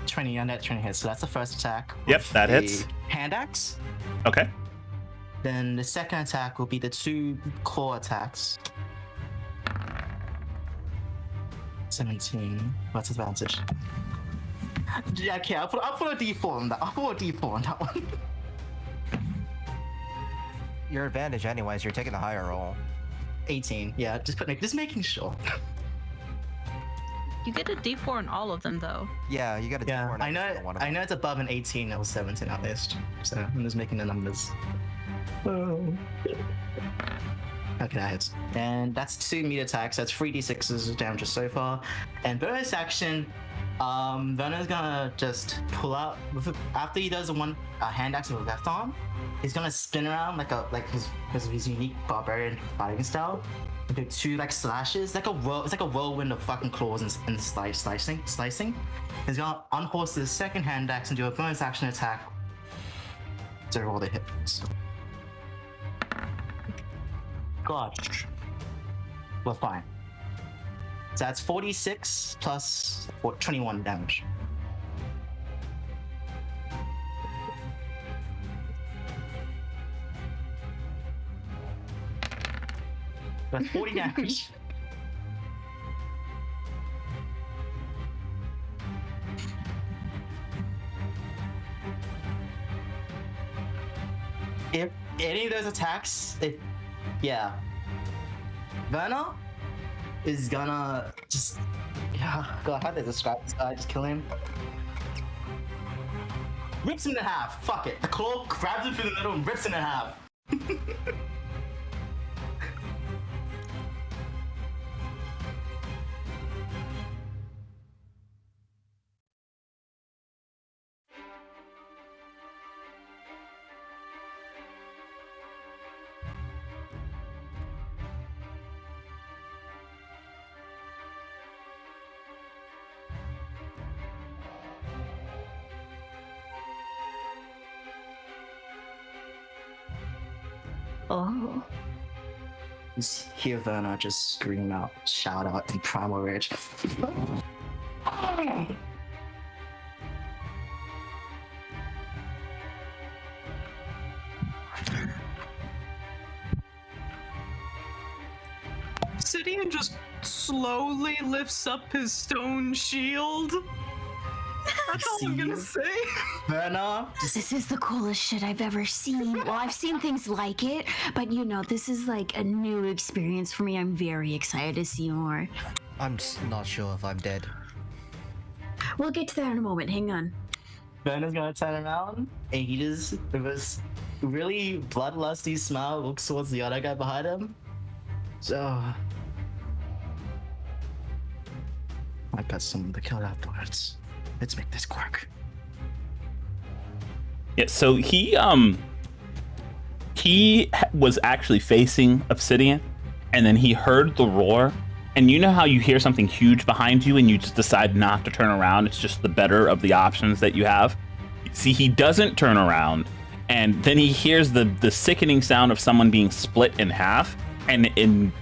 20 on that 20 hit. So that's the first attack. Yep, with that the hits. Hand axe. Okay. Then the second attack will be the 2 claw attacks. 17. What's advantage? Yeah, okay. I'll put a D4 on that. I'll put a D4 on that one. Your advantage, anyways. You're taking the higher roll. 18. Yeah, just making sure. You get a D4 on all of them, though. Yeah, you got a Yeah, D4 on I know. every single one of I them. know it's above an 18 or 17 at least. So I'm just making the numbers. Oh. Okay, that hits. And that's 2 meat attacks. That's 3d6s damage so far. And bonus action, Verna's gonna just pull out after he does one hand axe with the left arm. He's gonna spin around like his unique barbarian fighting style. And do 2 like slashes, it's like a whirlwind of fucking claws and slicing. He's gonna unhorse his second hand axe and do a bonus action attack to roll the hits. God. Well, fine. So that's 46 plus 21 damage. That's 40 damage. If any of those attacks, Verna is gonna just, God, how do they describe this guy? Just kill him. Rips him in half. Fuck it. The claw grabs him through the middle and rips him in half. Oh. You hear Verna just scream out, shout out in primal rage. Obsidian just slowly lifts up his stone shield. That's all I'm gonna say. Verna, This is the coolest shit I've ever seen. Well, I've seen things like it, but you know, this is like a new experience for me. I'm very excited to see more. I'm just not sure if I'm dead. We'll get to that in a moment. Hang on. Verna's gonna turn around and he just, with this really bloodlusty smile, looks towards the other guy behind him. So, I got someone to kill afterwards. Let's make this work. Yeah, so he was actually facing Obsidian, and then he heard the roar. And you know how you hear something huge behind you and you just decide not to turn around? It's just the better of the options that you have. See, he doesn't turn around, and then he hears the sickening sound of someone being split in half. And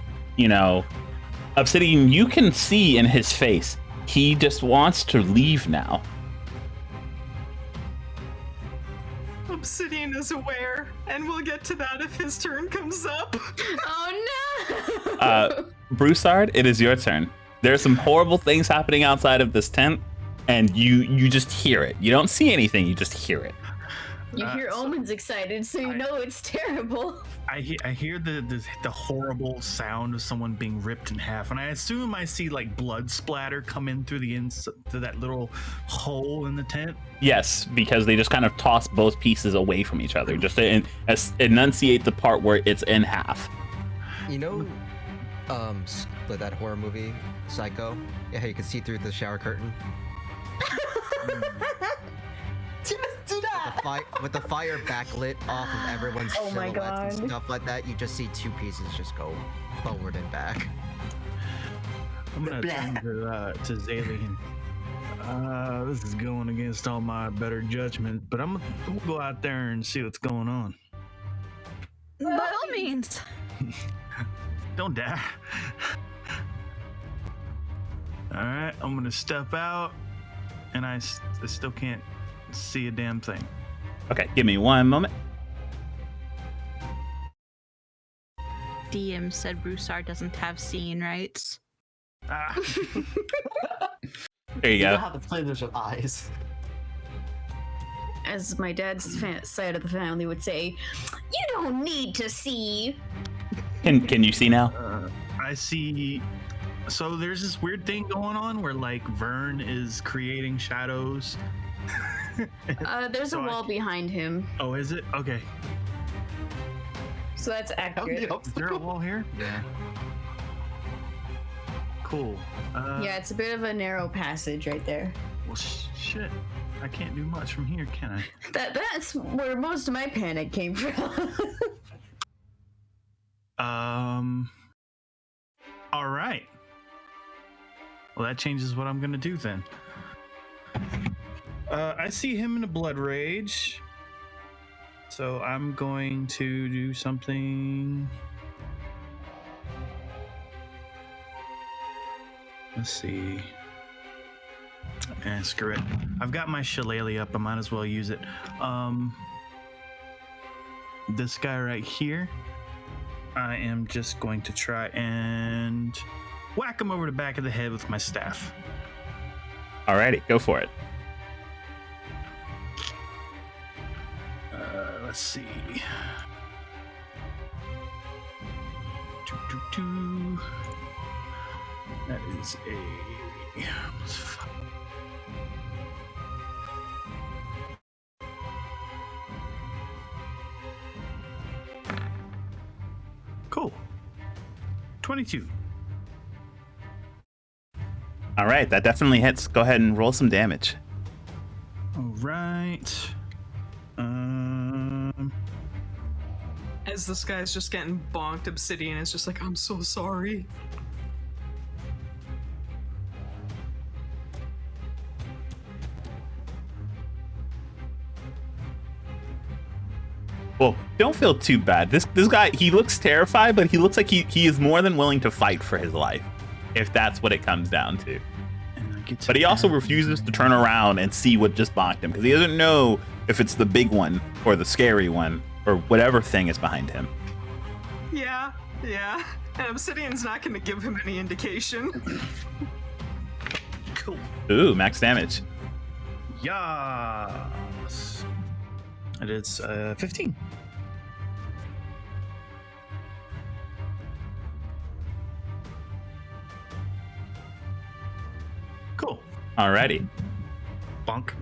Obsidian, you can see in his face, he just wants to leave now. Obsidian is aware, and we'll get to that if his turn comes up. Oh no! Broussard, it is your turn. There's some horrible things happening outside of this tent, and you just hear it. You don't see anything, you just hear it. You hear Omen's excited, so you know it's terrible. I hear the horrible sound of someone being ripped in half, and I assume I see like blood splatter come in through through that little hole in the tent. Yes, because they just kind of toss both pieces away from each other, just to enunciate the part where it's in half. You know, that horror movie, Psycho? Yeah, you can see through the shower curtain. Just do that! With the fire backlit off of everyone's Oh my silhouettes and God. stuff like that, you just see 2 pieces just go forward and back. I'm gonna turn to Zalian. This is going against all my better judgment, but I'm gonna go out there and see what's going on. By all means. Don't die. All right, I'm gonna step out, and I still can't see a damn thing. Okay, give me one moment. DM said Broussard doesn't have seeing rights. Ah. There you You go. don't have the privilege of eyes. As my dad's side of the family would say, you don't need to see. Can you see now? I see So there's this weird thing going on where like Vern is creating shadows. There's So a wall behind him, Oh, is it? Okay. so that's accurate. Is there a wall here? Yeah. Cool. Yeah, it's a bit of a narrow passage right there. Well, shit. I can't do much from here, can I? That's where most of my panic came from. All right. Well, that changes what I'm gonna do then. I see him in a blood rage, so I'm going to do something. Let's see. Screw it. I've got my shillelagh up. I might as well use it. This guy right here, I am just going to try and whack him over the back of the head with my staff. Alrighty, go for it. Let's see. Doo. That is a. Cool. 22. All right, that definitely hits. Go ahead and roll some damage. All right. As this guy's just getting bonked, Obsidian is just like, I'm so sorry. Well, don't feel too bad. This guy, he looks terrified, but he looks like he is more than willing to fight for his life, if that's what it comes down to. But he also refuses to turn around and see what just bonked him, because he doesn't know if it's the big one or the scary one or whatever thing is behind him. Yeah. And Obsidian's not going to give him any indication. Cool. Ooh, max damage. Yes. And it's 15. Cool. Alrighty. Bonk.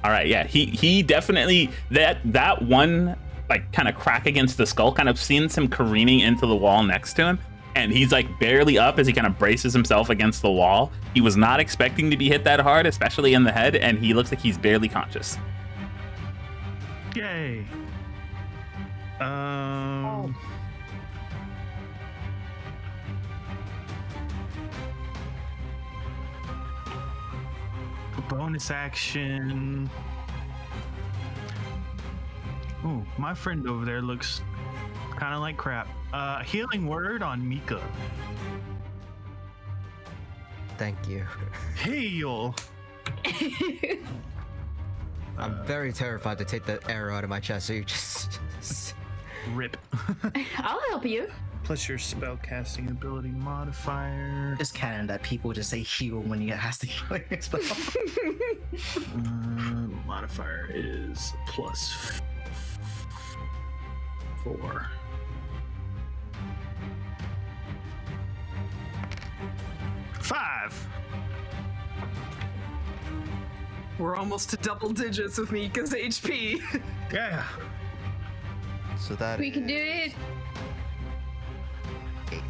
All right, yeah, he definitely that one like kind of crack against the skull kind of sends him careening into the wall next to him, and he's like barely up as he kind of braces himself against the wall. He was not expecting to be hit that hard, especially in the head, and he looks like he's barely conscious. Yay. Bonus action. Ooh, my friend over there looks kind of like crap. Healing word on Mika. Thank you. Heal. I'm very terrified to take the arrow out of my chest, so you just... Rip. I'll help you. Plus your spell casting ability modifier. It's canon that people just say heal when you has to heal your spell. Modifier is plus 4. Five. We're almost to double digits with Mika's HP. Yeah. So that We can do it. 8.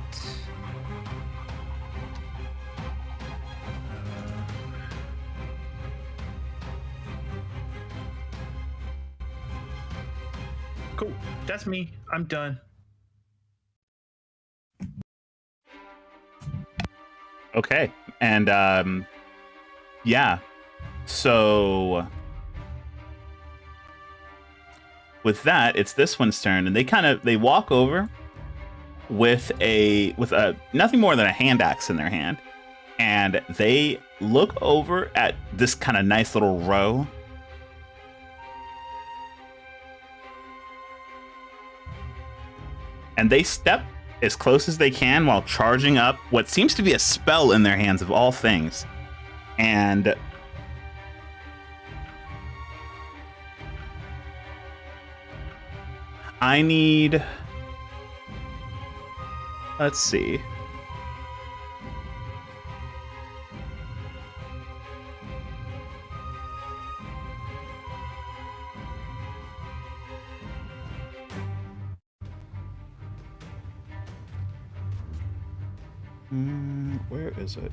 Cool. That's me. I'm done. Okay, and yeah, so with that, it's this one's turn, and they walk over with a nothing more than a hand axe in their hand, and they look over at this kind of nice little row. And they step as close as they can while charging up what seems to be a spell in their hands of all things. And I need Let's see. Where is it?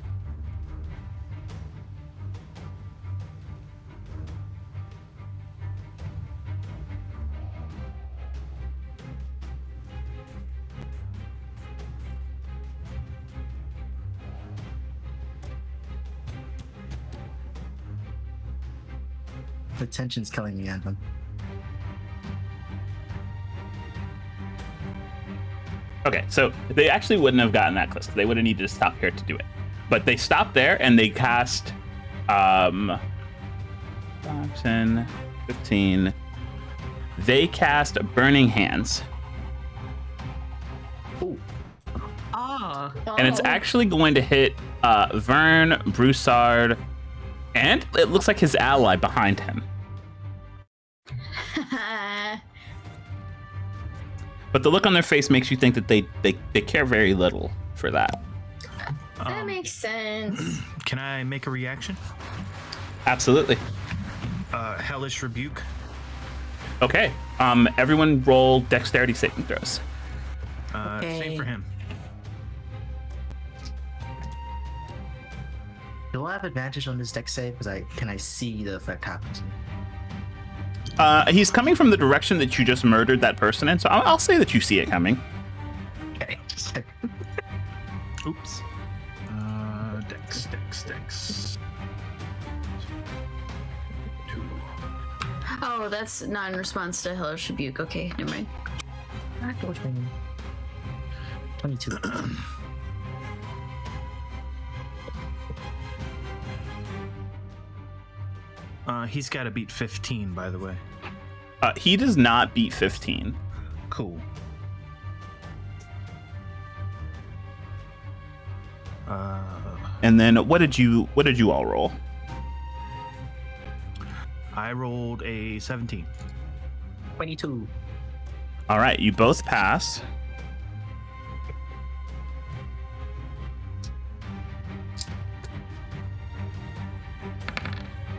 The tension's killing me, Adam. Okay, so they actually wouldn't have gotten that close. They would have needed to stop here to do it. But they stopped there and they cast 5, 10, 15. They cast Burning Hands. Ah. And it's actually going to hit Vern, Broussard, and it looks like his ally behind him. But the look on their face makes you think that they care very little for that. That makes sense. Can I make a reaction? Absolutely. Hellish Rebuke. Okay. Everyone roll dexterity saving throws. Same for him. Do I have advantage on this deck save? Because can I see the effect happens? He's coming from the direction that you just murdered that person in, so I'll say that you see it coming. Okay. Just like, Oops. Dex. 2. Oh, that's not in response to Hellish Rebuke. Okay, never mind. 22. He's got to beat 15, by the way. He does not beat 15. Cool. And then what did you all roll? I rolled a 17. 22. All right, you both pass.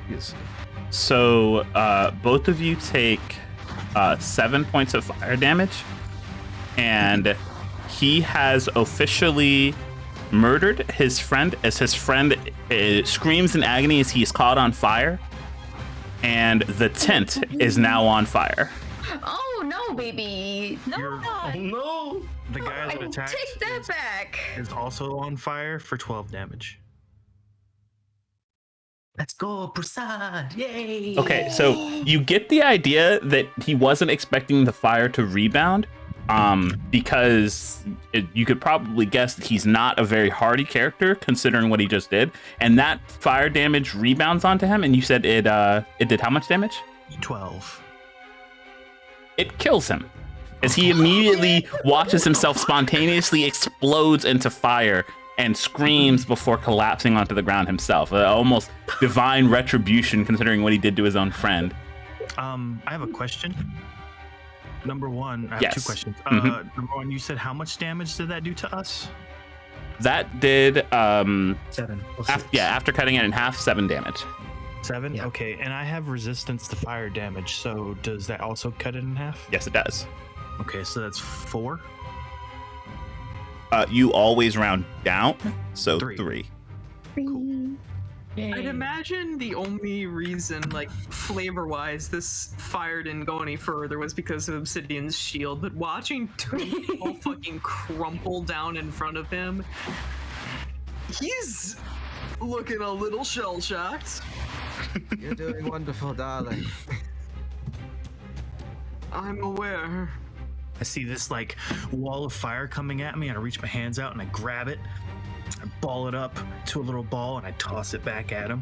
Yes. So both of you take 7 points of fire damage, and he has officially murdered his friend as his friend screams in agony as he is caught on fire, and the tent is now on fire. Oh no, baby! No, Oh no! The guy that attacked take that back. is also on fire for 12 damage. Let's go, Prasad! Yay! Okay, so you get the idea that he wasn't expecting the fire to rebound, because you could probably guess that he's not a very hardy character considering what he just did, and that fire damage rebounds onto him. And you said it did how much damage? 12. It kills him as he immediately watches himself spontaneously explodes into fire and screams before collapsing onto the ground himself. Almost divine retribution considering what he did to his own friend. I have a question. Number one, I have Yes. 2 questions. Mhm. Number one, you said how much damage did that do to us? That did 7. after cutting it in half, 7 damage. 7? Yeah. Okay, and I have resistance to fire damage, so does that also cut it in half? Yes, it does. Okay, so that's 4? You always round down, so 3. 3. Cool. I'd imagine the only reason, like, flavor-wise, this fire didn't go any further was because of Obsidian's shield, but watching two all fucking crumple down in front of him, he's looking a little shell-shocked. You're doing wonderful, darling. I'm aware. I see this like wall of fire coming at me, and I reach my hands out and I grab it, I ball it up to a little ball, and I toss it back at him.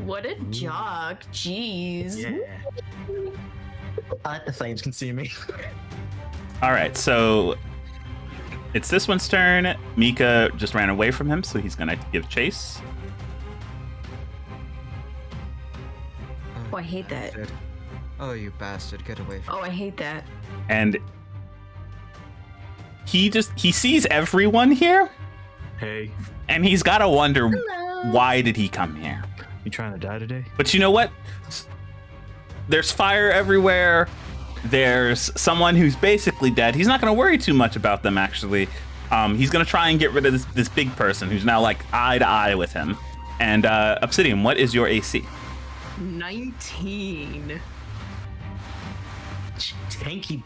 What a jock! Jeez. Yeah. I let the flames consume me. All right, so it's this one's turn. Mika just ran away from him, so he's gonna give chase. Oh, I hate that. Bastard. Oh, you bastard. Get away from Oh, I hate that. And he sees everyone here, Hey, and he's got to wonder Hello. why did he come here. you trying to die today? But you know what? There's fire everywhere. There's someone who's basically dead. He's not going to worry too much about them, actually. He's going to try and get rid of this big person who's now like eye to eye with him. And Obsidian, what is your AC? 19. Tanky.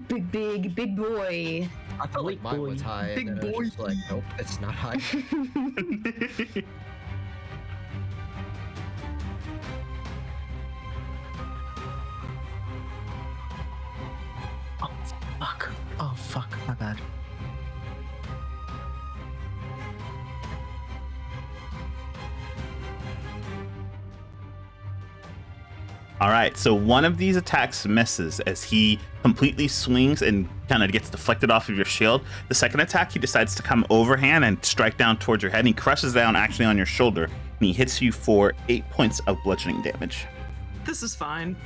Big boy. I felt like mine was high. Big and then I was just boy. like, nope, it's not high. Oh fuck, my bad. All right, so one of these attacks misses as he completely swings and kind of gets deflected off of your shield. The second attack, he decides to come overhand and strike down towards your head, and he crushes down actually on your shoulder, and he hits you for 8 points of bludgeoning damage. This is fine.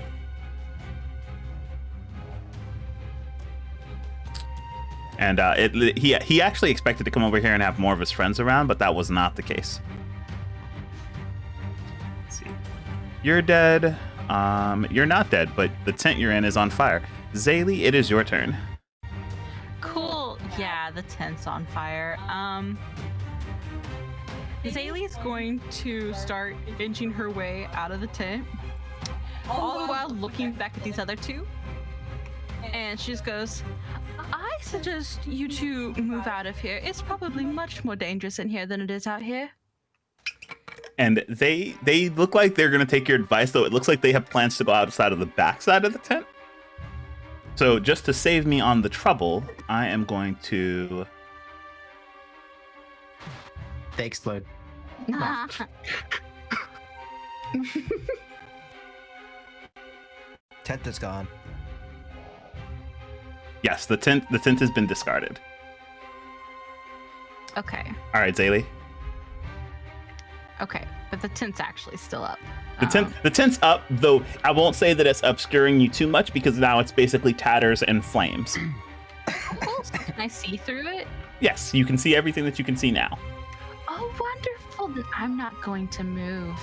And he actually expected to come over here and have more of his friends around, but that was not the case. Let's see. You're dead. You're not dead, but the tent you're in is on fire. Zaylee, it is your turn. Cool. Yeah, the tent's on fire. Zaylee's going to start inching her way out of the tent, all the while looking back at these other two. And she just goes, I suggest you two move out of here. It's probably much more dangerous in here than it is out here. And they look like they're going to take your advice, though it looks like they have plans to go outside of the backside of the tent. So just to save me on the trouble, I am going to... They explode. Tent is gone. Yes, the tent has been discarded. Okay. All right, Zaylee. Okay, but the tent's actually still up. The tent's up, though I won't say that it's obscuring you too much because now it's basically tatters and flames. Cool. So can I see through it? Yes, you can see everything that you can see now. Oh, wonderful. Then I'm not going to move.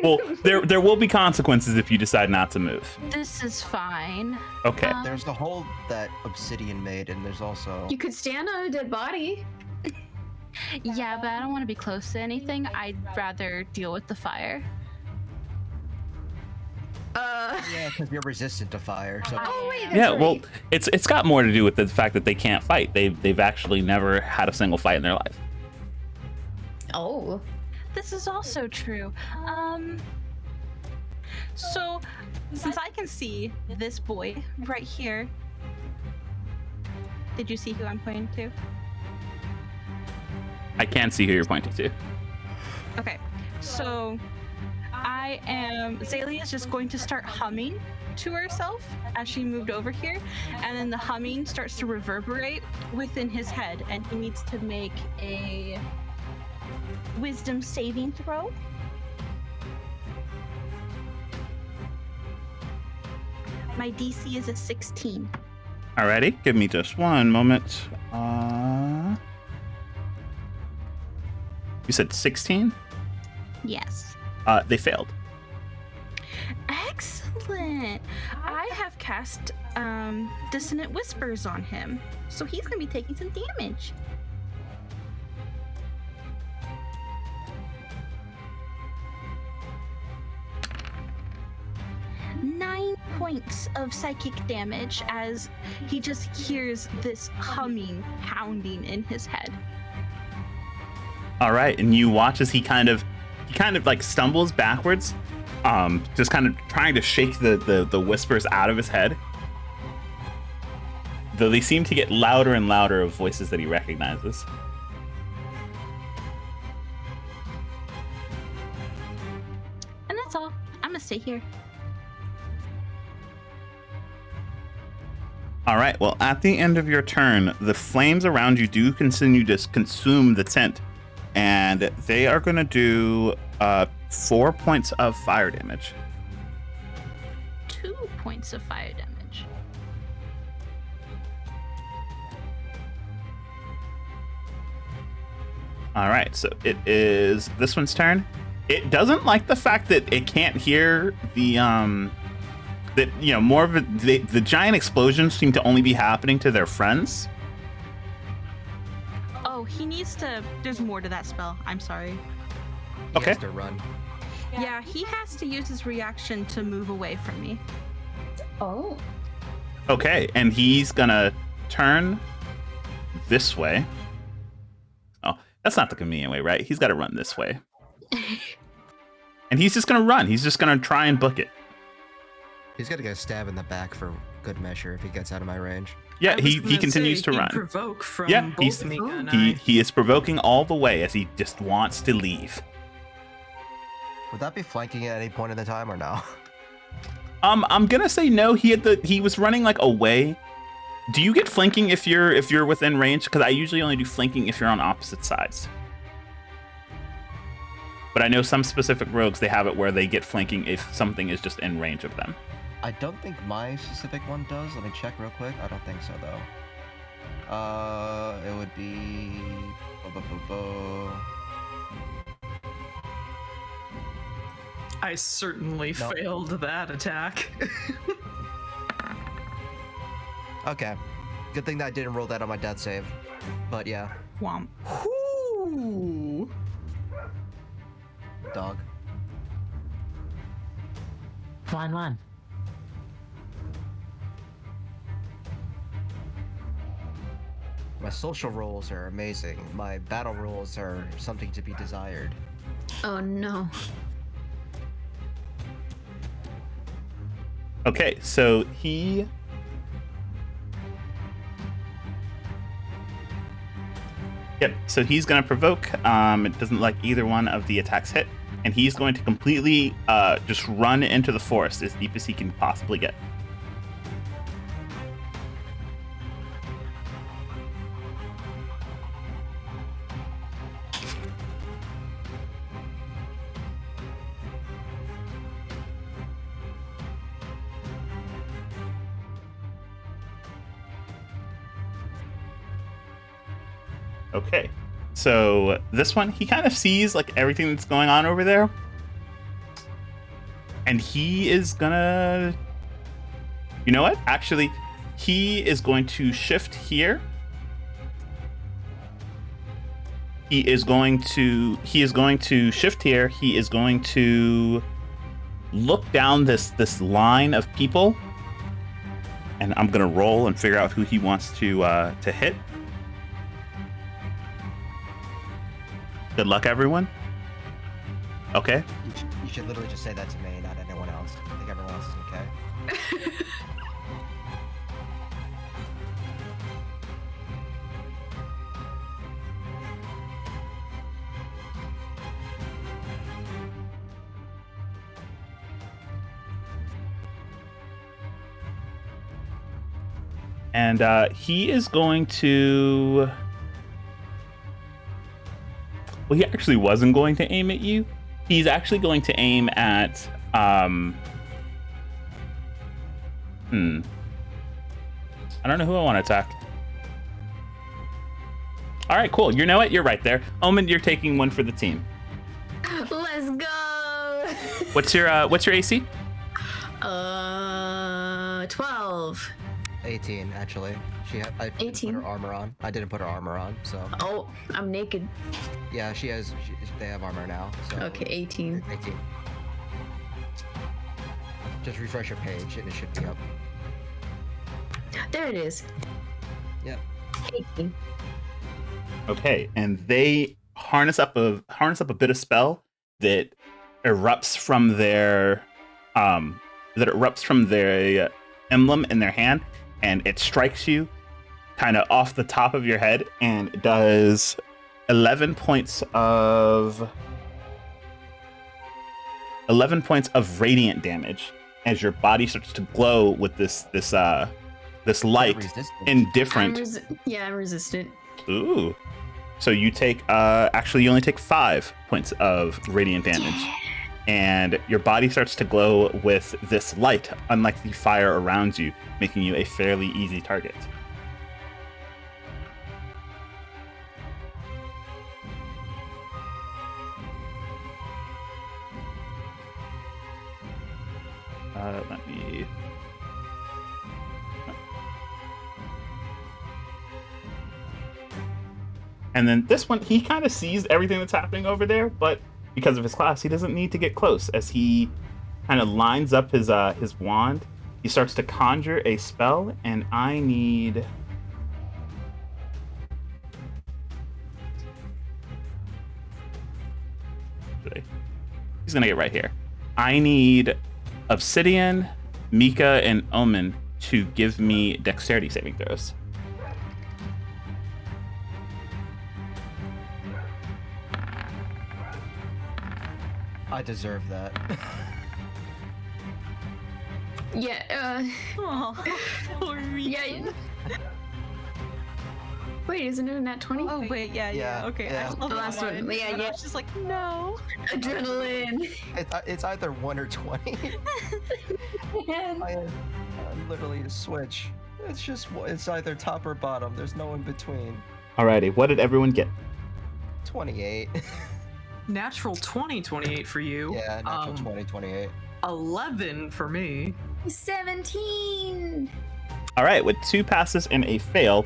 Well, there will be consequences if you decide not to move. This is fine. Okay. There's the hole that Obsidian made, and there's also... You could stand on a dead body. Yeah, but I don't want to be close to anything. I'd rather deal with the fire. Yeah, because you're resistant to fire. So Oh wait, that's Yeah, right. well, it's got more to do with the fact that they can't fight. They've actually never had a single fight in their life. Oh. This is also true. So, since I can see this boy right here, did you see who I'm pointing to? I can see who you're pointing to. Okay, so Zaylee is just going to start humming to herself as she moved over here, and then the humming starts to reverberate within his head, and he needs to make a wisdom saving throw. My DC is a 16. Alrighty, give me just one moment. You said 16? Yes. They failed. Excellent. I have cast Dissonant Whispers on him, so he's going to be taking some damage. Nine points of psychic damage as he just hears this humming, pounding in his head. All right, and you watch as he kind of like stumbles backwards, just kind of trying to shake the whispers out of his head. Though they seem to get louder and louder of voices that he recognizes. And that's all. I'm gonna stay here. All right, well, at the end of your turn, the flames around you do continue to consume the tent, and they are going to do 4 points of fire damage. 2 points of fire damage. All right, so it is this one's turn. It doesn't like the fact that it can't hear the that more of the giant explosions seem to only be happening to their friends. Oh, he needs to. There's more to that spell. I'm sorry. He Okay. has to run. Yeah, he has to use his reaction to move away from me. Oh. Okay, and he's gonna turn this way. Oh, that's not the convenient way, right? He's got to run this way. And he's just gonna run. He's just gonna try and book it. He's got to get a stab in the back for good measure if he gets out of my range. Yeah, I was he gonna continues say, to he'd run. Provoke from Yeah, both Mika and he is provoking all the way as he just wants to leave. Would that be flanking at any point in the time or no? I'm gonna say no. He was running like away. Do you get flanking if you're within range? Because I usually only do flanking if you're on opposite sides. But I know some specific rogues, they have it where they get flanking if something is just in range of them. I don't think my specific one does. Let me check real quick. I don't think so though. It would be. I certainly Nope. failed that attack. Okay. Good thing that I didn't roll that on my death save. But yeah, Womp. Ooh. dog. Fine one. My social rolls are amazing. My battle rolls are something to be desired. Oh no. Okay, so he. Yep, so he's going to provoke. It doesn't like either one of the attacks hit. And he's going to completely just run into the forest as deep as he can possibly get. Okay, so this one, he kind of sees like everything that's going on over there. And he is gonna... You know what? Actually, he is going to shift here. He is going to shift here. He is going to look down this line of people. And I'm gonna roll and figure out who he wants to hit. Good luck, everyone. Okay. You should literally just say that to me, not anyone else. I think everyone else is okay. And he is going to... Well, he actually wasn't going to aim at you. He's actually going to aim at... I don't know who I want to attack. All right, cool. You know what? You're right there. Omen, you're taking one for the team. Let's go. What's your AC? 12. 18, actually. I didn't 18. put her armor on. I didn't put her armor on, so. Oh, I'm naked. Yeah, they have armor now, so. Okay, 18. 18. Just refresh your page and it should be up. There it is. Yep. 18. Okay, and they harness up a bit of spell that erupts from their emblem in their hand, and it strikes you kind of off the top of your head and it does 11 points of radiant damage as your body starts to glow with this light in different. I'm resistant. Ooh. So you take you only take 5 points of radiant damage. And your body starts to glow with this light, unlike the fire around you, making you a fairly easy target. Let me. And then this one, he kind of sees everything that's happening over there, but because of his class, he doesn't need to get close. As he kind of lines up his wand, he starts to conjure a spell, and I need. He's gonna get right here. I need Obsidian, Mika, and Omen to give me dexterity saving throws. I deserve that. Yeah, Oh, poor Rika. yeah. Wait, isn't it a nat 20? Oh wait, yeah. Yeah, Okay, yeah. I love The last one. Yeah, And I yeah. was just like, no. Adrenaline. It's either 1 or 20. Man. I'm literally a switch. It's either top or bottom. There's no in between. Alrighty, what did everyone get? 28. Natural 20, 28 for you. Yeah, natural 20, 28. 11 for me. 17. All right, with 2 passes and a fail,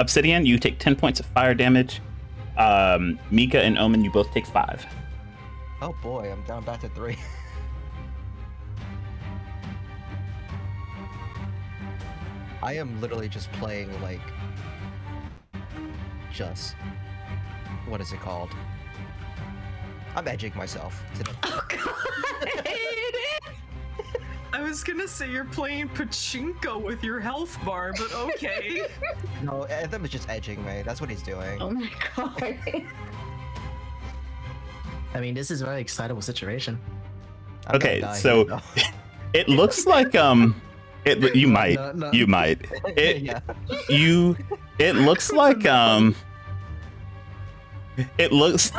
Obsidian, you take 10 points of fire damage. Mika and Omen, you both take 5. Oh boy, I'm down back to 3. I am literally just playing like what is it called? I'm edging myself today. Oh god. I was gonna say you're playing pachinko with your health bar, but okay. No, Anthem is just edging me. That's what he's doing. Oh my god. I mean, this is a very excitable situation. I'm gonna Okay, die so- here, It looks like you might No. you might though. it Yeah. you it looks like it looks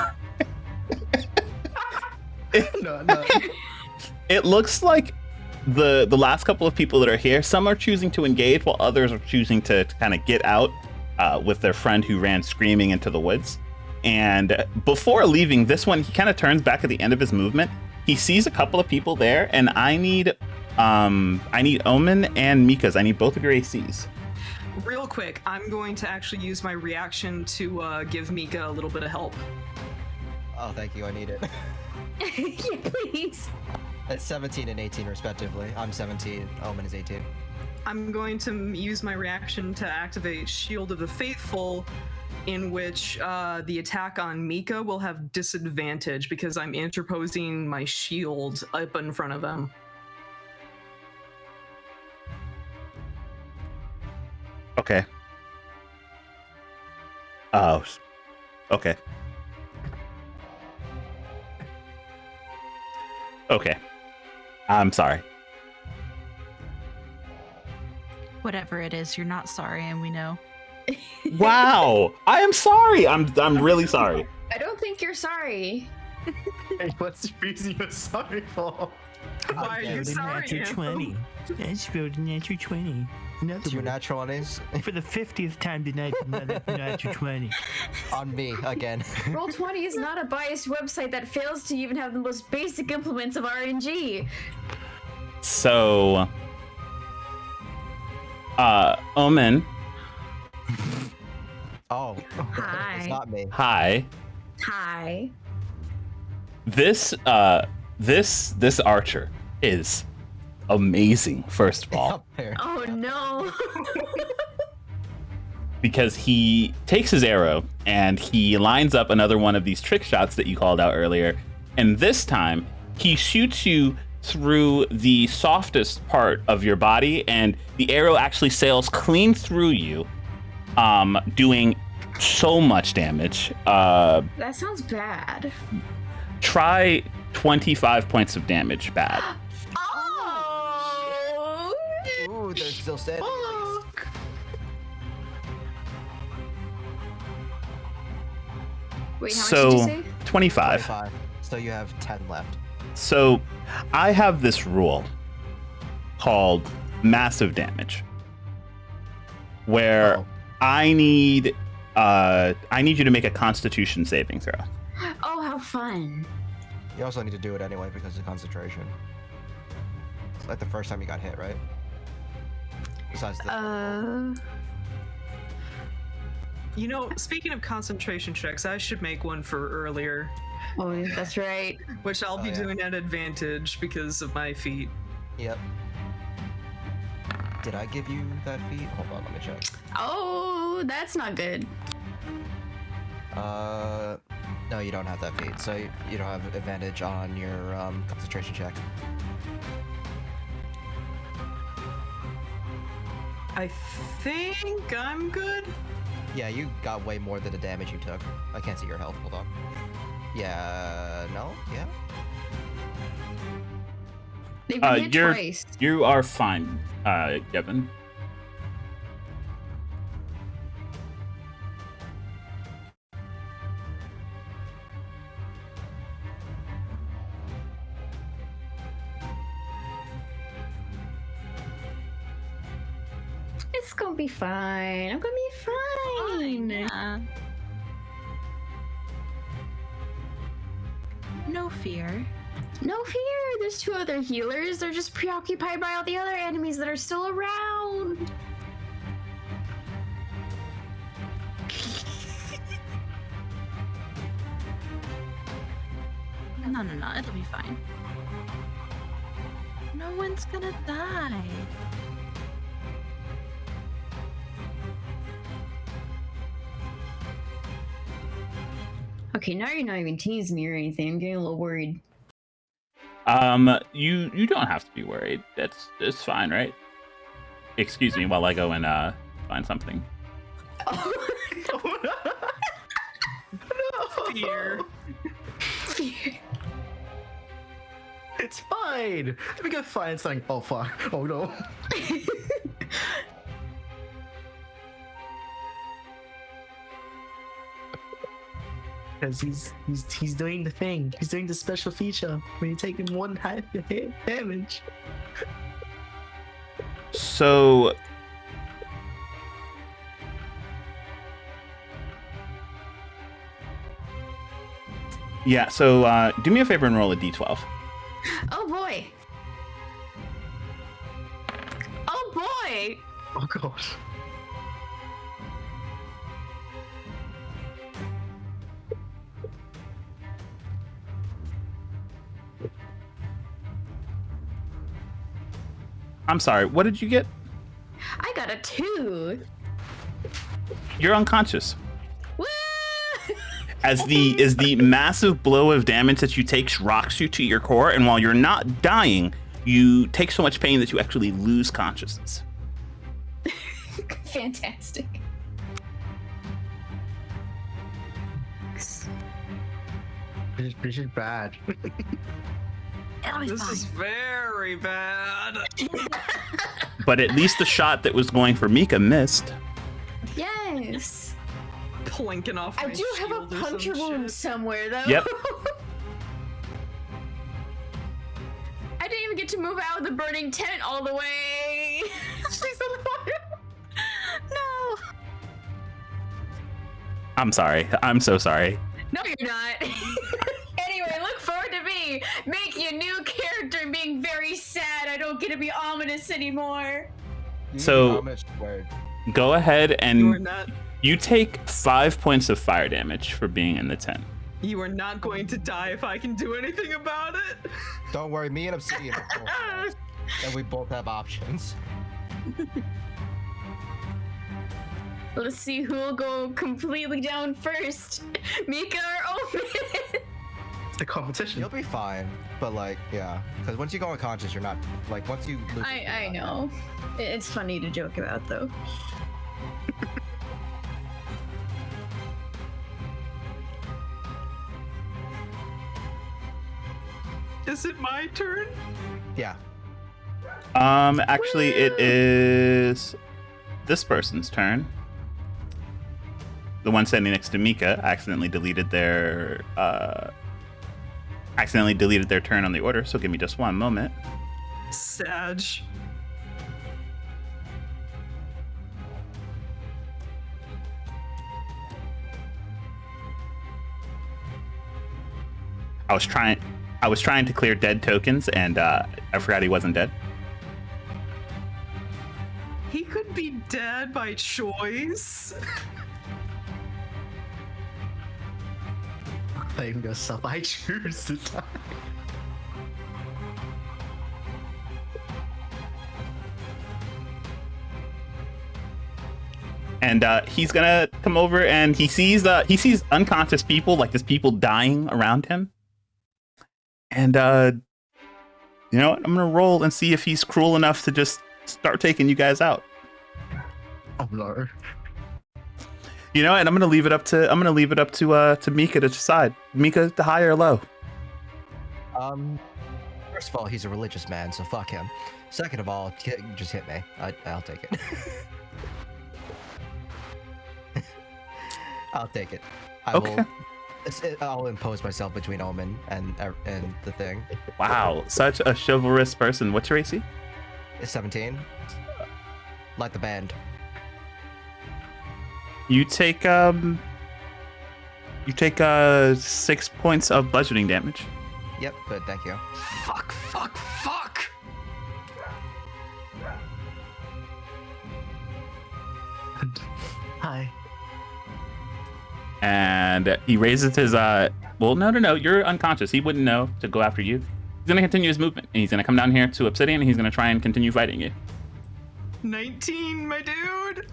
No. it looks like the last couple of people that are here, some are choosing to engage while others are choosing to kind of get out with their friend who ran screaming into the woods. And before leaving, this one, he kind of turns back at the end of his movement. He sees a couple of people there, and I need Omen and Mika's. I need both of your ACs. Real quick, I'm going to actually use my reaction to give Mika a little bit of help. Oh, thank you. I need it. Yeah, please. It's 17 and 18 respectively. I'm 17. Omen is 18. I'm going to use my reaction to activate Shield of the Faithful, in which the attack on Mika will have disadvantage because I'm interposing my shield up in front of them. Okay. Oh. Okay. Okay. I'm sorry. Whatever it is, you're not sorry, and we know. Wow. I am sorry. I'm really sorry. I don't think you're sorry. Hey, what's the reason you're sorry for? Why are you sorry? Anthem? That's rolled a natural 20. Another 2 one. natural 20s For the 50th time tonight, another natural 20. on me again. Roll20 is not a biased website that fails to even have the most basic implements of RNG. So, Omen, Oh, Hi. it's not me. hi. Hi. This archer is amazing, first of all, Up there. Oh no. because he takes his arrow and he lines up another one of these trick shots that you called out earlier, and this time he shoots you through the softest part of your body, and the arrow actually sails clean through you, doing so much damage. That sounds bad. Try 25 points of damage bad. Oh. Ooh, they're still standing. Wait, how much So did you say? 25. 25. So you have 10 left. So I have this rule called massive damage, where Oh. I need you to make a Constitution saving throw. Oh, how fun. You also need to do it anyway because of concentration. like the first time you got hit, right? Besides the. You know, speaking of concentration checks, I should make one for earlier, Oh, that's right. which I'll be yeah. doing at advantage because of my feat. Yep. Did I give you that feat? Hold on, let me check. Oh, that's not good. No, you don't have that feat, so you don't have advantage on your concentration check. I think I'm good. Yeah, you got way more than the damage you took. I can't see your health. Hold on. Yeah, no, yeah. They've been hit twice. You are fine, Kevin. It's gonna be fine. I'm gonna be fine. Yeah. No fear. No fear. There's 2 other healers. They're just preoccupied by all the other enemies that are still around. No, it'll be fine. No one's gonna die. Okay, now you're not even teasing me or anything. I'm getting a little worried. You don't have to be worried. It's fine, right? Excuse me while I go and find something. Fear. Fear. It's fine. Let me go find something. Oh fuck. Oh no. Because he's doing the thing. He's doing the special feature when you take him 1/2 your hit damage. So yeah, so do me a favor and roll a d12. Oh boy. Oh boy. Oh gosh. I'm sorry, what did you get? I got a 2. You're unconscious. Woo! As the massive blow of damage that you take rocks you to your core, and while you're not dying, you take so much pain that you actually lose consciousness. Fantastic. This is bad. It'll be This fine. is very bad. But at least the shot that was going for Mika missed. Yes. Plinking off. I my do have a shield or some puncture wound shit. somewhere, though. Yep. I didn't even get to move out of the burning tent all the way. She's on fire. No. I'm sorry. I'm so sorry. No, you're not. Anyway, look forward to me making a new character and being very sad. I don't get to be ominous anymore. So- Go ahead You are and not. you take 5 points of fire damage for being in the tent. You are not going to die if I can do anything about it. Don't worry, me and Obsidian are both close, and we both have options. Let's see who will go completely down first. Mika or Omen? It's the competition. You'll be fine, but like, yeah, because once you go unconscious, you're not like once you lose. I know. It's funny to joke about, though. Is it my turn? Yeah. Actually, it is this person's turn. The one standing next to Mika accidentally deleted their turn on the order. So give me just one moment. Sag. I was trying to clear dead tokens, and I forgot he wasn't dead. He could be dead by choice. Playing yourself, I choose to die. And he's gonna come over, and he sees unconscious people, like there's people dying around him. And you know what? I'm gonna roll and see if he's cruel enough to just start taking you guys out. Oh no. You know, and I'm gonna leave it up to Mika to decide. Mika, the high or low? First of all, he's a religious man, so fuck him. Second of all, just hit me. I'll take it. I'll take it. I'll impose myself between Omen and the thing. Wow, such a chivalrous person. What's your AC? It's 17. Like the band. You take 6 points of bludgeoning damage. Yep, good, thank you. Fuck. Hi. And he raises his well, no, you're unconscious. He wouldn't know to go after you. He's gonna continue his movement, and he's gonna come down here to Obsidian, and he's gonna try and continue fighting you. 19, my dude.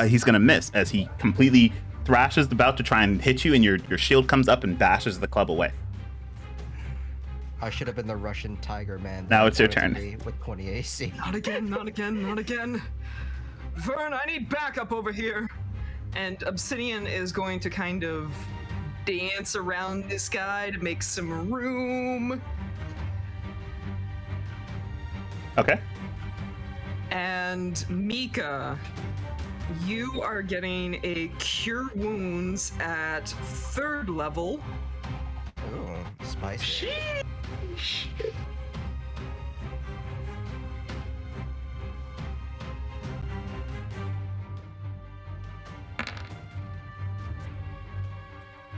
He's gonna miss as he completely thrashes about to try and hit you, and your shield comes up and bashes the club away. I should have been the Russian tiger, man. Now it's your That wanted turn. to be With 20 AC. Not again. Vern, I need backup over here. And Obsidian is going to kind of dance around this guy to make some room. Okay. And Mika, you are getting a Cure Wounds at 3rd level. Ooh, spicy.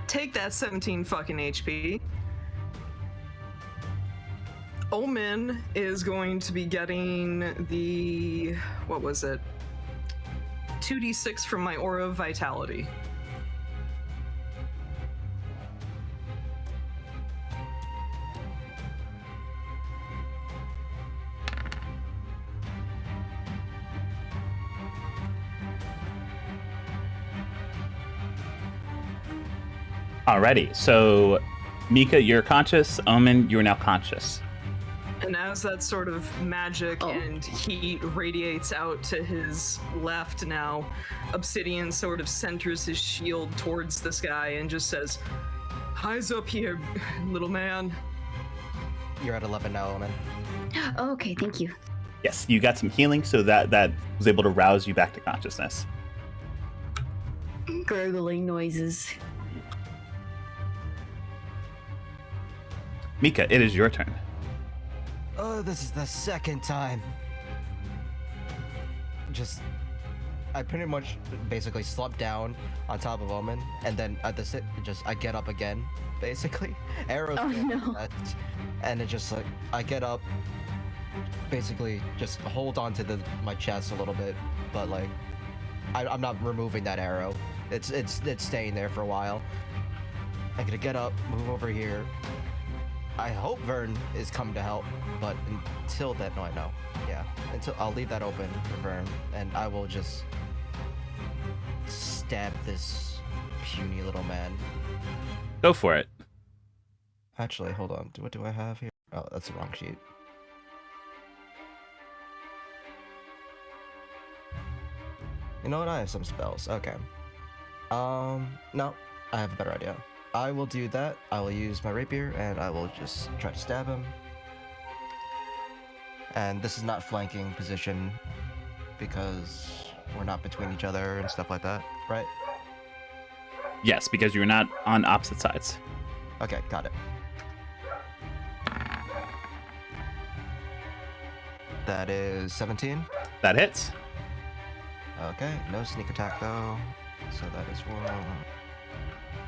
Take that 17 fucking HP. Omen is going to be getting the, what was it? 2d6 from my Aura of Vitality. Alrighty, so Mika, you're conscious. Omen, you're now conscious. And as that sort of magic and heat radiates out to his left now, Obsidian sort of centers his shield towards this guy and just says, "Eyes up here, little man." You're at 11 now, Omen. Oh, okay, thank you. Yes, you got some healing, so that was able to rouse you back to consciousness. Gurgling noises. Mika, it is your turn. Oh, this is the second time. I pretty much basically slumped down on top of Omen, and then I get up again, basically. Arrows. Oh, no. And it just like, I get up, basically just hold on to my chest a little bit, but like, I'm not removing that arrow. It's staying there for a while. I gotta get up, move over here. I hope Vern is coming to help, but until then, no, I know. Yeah, until I'll leave that open for Vern, and I will just stab this puny little man. Go for it. Actually, hold on. What do I have here? Oh, that's the wrong sheet. You know what? I have some spells. Okay. No, I have a better idea. I will do that. I will use my rapier, and I will just try to stab him. And this is not flanking position, because we're not between each other and stuff like that, right? Yes, because you're not on opposite sides. Okay, got it. That is 17. That hits. Okay, no sneak attack though. So that is 1.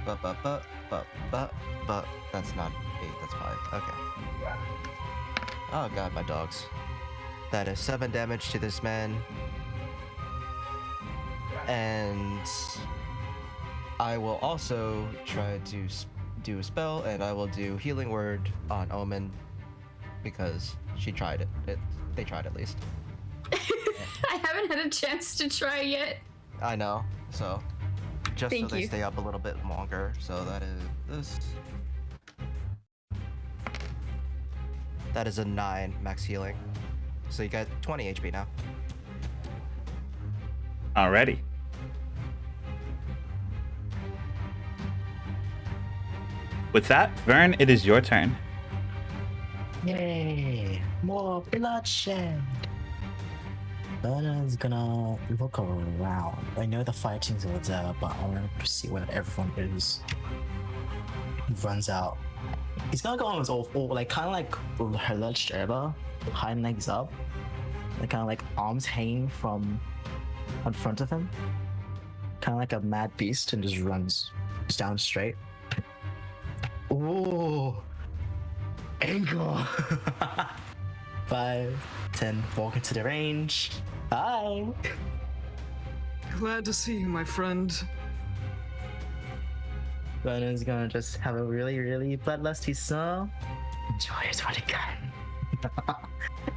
But that's not 8, that's 5. Okay. Oh god, my dogs. That is 7 damage to this man. And I will also try to do a spell, and I will do Healing Word on Omen because she tried it. They tried at least. I haven't had a chance to try yet. I know, so just Thank so they you. stay up a little bit longer. So that is this. That is a 9 max healing. So you got 20 HP now. Alrighty. With that, Vern, it is your turn. Yay! More bloodshed! Burner's gonna look around. I know the fighting's over there, but I want to see where everyone is. He runs out. He's gonna go on his all like kind of like lurched over, hind legs up, and kind of like arms hanging from in front of him, kind of like a mad beast, and just runs just down straight. Ooh, ankle. 5, 10, walk into the range. Hi. Glad to see you, my friend. Vernon's gonna just have a really, really bloodlusty smile. Enjoy his wedding gun.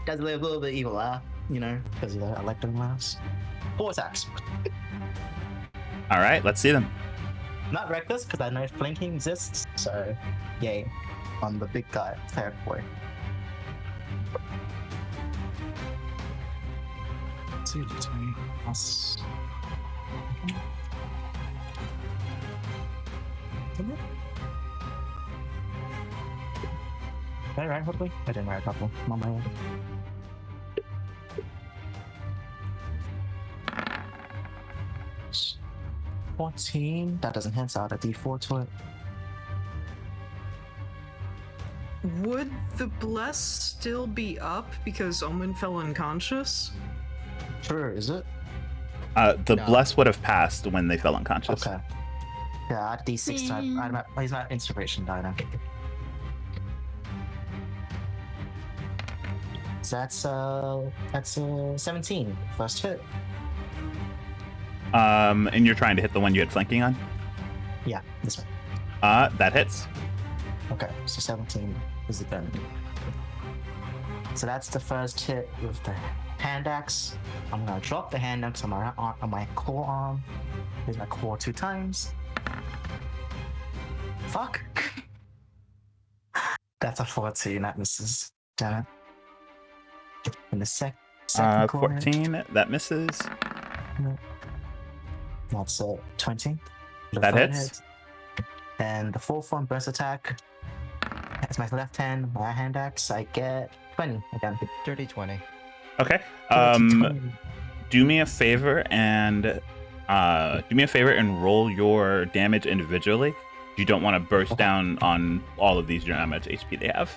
Does a little bit evil laugh, you know, because of the electrum laughs. 4 attacks. All right, let's see them. Not reckless, because I know flanking exists, so yay. On the big guy, fair boy. 2d20 plus. Did I write hopefully? I didn't write a couple. I'm on my own. It's 14. That doesn't hit, so I'll add a d4 to it. Would the bless still be up because Omen fell unconscious? Sure, is it? The No. bless would have passed when they fell unconscious. Okay. Yeah, add d6 to it. He's my inspiration die now. So that's 17. First hit. And you're trying to hit the one you had flanking on? Yeah, this one. That hits. Okay, so 17 is the gun. So that's the first hit with the hand axe. I'm gonna drop the hand axe on my core arm. Here's my core 2 times. Fuck. That's a 14. That misses. Damn it. And the second core hit, 14, that misses. that's 20. The That third hits. hit. And the fourth one, burst attack. That's my left hand, my hand axe. I get 20 again. Dirty 20. Okay. 20. Do me a favor and roll your damage individually. You don't want to burst down on all of these. You don't know how much HP they have.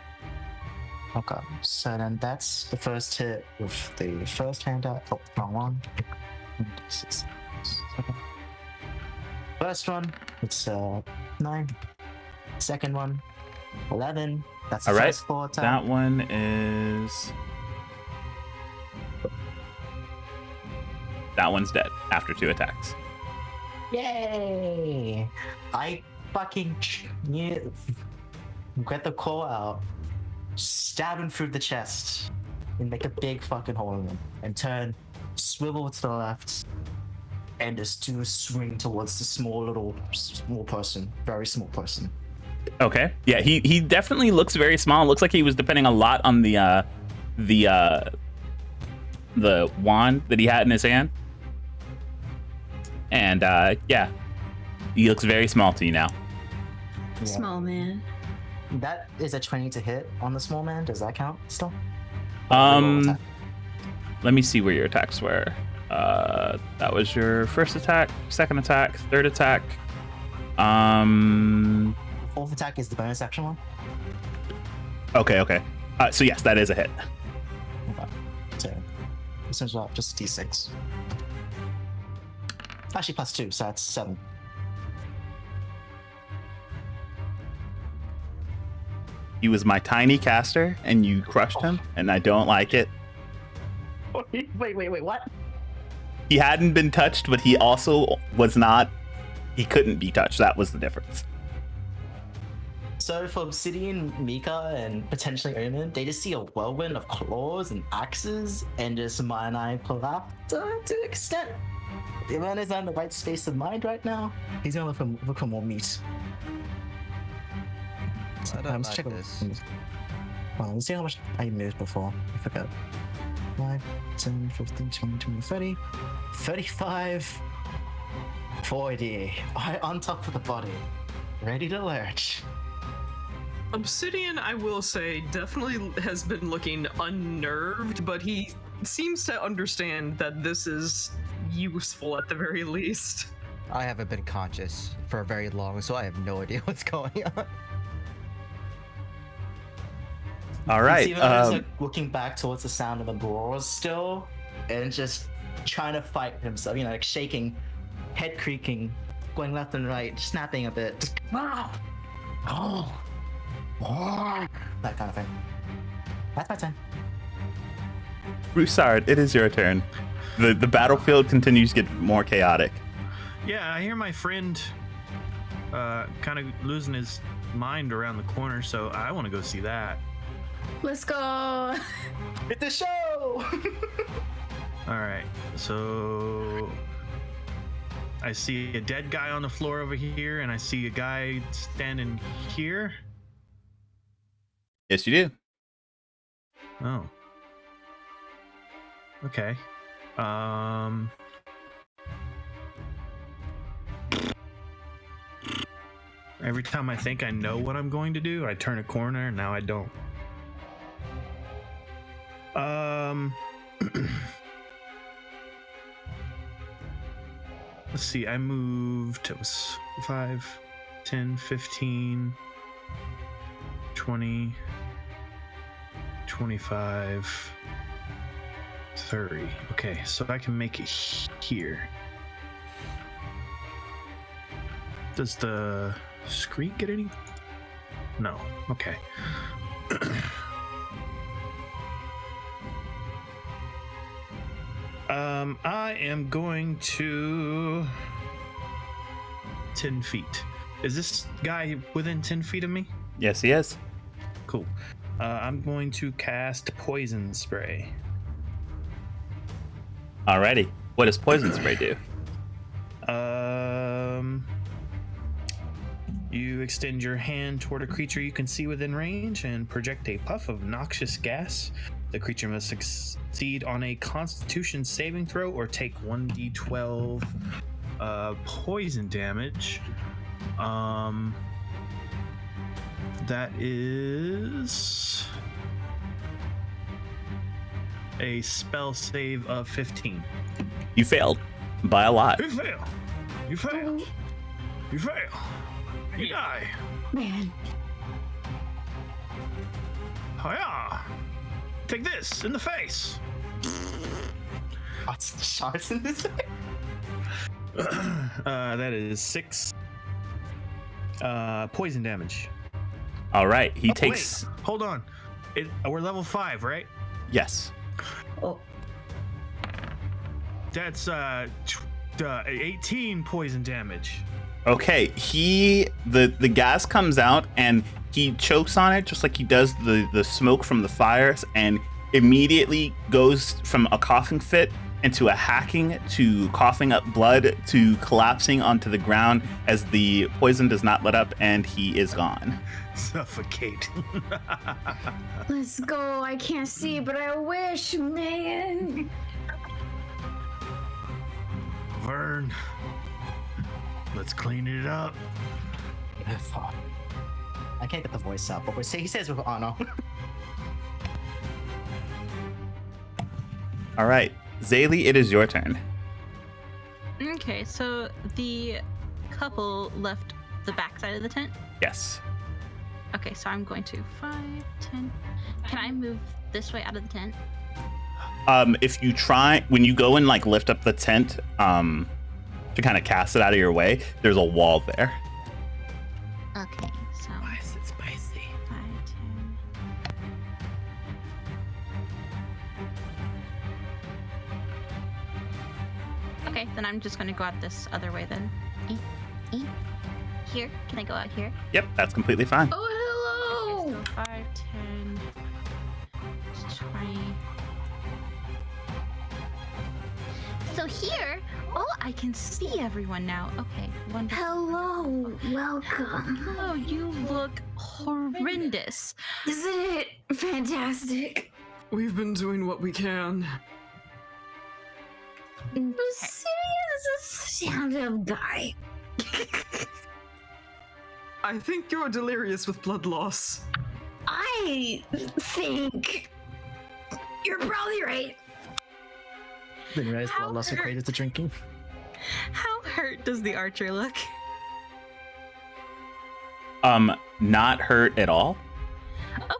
Okay, so then that's the first hit with the first hand out. Oh, wrong one. 6, 7. First one, it's 9. Second one, 11. That's the All right, first 4 attack. that one is. That one's dead after 2 attacks. Yay! I fucking get the claw out, stab him through the chest, and make a big fucking hole in him, and turn, swivel to the left, and just do a swing towards the small person, very small person. Okay. Yeah, he definitely looks very small. Looks like he was depending a lot on the wand that he had in his hand. And yeah, he looks very small to you now. Yeah. Small man. That is a 20 to hit on the small man. Does that count still? Let me see where your attacks were. That was your first attack, second attack, third attack. Fourth attack is the bonus action one. Okay. So yes, that is a hit. Okay. So this is about just a d6. Actually, +2, so that's 7. He was my tiny caster, and you crushed him, and I don't like it. Wait, what? He hadn't been touched, but he also was not. He couldn't be touched. That was the difference. So for Obsidian, Mika, and potentially Omen, they just see a whirlwind of claws and axes and just mind eye collapse to an extent. If man is not in the right space of mind right now, he's gonna look for more meat. So, I don't let's like check out- this. Well, let's see how much I moved before. I forgot. 5, 10, 15, 20, 20, 30, 35, 40. Right on top of the body. Ready to lurch. Obsidian, I will say, definitely has been looking unnerved, but he seems to understand that this is useful at the very least. I haven't been conscious for very long, so I have no idea what's going on. All right. He's even just like looking back towards the sound of the roars still, and just trying to fight himself. You know, like shaking, head creaking, going left and right, snapping a bit. That kind of thing. That's my turn. Broussard, it is your turn. The battlefield continues to get more chaotic. Yeah, I hear my friend kind of losing his mind around the corner, so I want to go see that. Let's go. It's a show. All right, so I see a dead guy on the floor over here, and I see a guy standing here. Yes, you do. Oh. Okay. Every time I think I know what I'm going to do, I turn a corner, and now I don't. Let's see, I moved, it was 5, 10, 15, 20, 25, 30. Okay, so I can make it here. Does the screen get any? No. Okay. I am going to 10 feet. Is this guy within 10 feet of me? Yes, he is. Cool. I'm going to cast Poison Spray. Alrighty. What does poison spray do? You extend your hand toward a creature you can see within range and project a puff of noxious gas. The creature must succeed on a Constitution saving throw or take 1d12 poison damage. That is a spell save of 15. You failed by a lot. You fail. You fail. You fail. You die. Man. Oh yeah. Take this in the face. What's the shards in this? That is 6 poison damage. All right. He Oh, takes. wait, hold on. We're level 5, right? Yes. Oh. That's 18 poison damage. Okay. The gas comes out and he chokes on it just like he does the smoke from the fires, and immediately goes from a coughing fit into a hacking to coughing up blood to collapsing onto the ground as the poison does not let up, and he is gone. Suffocate. Let's go. I can't see, but I wish, man. Vern, let's clean it up. I can't get the voice out, but he says with honor. All right. Zaylee, it is your turn. Okay, so the couple left the backside of the tent. Yes. Okay, so I'm going to 5, 10. Can I move this way out of the tent? If you try, when you go and like lift up the tent, to kind of cast it out of your way, there's a wall there. Okay, so Why is it spicy? 5, 10. Okay, then I'm just gonna go out this other way then. Here? Can I go out here? Yep, that's completely fine. Oh, Okay, hello! so 5, 10, 20. So here, I can see everyone now. Okay, wonderful. Hello, welcome. Oh, you look horrendous. Isn't it fantastic? We've been doing what we can. Serious stand-up guy. I think you're delirious with blood loss. I think you're probably right. Didn't realize How blood loss hurt- equated to drinking. How hurt does the archer look? Not hurt at all.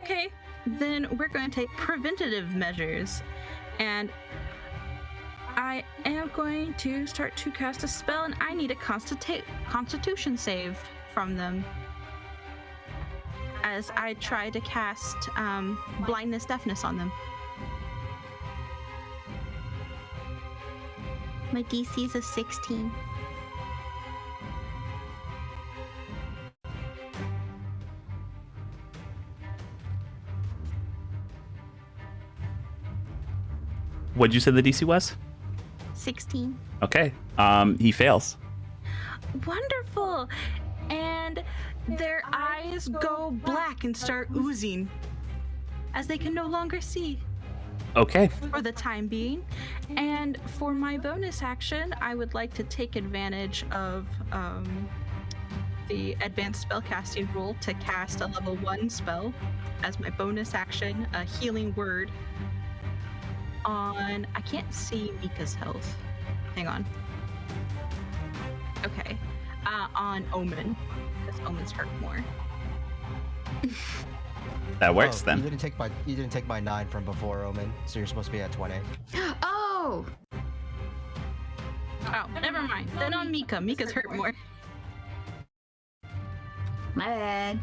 Okay, then we're going to take preventative measures. And I am going to start to cast a spell, and I need a constitution save from them. As I try to cast blindness, deafness on them. My DC is a 16. What'd you say the DC was? 16. Okay. He fails. Wonderful! And their eyes go black and start oozing as they can no longer see Okay. for the time being. And for my bonus action, I would like to take advantage of the advanced spellcasting rule to cast a level 1 spell as my bonus action, a healing word on... I can't see Mika's health. Hang on. Okay. On Omen, because Omen's hurt more. That works You then. didn't take my 9 from before, Omen, so you're supposed to be at 20. Oh! Oh, never mind. Then on Mika. Mika's hurt more. My bad.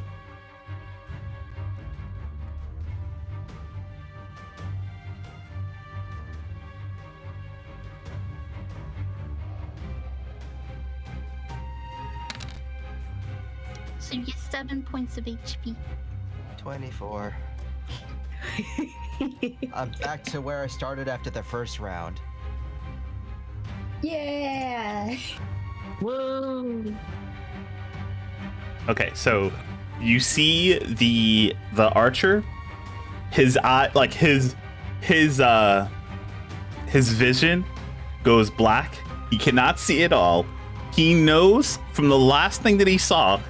So you get 7 points of HP. 24. I'm back to where I started after the first round. Yeah! Whoa! Okay, so you see the archer, his eye, like his vision goes black. He cannot see at all. He knows from the last thing that he saw,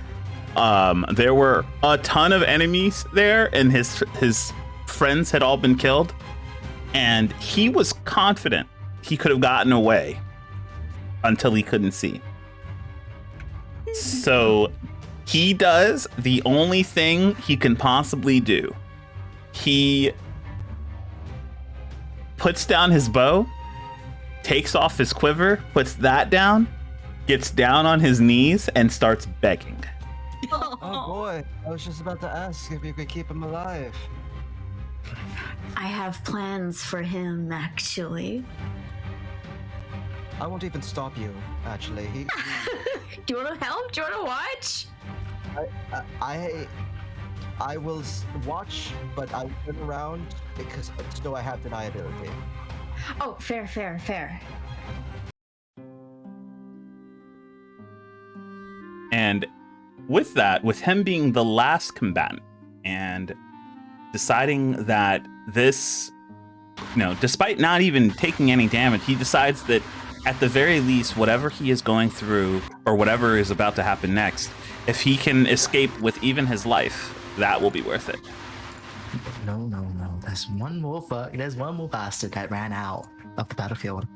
there were a ton of enemies there, and his friends had all been killed, and he was confident he could have gotten away until he couldn't see. So he does the only thing he can possibly do. He puts down his bow, takes off his quiver, puts that down, gets down on his knees, and starts begging. Oh boy, I was just about to ask if you could keep him alive. I have plans for him, actually. I won't even stop you, actually. Do you want to help? Do you want to watch? I will watch, but I'll turn around because still I have deniability. Oh, fair. And with that, with him being the last combatant and deciding that this, despite not even taking any damage, he decides that at the very least, whatever he is going through or whatever is about to happen next, if he can escape with even his life, that will be worth it. No. There's one more bastard that ran out of the battlefield.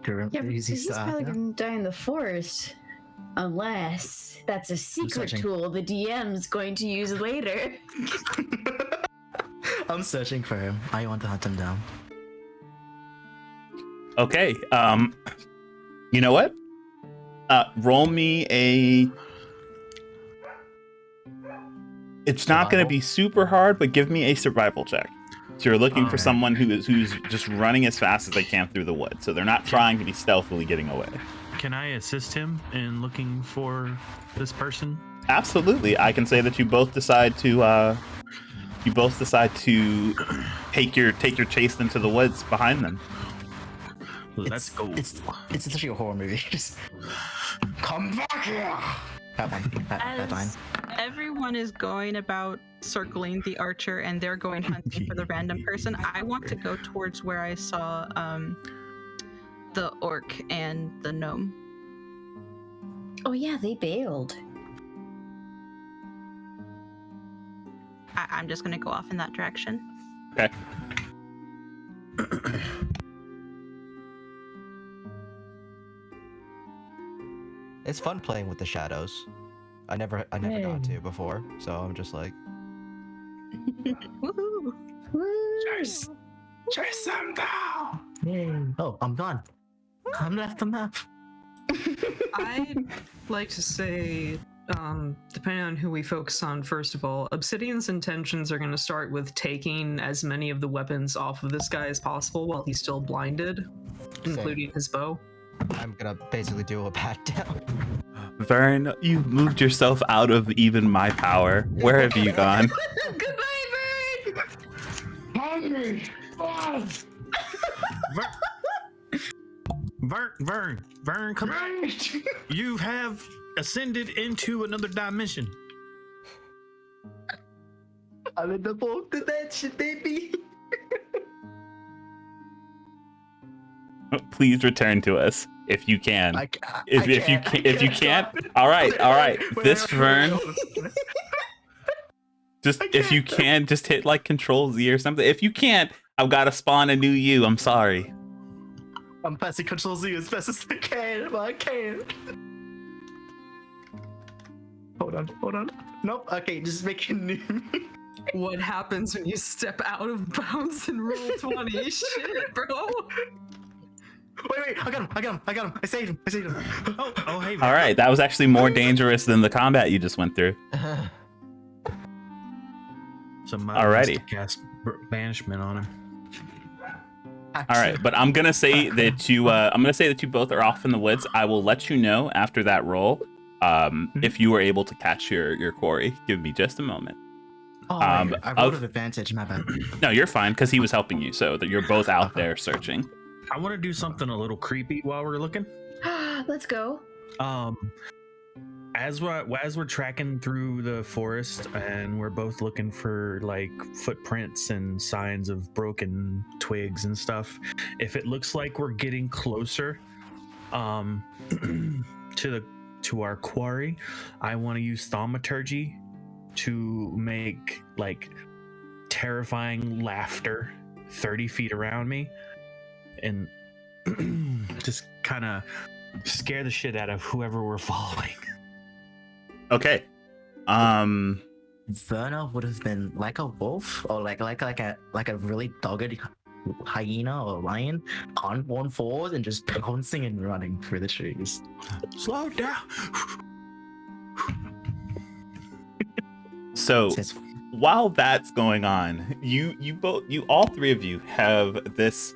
Yeah, but he's probably gonna die in the forest. Unless that's a secret searching. tool the DM's going to use later. I'm searching for him. I want to hunt him down. Okay, you know what? Roll me a... It's not going to be super hard, but give me a survival check. So you're looking for Okay. someone who's just running as fast as they can through the woods. So they're not trying to be stealthily getting away. Can I assist him in looking for this person? Absolutely. I can say that you both decide to take your chase into the woods behind them. Let's go. It's literally a horror movie. Just come back here. That one. That line. As everyone is going about circling the archer and they're going hunting for the random person, I want to go towards where I saw the orc and the gnome. Oh yeah, they bailed. I'm just going to go off in that direction. Okay. It's fun playing with the shadows. I never got to before, so I'm just like, Woohoo! Chase them down. Yay. Oh, I'm gone. I'm left the map. I'd like to say, depending on who we focus on, first of all, Obsidian's intentions are going to start with taking as many of the weapons off of this guy as possible while he's still blinded, including his bow. I'm gonna basically do a pat down. Vern, you moved yourself out of even my power. Where have you gone? Goodbye, Bird! Hungry. Vern, come on. You have ascended into another dimension. I'm in the fourth dimension, baby. Please return to us if you can. If you can't, all right. Wait, This wait, Vern, wait. just I if you can't. can, just hit like Control Z or something. If you can't, I've got to spawn a new you. I'm sorry. I'm pressing Control Z as best as I can, but I can't. Hold on. Nope. Okay, just make it new. What happens when you step out of bounds and roll 20? Shit, bro. Wait, I got him. I saved him. Oh, hey. All right, that was actually more dangerous than the combat you just went through. Somebody Alrighty. must cast banishment on him. All right, but I'm gonna say that you both are off in the woods. I will let you know after that roll, if you were able to catch your quarry. Give me just a moment. Oh, Um, wait, I rolled of- an advantage. My bad. No, you're fine because he was helping you, so that you're both out there searching. I want to do something a little creepy while we're looking. Let's go. As we're tracking through the forest and we're both looking for like footprints and signs of broken twigs and stuff, if it looks like we're getting closer to our quarry, I want to use thaumaturgy to make like terrifying laughter 30 feet around me and just kind of scare the shit out of whoever we're following. Okay. Verna would have been like a wolf, or like a really dogged hyena or lion on one fours and just pouncing and running through the trees. Slow down. So Says, while that's going on, you all three of you have this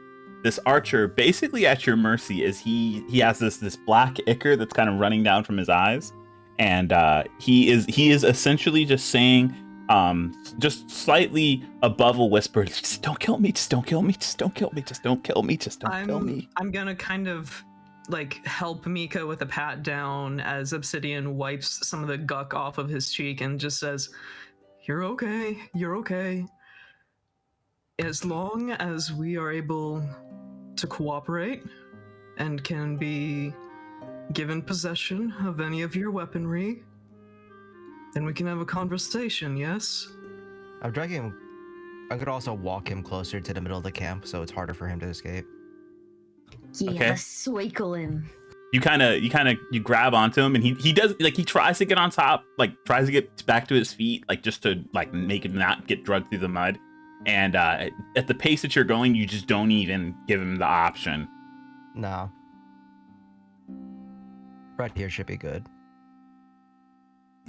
archer basically at your mercy as he has this black ichor that's kind of running down from his eyes, and he is essentially just saying, just slightly above a whisper, just don't kill me, just don't kill me, just don't kill me, just don't kill me, just don't kill me. I'm gonna kind of like help Mika with a pat down as Obsidian wipes some of the guck off of his cheek and just says, you're okay. As long as we are able to cooperate and can be given possession of any of your weaponry, then we can have a conversation, yes? I'm dragging him. I could also walk him closer to the middle of the camp, so it's harder for him to escape. Yeah, Okay. let's swikle him. You grab onto him, and he does, like, he tries to get on top, like tries to get back to his feet, like just to like make him not get drugged through the mud. And at the pace that you're going, you just don't even give him the option. No. Right here should be good.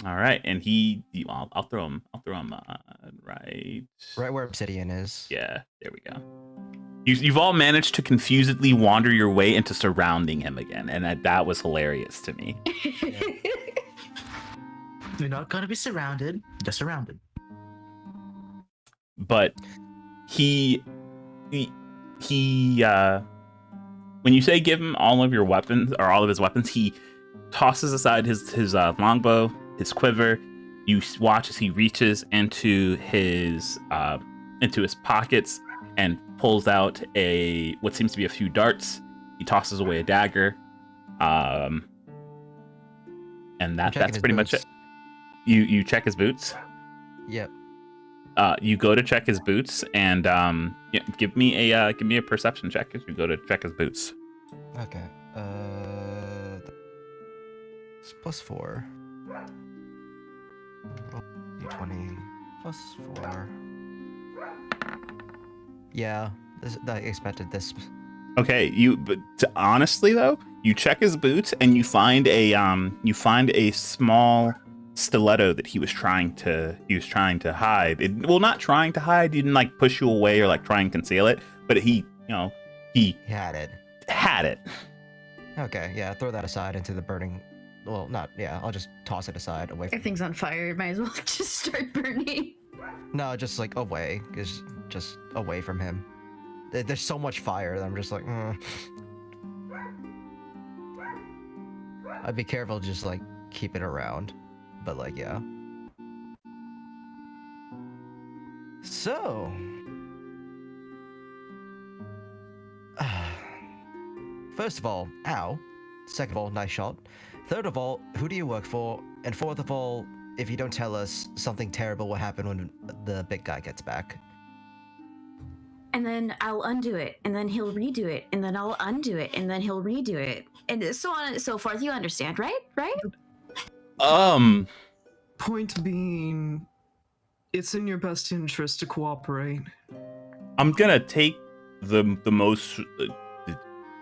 All right, and I'll throw him right. Right where Obsidian is. Yeah, there we go. You've all managed to confusedly wander your way into surrounding him again, and that was hilarious to me. You're not gonna be surrounded, just surrounded. But he when you say give him all of your weapons or all of his weapons, he tosses aside his longbow, his quiver. You watch as he reaches into his pockets and pulls out what seems to be a few darts. He tosses away a dagger, and that's pretty much it. You check his boots. Yep. You go to check his boots, and give me a perception check as you go to check his boots. Okay. It's +4. Roll D20 +4. Yeah, I expected this. Okay, honestly though, you check his boots and you find a small stiletto that he was trying to hide. Not trying to hide. He didn't like push you away or like try and conceal it, but he Had it. had it. Okay, yeah, throw that aside into the burning. Well, not, yeah, I'll just toss it aside away from. Everything's on fire. Might as well just start burning. No, just like away, just away from him. There's so much fire that I'm just like, I'd be careful to just like keep it around, but like, yeah. So, first of all, ow. Second of all, nice shot. Third of all, who do you work for? And fourth of all, if you don't tell us, something terrible will happen when the big guy gets back. And then I'll undo it, and then he'll redo it, and then I'll undo it, and then he'll redo it, and so on and so forth. You understand, right? Right? Point being, it's in your best interest to cooperate. I'm gonna take the most.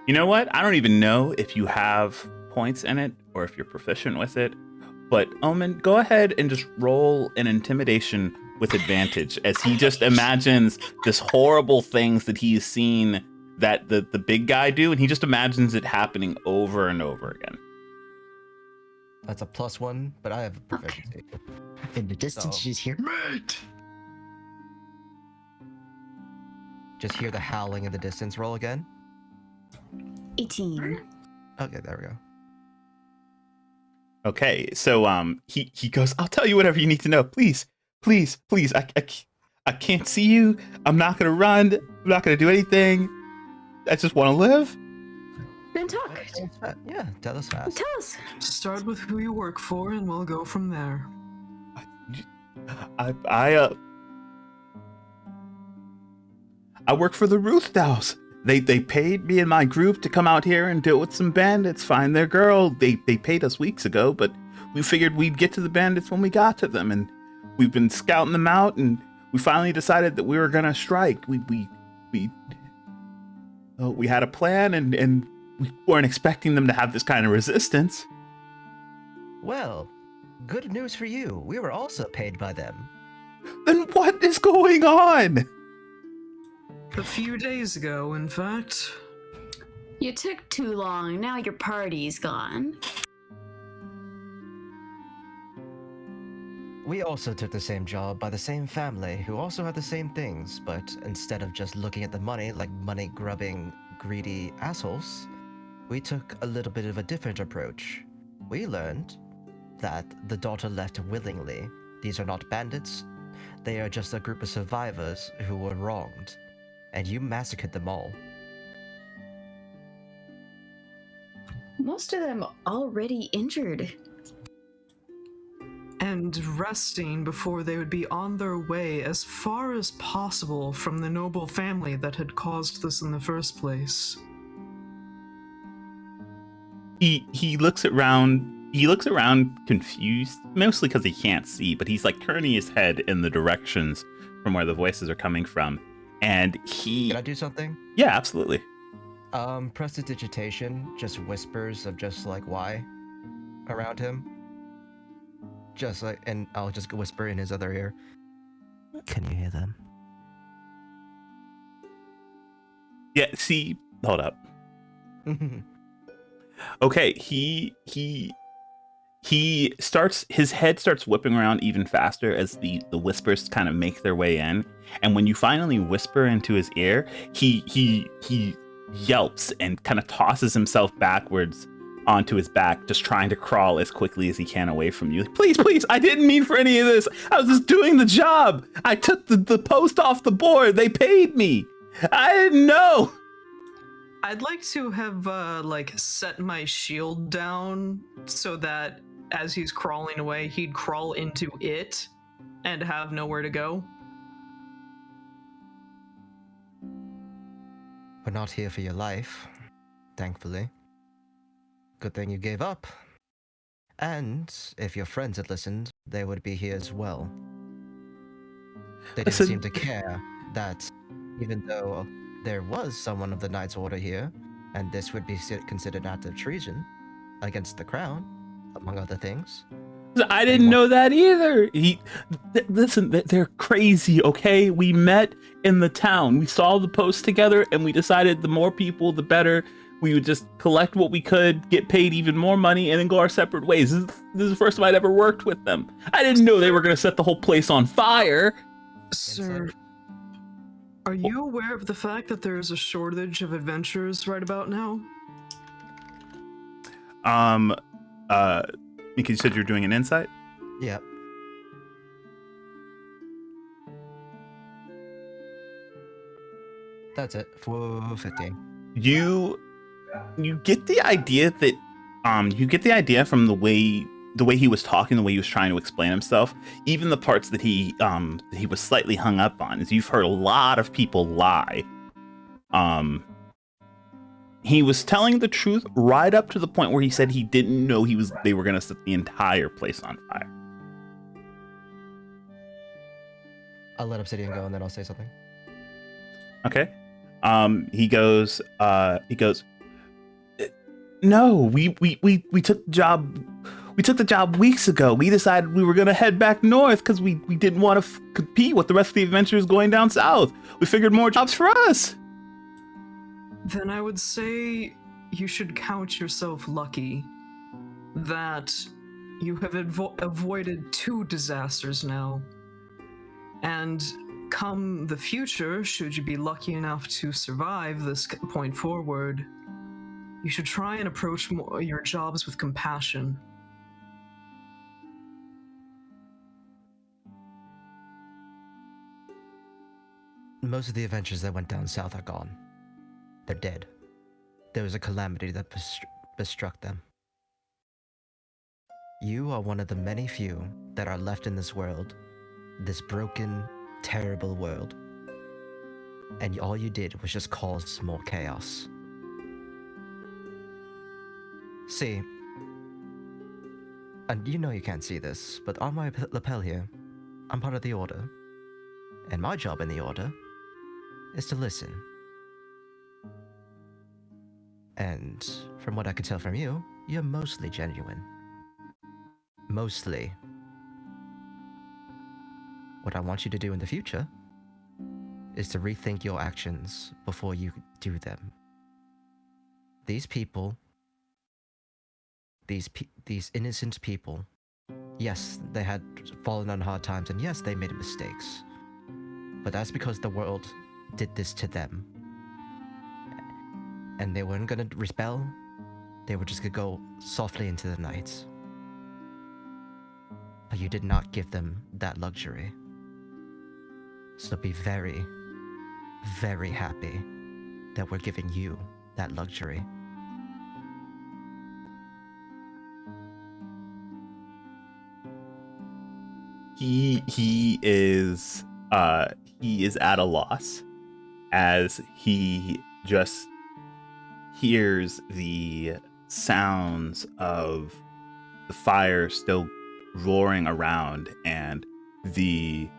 You know what? I don't even know if you have points in it or if you're proficient with it. But Omen, go ahead and just roll an intimidation with advantage as he just imagines this horrible things that he's seen that the big guy do, and he just imagines it happening over and over again. That's a +1, but I have a proficiency. In the distance, So- you just hear, mate! Just hear the howling in the distance. Roll again. 18. Okay, there we go. Okay, so he goes, I'll tell you whatever you need to know. Please. I can't see you. I'm not gonna run. I'm not gonna do anything. I just want to live. Then talk. Yeah, tell us fast. Tell us. Start with who you work for, and we'll go from there. I work for the Ruthdows. They paid me and my group to come out here and deal with some bandits, find their girl. They paid us weeks ago, but we figured we'd get to the bandits when we got to them, and we've been scouting them out, and we finally decided that we were gonna strike. We had a plan, and we weren't expecting them to have this kind of resistance. Well, good news for you. We were also paid by them. Then what is going on? A few days ago, in fact. You took too long. Now your party's gone. We also took the same job by the same family who also had the same things, but instead of just looking at the money like money-grubbing, greedy assholes, we took a little bit of a different approach. We learned that the daughter left willingly. These are not bandits. They are just a group of survivors who were wronged, and you massacred them all. Most of them already injured. And resting before they would be on their way as far as possible from the noble family that had caused this in the first place. He looks around. He looks around confused, mostly because he can't see, but he's like turning his head in the directions from where the voices are coming from. And he... Can I do something? Yeah, absolutely. Prestidigitation, just whispers of just like why around him. Just like, and I'll just whisper in his other ear. Can you hear them? Yeah, see, hold up. Okay, he starts, his head starts whipping around even faster as the whispers kind of make their way in, and when you finally whisper into his ear, he yelps and kind of tosses himself backwards onto his back, just trying to crawl as quickly as he can away from you. Like, please, I didn't mean for any of this. I was just doing the job. I took the post off the board. They paid me. I didn't know. I'd like to have like set my shield down so that as he's crawling away, he'd crawl into it and have nowhere to go. We're not here for your life, thankfully. Good thing you gave up. And if your friends had listened, they would be here as well. They didn't Listen. seem to care that even though there was someone of the Knight's Order here, and this would be considered act of treason against the crown, among other things. I didn't know that either. Listen, they're crazy, okay? We met in the town. We saw the post together, and we decided the more people, the better. We would just collect what we could, get paid even more money, and then go our separate ways. This is the first time I'd ever worked with them. I didn't know they were going to set the whole place on fire. Sir, are you aware of the fact that there's a shortage of adventurers right about now? Because you said you're doing an insight? Yep. That's it. 415. You get the idea that you get the idea from the way he was talking, the way he was trying to explain himself, even the parts that he was slightly hung up on, is you've heard a lot of people lie. He was telling the truth right up to the point where he said he didn't know they were going to set the entire place on fire. I'll let Obsidian go and then I'll say something. Okay. He goes, no, we took the job. We took the job weeks ago. We decided we were going to head back north because we didn't want to compete with the rest of the adventurers going down south. We figured more jobs for us. Then I would say you should count yourself lucky that you have avoided 2 disasters now. And come the future, should you be lucky enough to survive this point forward, you should try and approach your jobs with compassion. Most of the adventures that went down south are gone. They're dead. There was a calamity that bestruck them. You are one of the many few that are left in this world, this broken, terrible world. And all you did was just cause more chaos. See, and you know you can't see this, but on my lapel here, I'm part of the Order. And my job in the Order is to listen. And from what I can tell from you, you're mostly genuine. Mostly. What I want you to do in the future is to rethink your actions before you do them. These people, these innocent people, yes, they had fallen on hard times, and yes, they made mistakes. But that's because the world did this to them. And they weren't gonna rebel, they were just gonna go softly into the night. But you did not give them that luxury. So be very, very happy that we're giving you that luxury. He is at a loss as he just hears the sounds of the fire still roaring around, and the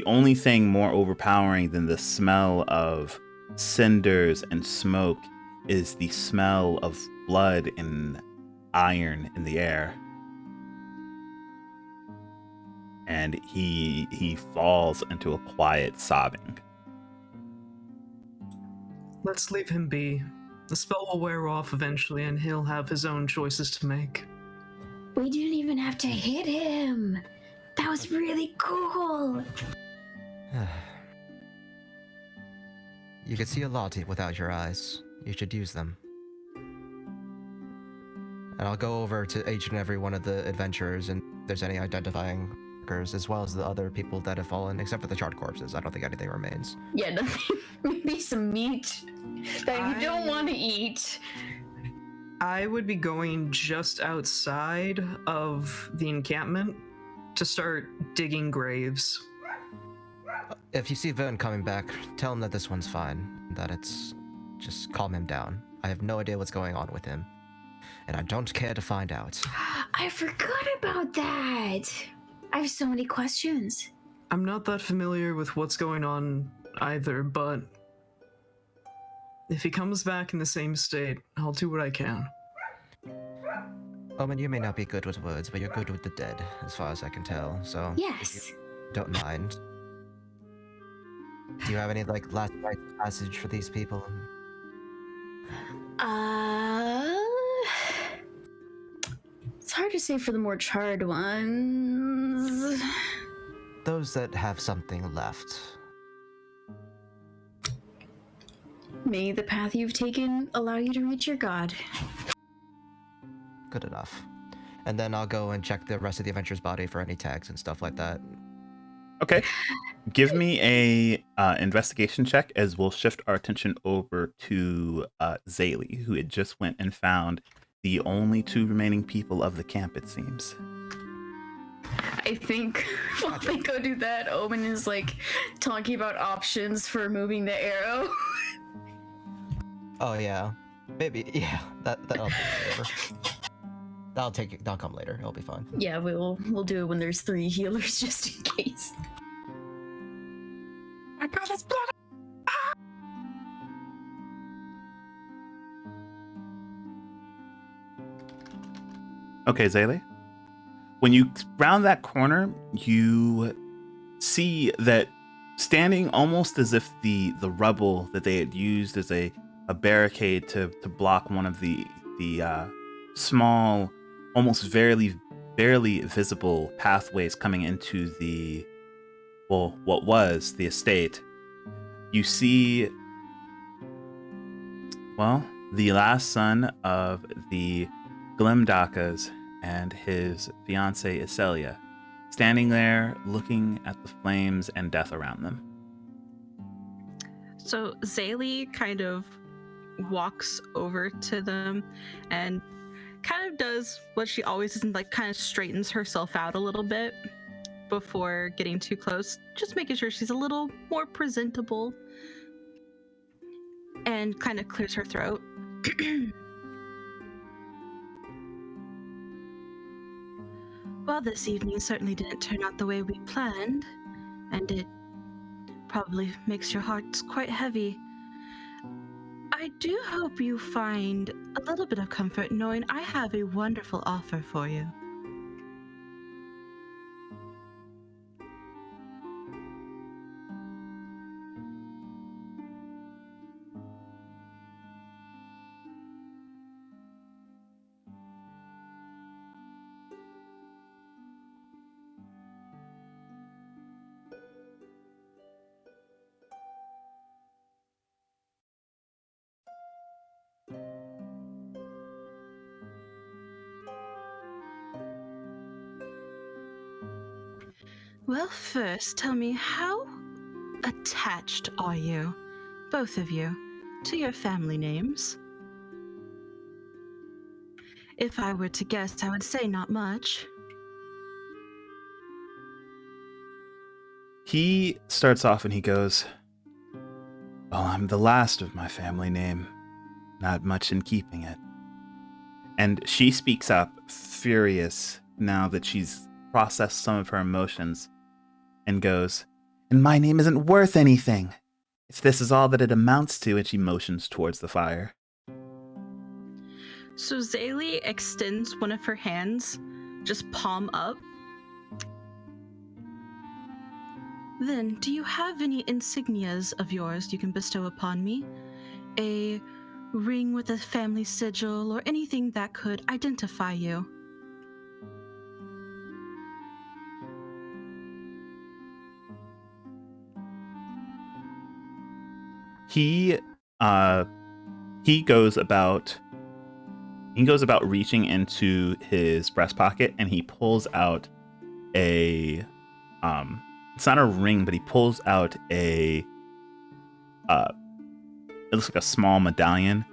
only thing more overpowering than the smell of cinders and smoke is the smell of blood and iron in the air. and he falls into a quiet sobbing. Let's leave him be. The spell will wear off eventually, and he'll have his own choices to make. We didn't even have to hit him. That was really cool. You can see a lot without your eyes. You should use them. And I'll go over to each and every one of the adventurers and if there's any identifying markers, as well as the other people that have fallen, except for the charred corpses. I don't think anything remains. Yeah, nothing. Maybe some meat that you don't want to eat. I would be going just outside of the encampment to start digging graves. If you see Vern coming back, tell him that this one's fine. That it's... just calm him down. I have no idea what's going on with him. And I don't care to find out. I forgot about that. I have so many questions. I'm not that familiar with what's going on either, but if he comes back in the same state, I'll do what I can. Omen, you may not be good with words, but you're good with the dead, as far as I can tell, so... Yes. Don't mind. Do you have any, like, last rite passage for these people? It's hard to say for the more charred ones. Those that have something left. May the path you've taken allow you to reach your god. Good enough. And then I'll go and check the rest of the adventurer's body for any tags and stuff like that. Okay. Give me a investigation check as we'll shift our attention over to Zaylee, who had just went and found the only two remaining people of the camp, it seems. I think while they go do that, Omen is like talking about options for moving the arrow. Oh yeah. Maybe, yeah. That'll take later. That'll come later. It'll be fine. Yeah, we'll do it when there's 3 healers just in case. My God, it's blood. Okay, Zaylee. When you round that corner, you see that standing almost as if the rubble that they had used as a barricade to block one of the small, almost barely visible pathways coming into what was the estate. You see, the last son of the Glimdakas and his fiancée Iselia, standing there looking at the flames and death around them. So Zaylee kind of walks over to them and kind of does what she always does and like kind of straightens herself out a little bit before getting too close, just making sure she's a little more presentable, and kind of clears her throat. Well, this evening certainly didn't turn out the way we planned, and it probably makes your hearts quite heavy. I do hope you find a little bit of comfort knowing I have a wonderful offer for you. Well, first, tell me, how attached are you, both of you, to your family names? If I were to guess, I would say not much. He starts off and he goes, "Well, I'm the last of my family name. Not much in keeping it." And she speaks up, furious now that she's processed some of her emotions, and goes, "And my name isn't worth anything. If this is all that it amounts to," and she motions towards the fire. So Zaylee extends one of her hands, just palm up, Then, do you have any insignias of yours you can bestow upon me? A ring with a family sigil or anything that could identify you? He uh he goes about reaching into his breast pocket, and he pulls out a it's not a ring, but he pulls out a it looks like a small medallion,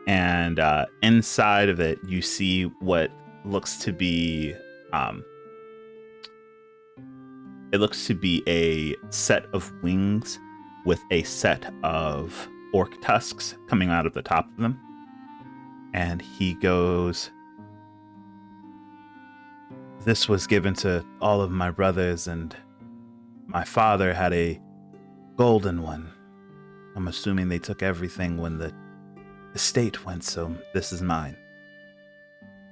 and inside of it you see what looks to be it looks to be a set of wings with a set of orc tusks coming out of the top of them. And he goes, "This was given to all of my brothers, and my father had a golden one. I'm assuming they took everything when the estate went, so this is mine.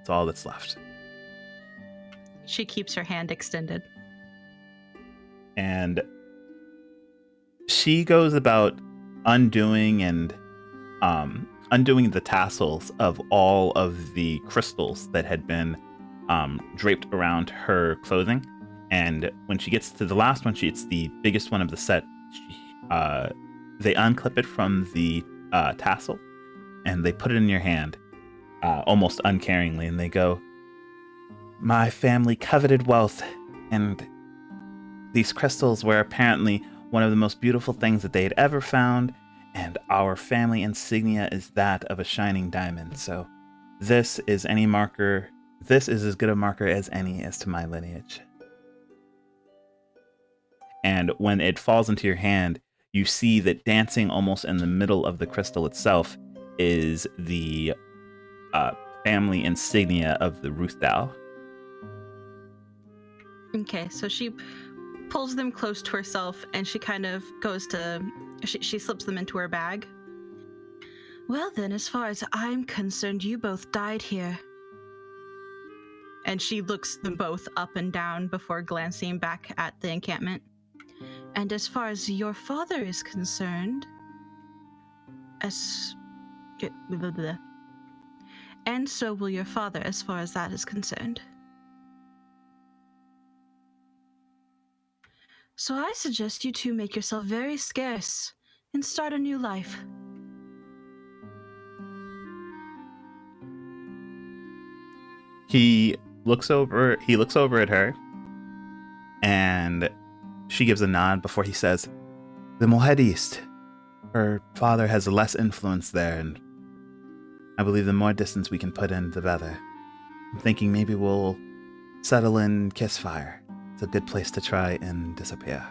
It's all that's left." She keeps her hand extended. And she goes about undoing the tassels of all of the crystals that had been draped around her clothing. And when she gets to the last one, it's the biggest one of the set. They unclip it from the tassel, and they put it in your hand, almost uncaringly, and they go, "My family coveted wealth, and these crystals were apparently one of the most beautiful things that they had ever found, and our family insignia is that of a shining diamond. So this is as good a marker as any as to my lineage." And when it falls into your hand, you see that dancing almost in the middle of the crystal itself is the family insignia of the Ruthdal. Okay, so she pulls them close to herself and she kind of goes to, she slips them into her bag. Well then, as far as I'm concerned, you both died here. And she looks them both up and down before glancing back at the encampment. And as far as your father is concerned, and so will your father as far as that is concerned. So I suggest you two make yourself very scarce and start a new life. He looks over at her, and she gives a nod before he says, "Then we'll head east. Her father has less influence there, and I believe the more distance we can put in, the better. I'm thinking maybe we'll settle in Kissfire. It's a good place to try and disappear."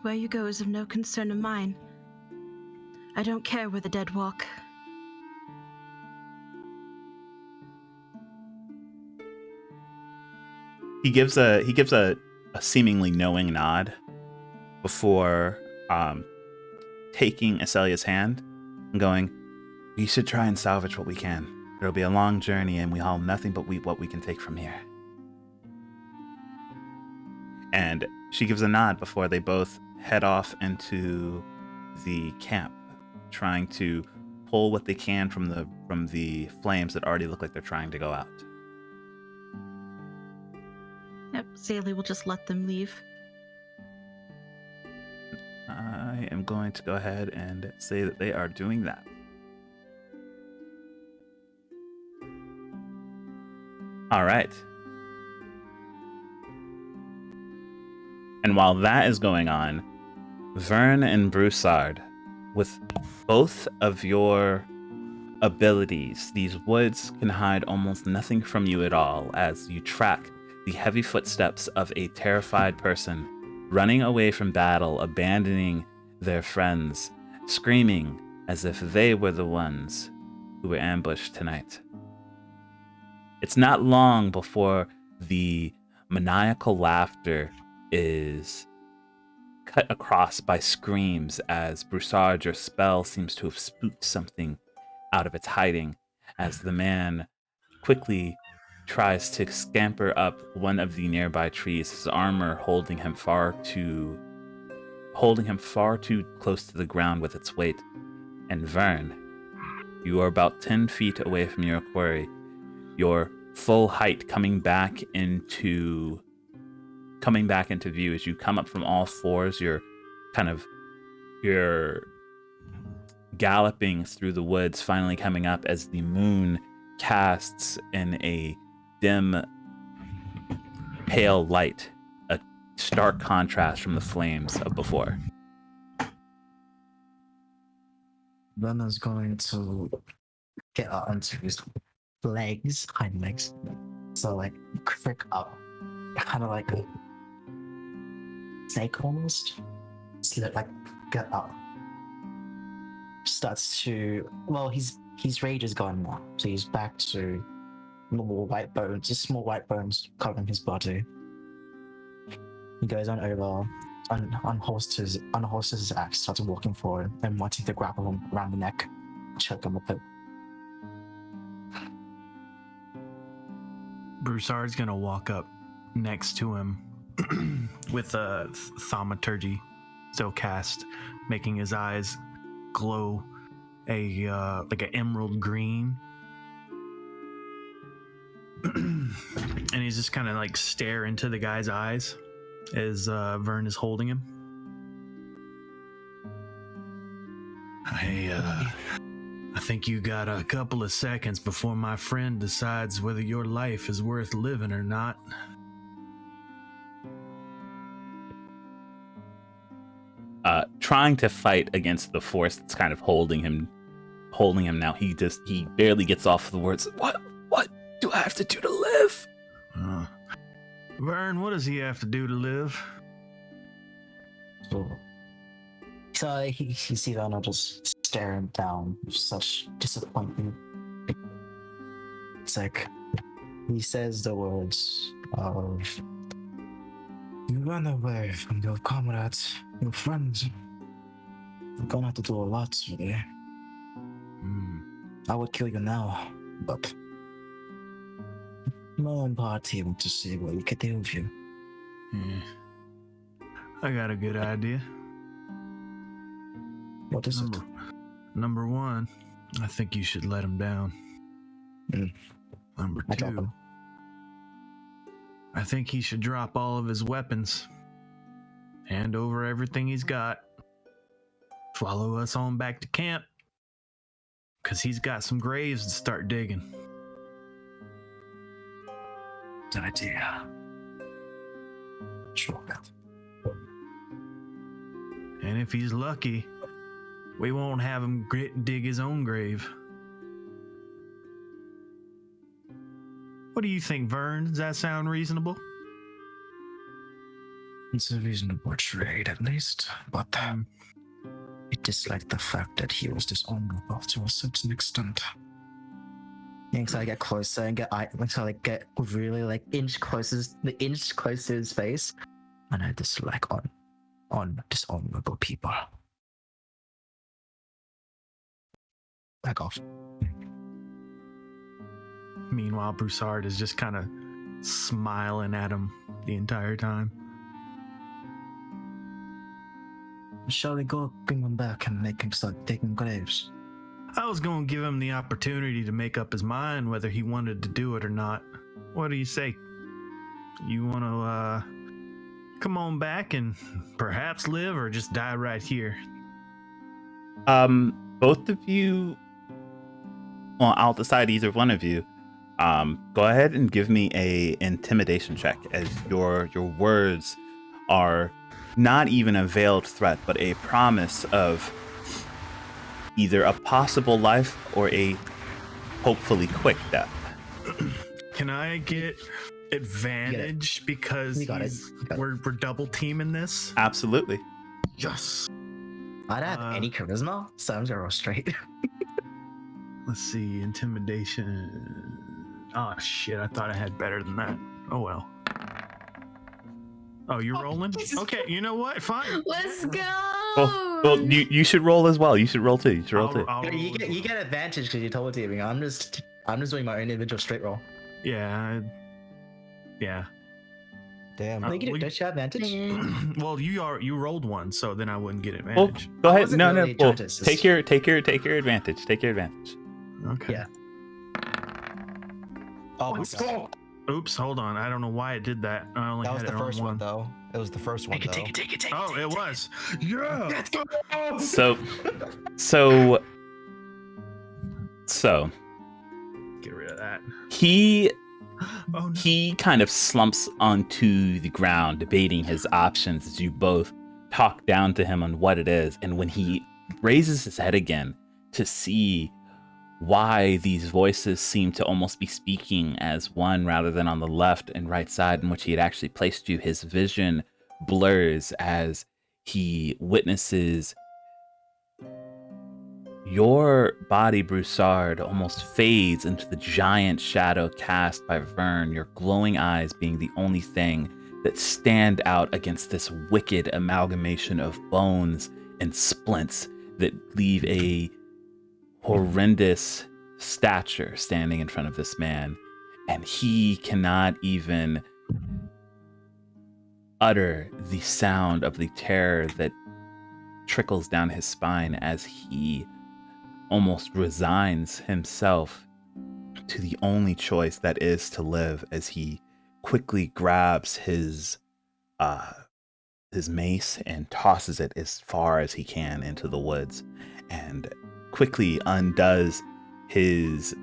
Where you go is of no concern of mine. I don't care where the dead walk. He gives a seemingly knowing nod before taking Acelia's hand and going, "We should try and salvage what we can. It'll be a long journey, and we haul nothing but what we can take from here." And she gives a nod before they both head off into the camp, trying to pull what they can from the flames that already look like they're trying to go out. Yep, Zaylee will just let them leave. I am going to go ahead and say that they are doing that. All right. And while that is going on, Vern and Broussard, with both of your abilities, these woods can hide almost nothing from you at all as you track the heavy footsteps of a terrified person running away from battle, abandoning their friends, screaming as if they were the ones who were ambushed tonight. It's not long before the maniacal laughter is cut across by screams as Broussard, your spell seems to have spooked something out of its hiding, as the man quickly tries to scamper up one of the nearby trees, his armor holding him far too close to the ground with its weight. And Vern, you are about 10 feet away from your quarry, your full height coming back into view as you come up from all fours. You're galloping through the woods, finally coming up as the moon casts in a dim, pale light, a stark contrast from the flames of before. Vena's going to get up onto his legs, hind legs. So like crick up, kind of like a snake almost. Slip, like get up. Starts to, well, his rage is gone now, so he's back to normal white bones, just small white bones covering his body. He goes on over, unholsters his axe, starts walking forward, and wanting to grapple him around the neck, choke him with it. Broussard's gonna walk up next to him with a thaumaturgy still cast, making his eyes glow like an emerald green. And he's just kind of like stare into the guy's eyes as Vern is holding him. I think you got a couple of seconds before my friend decides whether your life is worth living or not. Trying to fight against the force that's kind of holding him now. He barely gets off the words. What do I have to do to live? Vern, what does he have to do to live? So he sees Anna just staring down with such disappointment. It's like he says the words of, "You run away from your comrades, your friends. You're gonna have to do a lot today. I would kill you now, but no one party want to see what we could do with you." Yeah. I got a good idea. What is it? Number one, I think you should let him down. Number I drop two, him. I think he should drop all of his weapons, hand over everything he's got, follow us on back to camp, because he's got some graves to start digging. Good idea. Sure. And if he's lucky, we won't have him dig his own grave. What do you think, Vern? Does that sound reasonable? It's a reasonable trade, at least, but I dislike the fact that he was dishonorable to a certain extent. Until I get closer and until I get really like the inch closer to his face, and I dislike on dishonorable people. Back off. Meanwhile, Broussard is just kind of smiling at him the entire time. Shall we go bring him back and make him start digging graves? I was going to give him the opportunity to make up his mind whether he wanted to do it or not. What do you say? You want to come on back and perhaps live, or just die right here? Both of you, well, I'll decide either one of you. Go ahead and give me a intimidation check, as your words are not even a veiled threat, but a promise of either a possible life or a hopefully quick death. Can I get advantage because we're double teaming this? Absolutely. Yes. I don't have any charisma, so I'm gonna roll straight. Let's see, intimidation. Oh shit, I thought I had better than that. Oh well. Oh, you're rolling? Okay, you know what? Fine. Let's go. Well, you should roll as well. You should roll too. You get advantage because you're double teaming. I'm just doing my own individual straight roll. Yeah. Yeah. Damn. Negative, don't you have advantage? Man. Well, you rolled one, so then I wouldn't get Well, advantage. go I ahead. wasn't No, really no. Well, trying to assist. take your advantage. Take your advantage. Okay. Yeah. Oh, Let's my God. go. Oops, hold on. I don't know why it did that. I only That was had the it on first one, though. It was the first one, though. Take it. Oh, it was. Yeah. Let's go. So Get rid of that. he Oh no. he kind of slumps onto the ground, debating his options as you both talk down to him on what it is. And when he raises his head again to see why these voices seem to almost be speaking as one rather than on the left and right side in which he had actually placed you, his vision blurs as he witnesses your body, Broussard, almost fades into the giant shadow cast by Vern, your glowing eyes being the only thing that stand out against this wicked amalgamation of bones and splints that leave a horrendous stature standing in front of this man. And he cannot even utter the sound of the terror that trickles down his spine as he almost resigns himself to the only choice that is to live, as he quickly grabs his mace and tosses it as far as he can into the woods, and quickly undoes his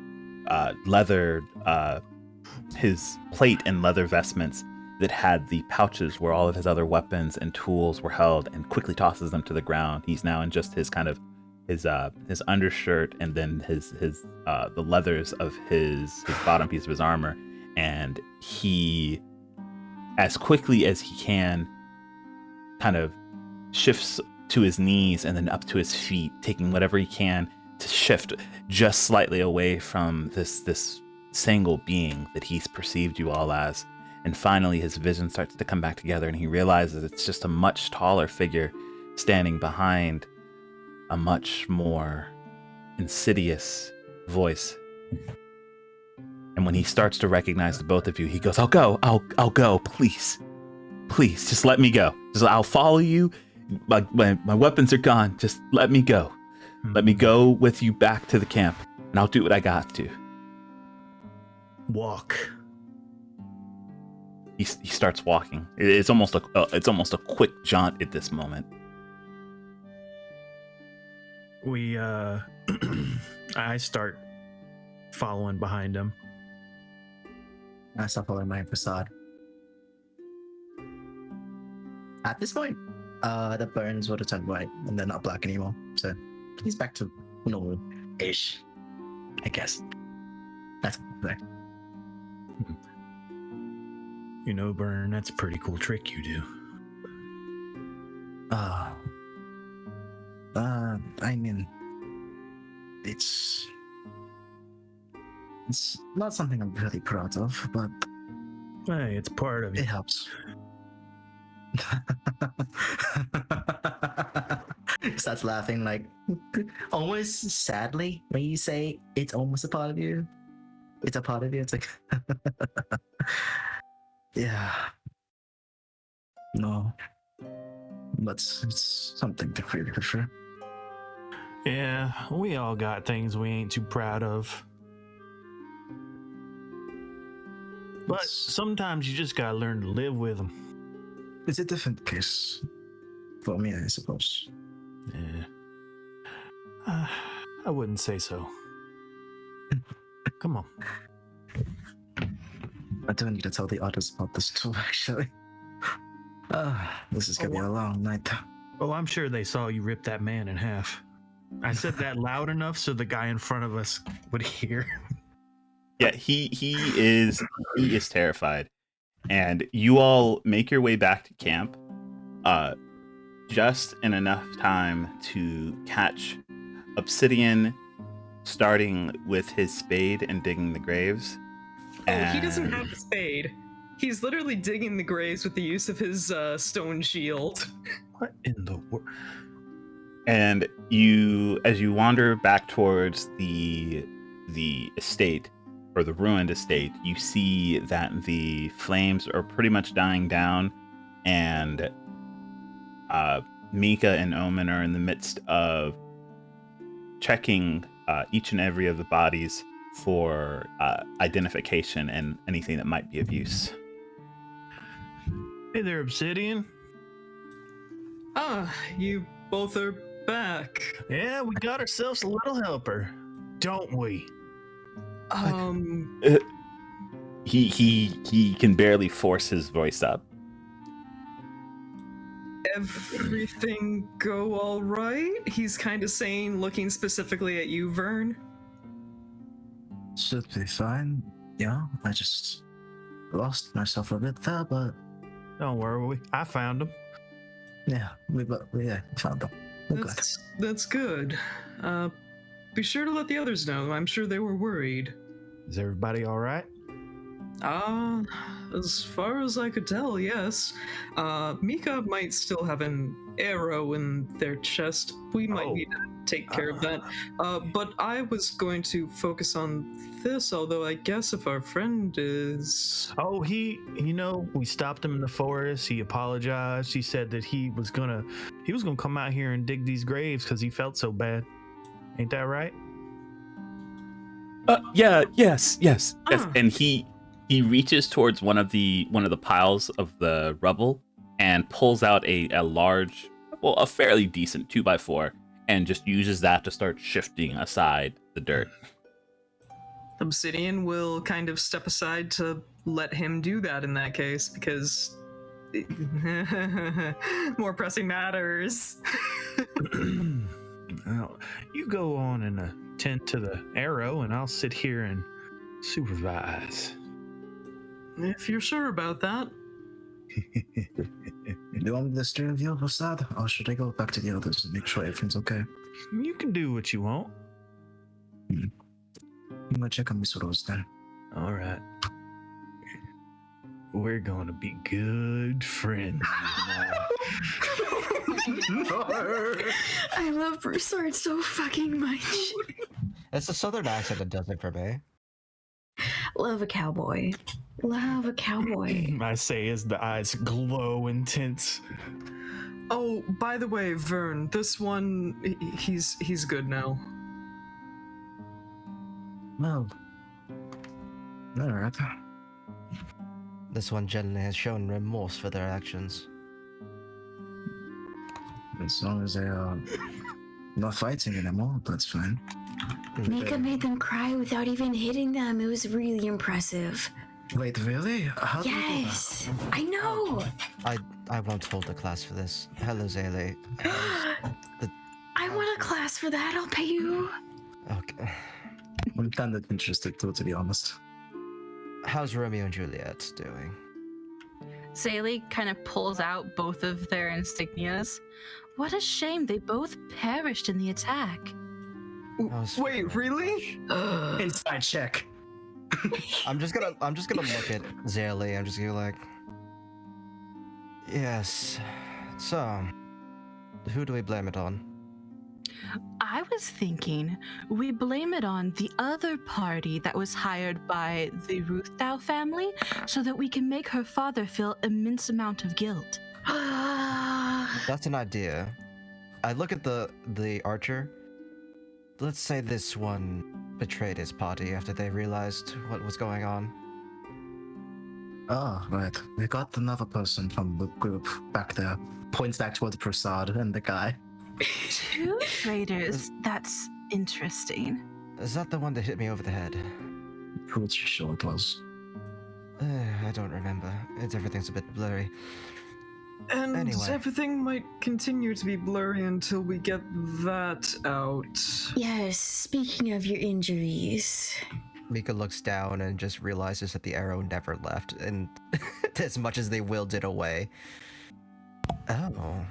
his plate and leather vestments that had the pouches where all of his other weapons and tools were held, and quickly tosses them to the ground. He's now in just his kind of his undershirt, and then his the leathers of his bottom piece of his armor, and he, as quickly as he can, kind of shifts to his knees and then up to his feet, taking whatever he can to shift just slightly away from this single being that he's perceived you all as. And finally his vision starts to come back together, and he realizes it's just a much taller figure standing behind a much more insidious voice. And when he starts to recognize the both of you, he goes, I'll go, please, just let me go. I'll follow you. My weapons are gone. Just let me go. Let me go with you back to the camp, and I'll do what I got to. Walk. He starts walking. It's almost a quick jaunt at this moment. We I start following behind him. I stop following my facade. At this point, the burns would have turned white and they're not black anymore. So he's back to normal-ish, I guess. That's right. You know, Burn, that's a pretty cool trick you do. I mean, it's not something I'm really proud of, but Hey, it's part of it you. helps. Starts laughing, like almost sadly when you say it's almost a part of you. It's a part of you. It's like, yeah, no, but it's something to feel for sure. Yeah, we all got things we ain't too proud of. But sometimes you just gotta learn to live with them. It's a different case for me, I suppose. Yeah. I wouldn't say so. Come on. I do need to tell the others about this too, actually. This is gonna be a long night. Oh, I'm sure they saw you rip that man in half. I said that loud enough so the guy in front of us would hear. Yeah, he is terrified. And you all make your way back to camp just in enough time to catch Obsidian starting with his spade and digging the graves. Oh, he doesn't have a spade. He's literally digging the graves with the use of his stone shield. What in the world? And you, as you wander back towards the estate, or the ruined estate, you see that the flames are pretty much dying down, and Mika and Omen are in the midst of checking each and every of the bodies for identification and anything that might be of use. Hey there, Obsidian. Ah, you both are back. Yeah, we got ourselves a little helper, don't we? He can barely force his voice up. Everything go all right? He's kind of saying, looking specifically at you, Vern. Should be fine. Yeah, I just lost myself a bit there, but Don't worry, I found him. yeah, we found them. We're good. That's good. Be sure to let the others know. I'm sure they were worried. Is everybody all right? As far as I could tell, yes. Mika might still have an arrow in their chest. We might need to take care of that. But I was going to focus on this, although I guess if our friend is... Oh, we stopped him in the forest. He apologized. He said that he was gonna come out here and dig these graves because he felt so bad. Ain't that right? Yes. And he reaches towards one of the piles of the rubble and pulls out a large, a fairly decent 2x4, and just uses that to start shifting aside the dirt. Obsidian will kind of step aside to let him do that in that case, because more pressing matters. Well, you go on and attend to the arrow, and I'll sit here and supervise. If you're sure about that. Do you want me to steer the other side, or should I go back to the others and make sure everything's okay? You can do what you want. I'm gonna check on Miss Rose then. All right. We're going to be good friends. I love Broussard so fucking much. It's the southern accent that does it for me. Love a cowboy. Love a cowboy. I say as the eyes glow intense. Oh, by the way, Vern, this one, he's good now. Well, alright. This one generally has shown remorse for their actions. As long as they are not fighting anymore, that's fine. Mika made them cry without even hitting them. It was really impressive. Wait, really? How do you do that? Yes, I know. I won't hold a class for this. Hello, Zaylee. I want a class for that. I'll pay you. Okay. I'm kind of interested too, to be honest. How's Romeo and Juliet doing? Zaylee kind of pulls out both of their insignias. What a shame they both perished in the attack. Wait, really? Inside check. I'm just gonna look at Zaylee. I'm just gonna be like, yes. So, who do we blame it on? I was thinking we blame it on the other party that was hired by the Ruthdow family so that we can make her father feel immense amount of guilt. That's an idea. I look at the archer. Let's say this one betrayed his party after they realized what was going on. Oh, right. We got another person from the group back there. Points back towards Prasad and the guy. Two traitors? That's interesting. Is that the one that hit me over the head? Pretty sure it was. I don't remember. Everything's a bit blurry. And Anyway. everything might continue to be blurry until we get that out. Yes, speaking of your injuries. Mika looks down and just realizes that the arrow never left, and as much as they willed it away. Oh.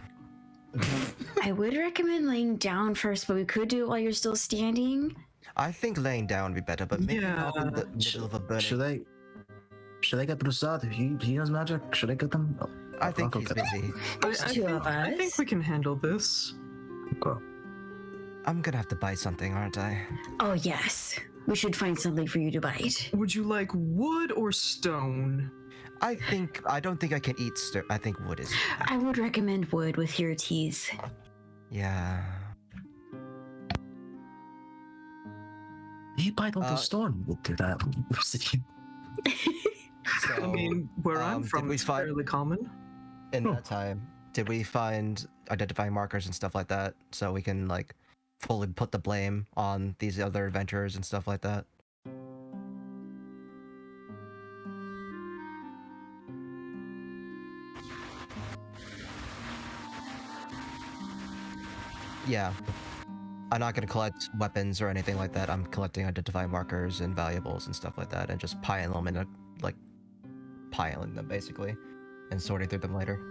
I would recommend laying down first, but we could do it while you're still standing. I think laying down would be better, but maybe not in the middle of a burning. Should I get Prasad? He has magic. Should I get them? Oh, I think I'll he's get them. busy. There's two of I us. think we can handle this. Okay. I'm gonna have to buy something, aren't I? Oh, yes. We should find something for you to bite. Would you like wood or stone? I don't think I can eat I think wood is. I would recommend wood with your teeth. Yeah. You bite onto stone. We'll do that. So, I mean, where I'm did from, we it's find- fairly common. in that time, did we find identifying markers and stuff like that so we can like fully put the blame on these other adventurers and stuff like that? Yeah. I'm not gonna collect weapons or anything like that. I'm collecting identifying markers and valuables and stuff like that, and just piling them basically, and sorting through them later.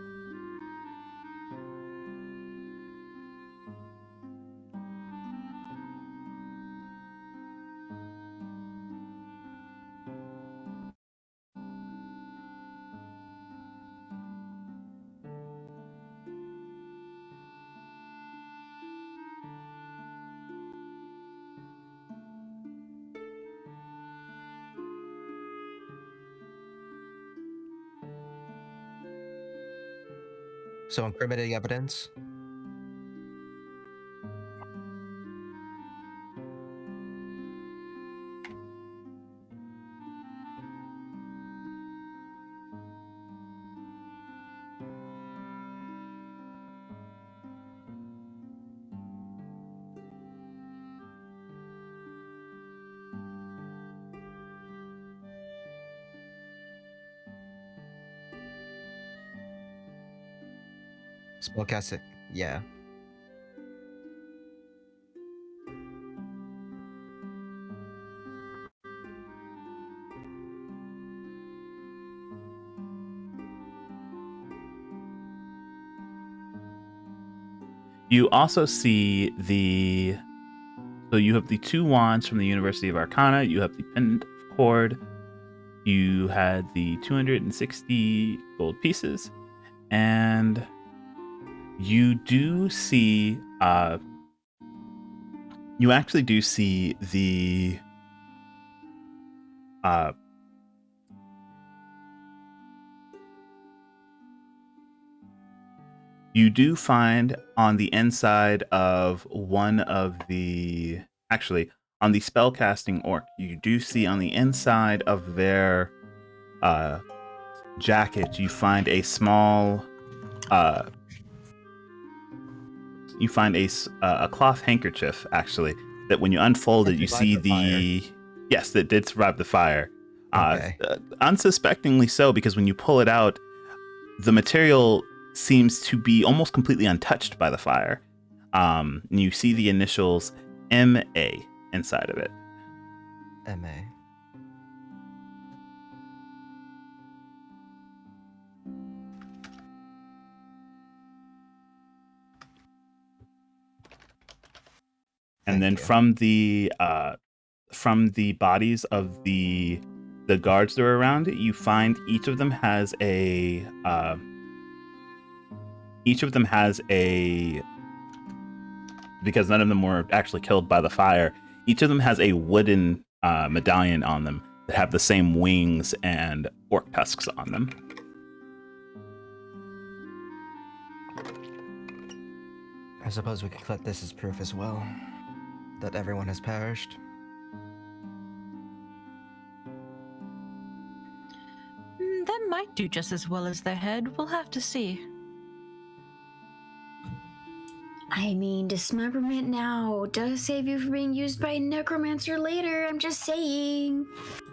So incriminating evidence. Spellcasting. Yeah. You also see so you have the 2 wands from the University of Arcana, you have the pendant of cord, you had the 260 gold pieces, and you do see you actually do see the you do find on the inside of one of the actually on the spellcasting orc, you do see on the inside of their jacket, you find a small you find a cloth handkerchief actually that when you unfold it, you see the yes, that did survive the fire. Okay. Unsuspectingly so, because when you pull it out, the material seems to be almost completely untouched by the fire. And you see the initials MA inside of it. MA. And then from the bodies of the guards that are around it, you find each of them has a because none of them were actually killed by the fire. Each of them has a wooden medallion on them that have the same wings and orc tusks on them. I suppose we could collect this as proof as well that everyone has perished. That might do just as well as their head. We'll have to see. I mean, dismemberment now does save you from being used by a necromancer later. I'm just saying.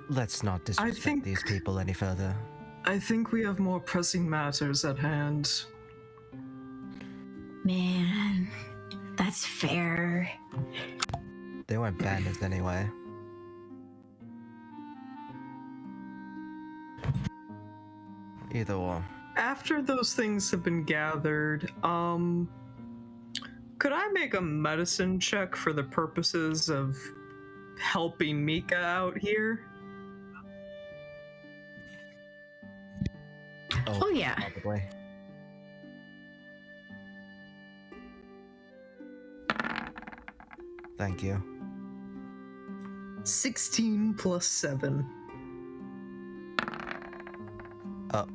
Let's not disrespect these people any further. I think we have more pressing matters at hand. Man, that's fair. They weren't bandits anyway. Either or. After those things have been gathered, could I make a medicine check for the purposes of helping Mika out here? Oh yeah. Probably. Thank you. 16 plus 7. Oh.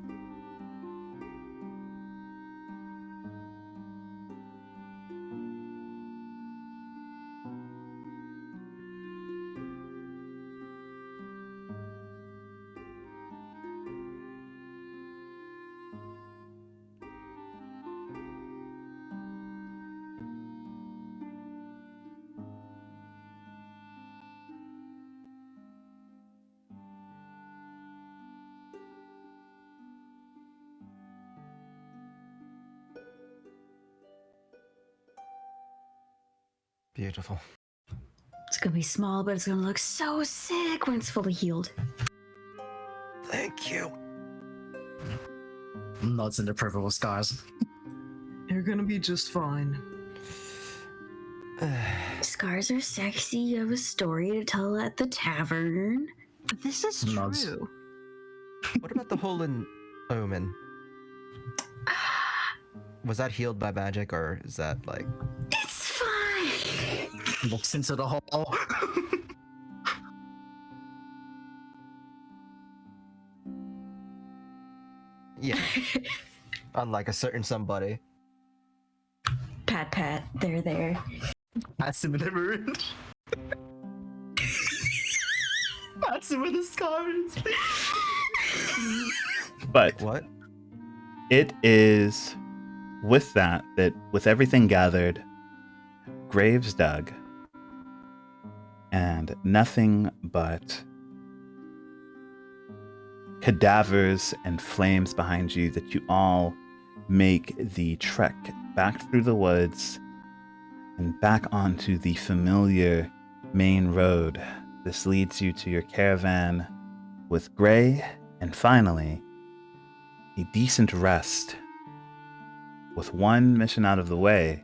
Beautiful. It's gonna be small, but it's gonna look so sick when it's fully healed. Thank you. Nods in the purple scars. You're gonna be just fine. Scars are sexy. You have a story to tell at the tavern. This is Nods. true. What about the hole in Omen? Was that healed by magic, or is that like... It's fine. Looks into the hole. Yeah. Unlike a certain somebody. Pat, pat. They're there. Pats him in the ruin. Pats him with the scars. But What? it is with that, with everything gathered, graves dug, and nothing but cadavers and flames behind you, that you all make the trek back through the woods and back onto the familiar main road. This leads you to your caravan with Gray, and finally, a decent rest, with one mission out of the way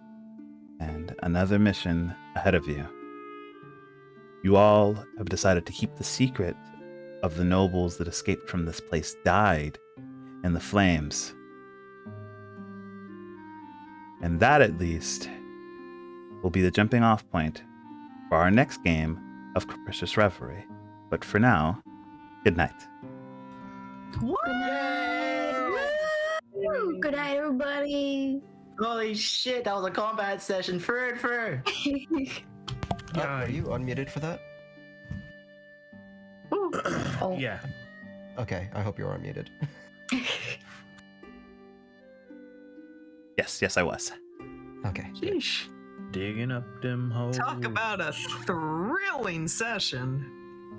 and another mission ahead of you. You all have decided to keep the secret of the nobles that escaped from this place died in the flames. And that, at least, will be the jumping off point for our next game of Capricious Reverie. But for now, good night. Good night. Woo! Good night, everybody. Holy shit, that was a combat session. Fur. Are you unmuted for that? Oh. Yeah. Okay, I hope you're unmuted. Yes, I was. Okay. good. Sheesh. Digging up them holes. Talk about a thrilling session.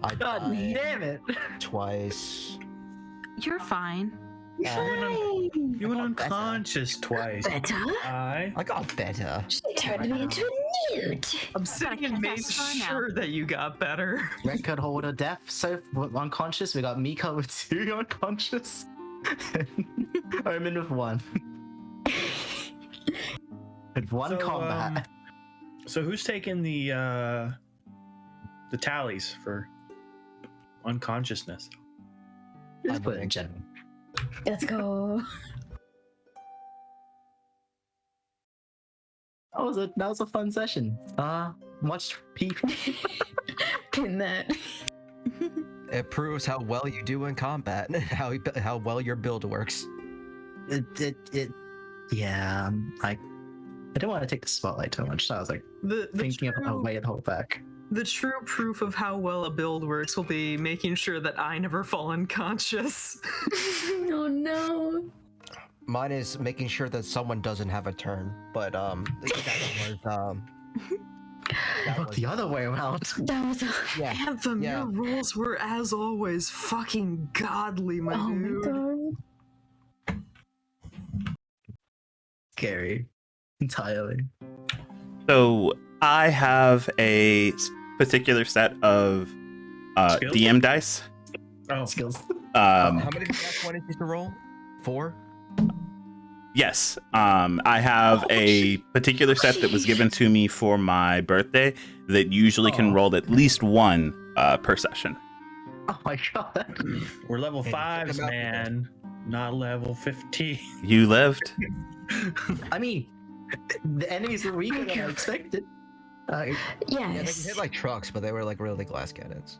I God died damn it. twice. You're fine. Uh, You went got better. unconscious twice. Better? I. I got better. She turned me into a newt. I'm sitting and made Fine now. sure that you got better. Record holder death, so unconscious. We got Mika with 2 unconscious. And Omen with 1. With 1 So, combat. So who's taking the tallies for unconsciousness? Just I'm put it in winning. general. Let's go. That was a fun session. Much people. Pin that. It proves how well you do in combat and how well your build works. Yeah. I didn't want to take the spotlight too much, so I was like The thinking of a true, way to hold back. the true proof of how well a build works will be making sure that I never fall unconscious. Oh no. Mine is making sure that someone doesn't have a turn, but that was that Look was- the other way around. That was yeah. Anthem, Yeah. your rules were, as always, fucking godly, my oh dude. my god. Scary. Entirely. So I have a particular set of Skills? DM dice. Oh, Skills. How many did you want to roll? 4? Yes, I have a particular set that was given to me for my birthday that usually can Aw. roll at least 1 per session. Oh my god. we're level Hey, 5s, check 'em out. man. Not level 15. You lived. I mean, the enemies were weaker than I expected. I, Yeah, they Yes. hit like trucks, but they were like really glass cannons.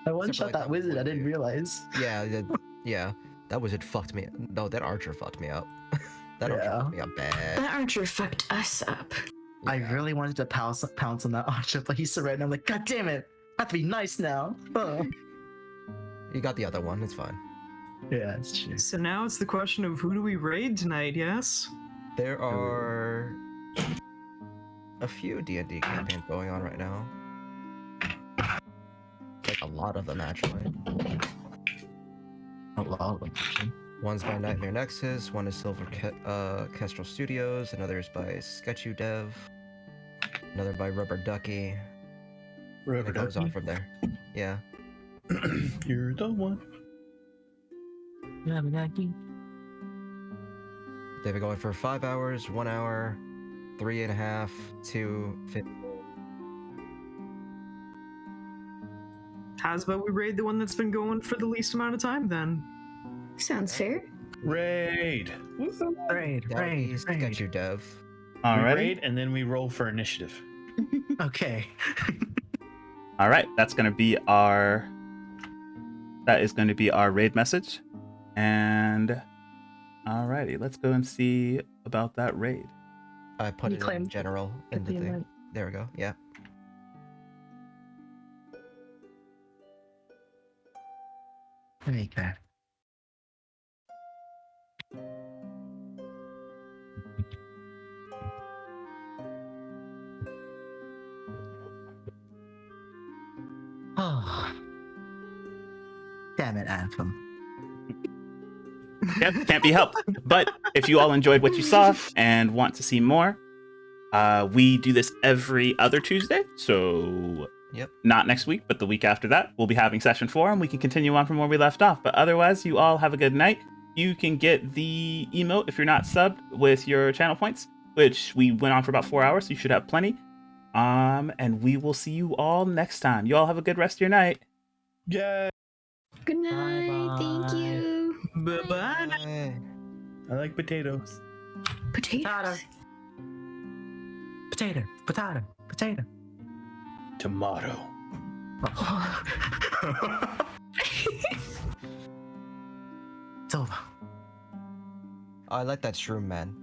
I one Except for, shot like, that the wizard. I wood didn't dude. realize. Yeah, that wizard fucked me. No, that archer fucked me up. That archer Yeah. fucked me up bad. That archer fucked us up. I Yeah. really wanted to pounce on that archer, but he surrendered. I'm like, God damn it! I have to be nice now. Oh. You got the other one. It's fine. Yeah, it's true. So now it's the question of who do we raid tonight, yes? There are a few D&D campaigns going on right now. Like a lot of them actually. A lot of them. Actually. One's by Nightmare Nexus, one is Silver Kestrel Studios, another is by Sketchy Dev, another by Rubber Ducky. And it goes on from there. Yeah. You're the one. Yeah, They've been going for 5 hours, 1 hour, 3.5, 2, 50. How's about we raid the one that's been going for the least amount of time then? Sounds fair. Raid. Raid, That would be raid, Sketchy raid. Dev. We Alrighty. raid and then we roll for initiative. Okay. All right, that is going to be our raid message. And alrighty, let's go and see about that raid. I put You it in claimed general in at the the thing. event. There we go. Yeah. There you go. Oh. Damn it, Anthem. Yep, can't be helped. But if you all enjoyed what you saw and want to see more, we do this every other Tuesday. So Yep. not next week, but the week after that, we'll be having session 4 and we can continue on from where we left off. But otherwise, you all have a good night. You can get the emote if you're not subbed with your channel points, which we went on for about 4 hours, so you should have plenty. And we will see you all next time. You all have a good rest of your night. Yeah. Good night. Thank Bye-bye. you. Bye-bye. Hey. I like potatoes. Potatoes. Potato, potato, potato. Tomato. It's over. I like that shroom man.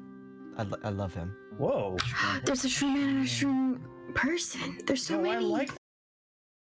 I love him. Whoa. There's a shroom man and a shroom person. There's so No, I many. like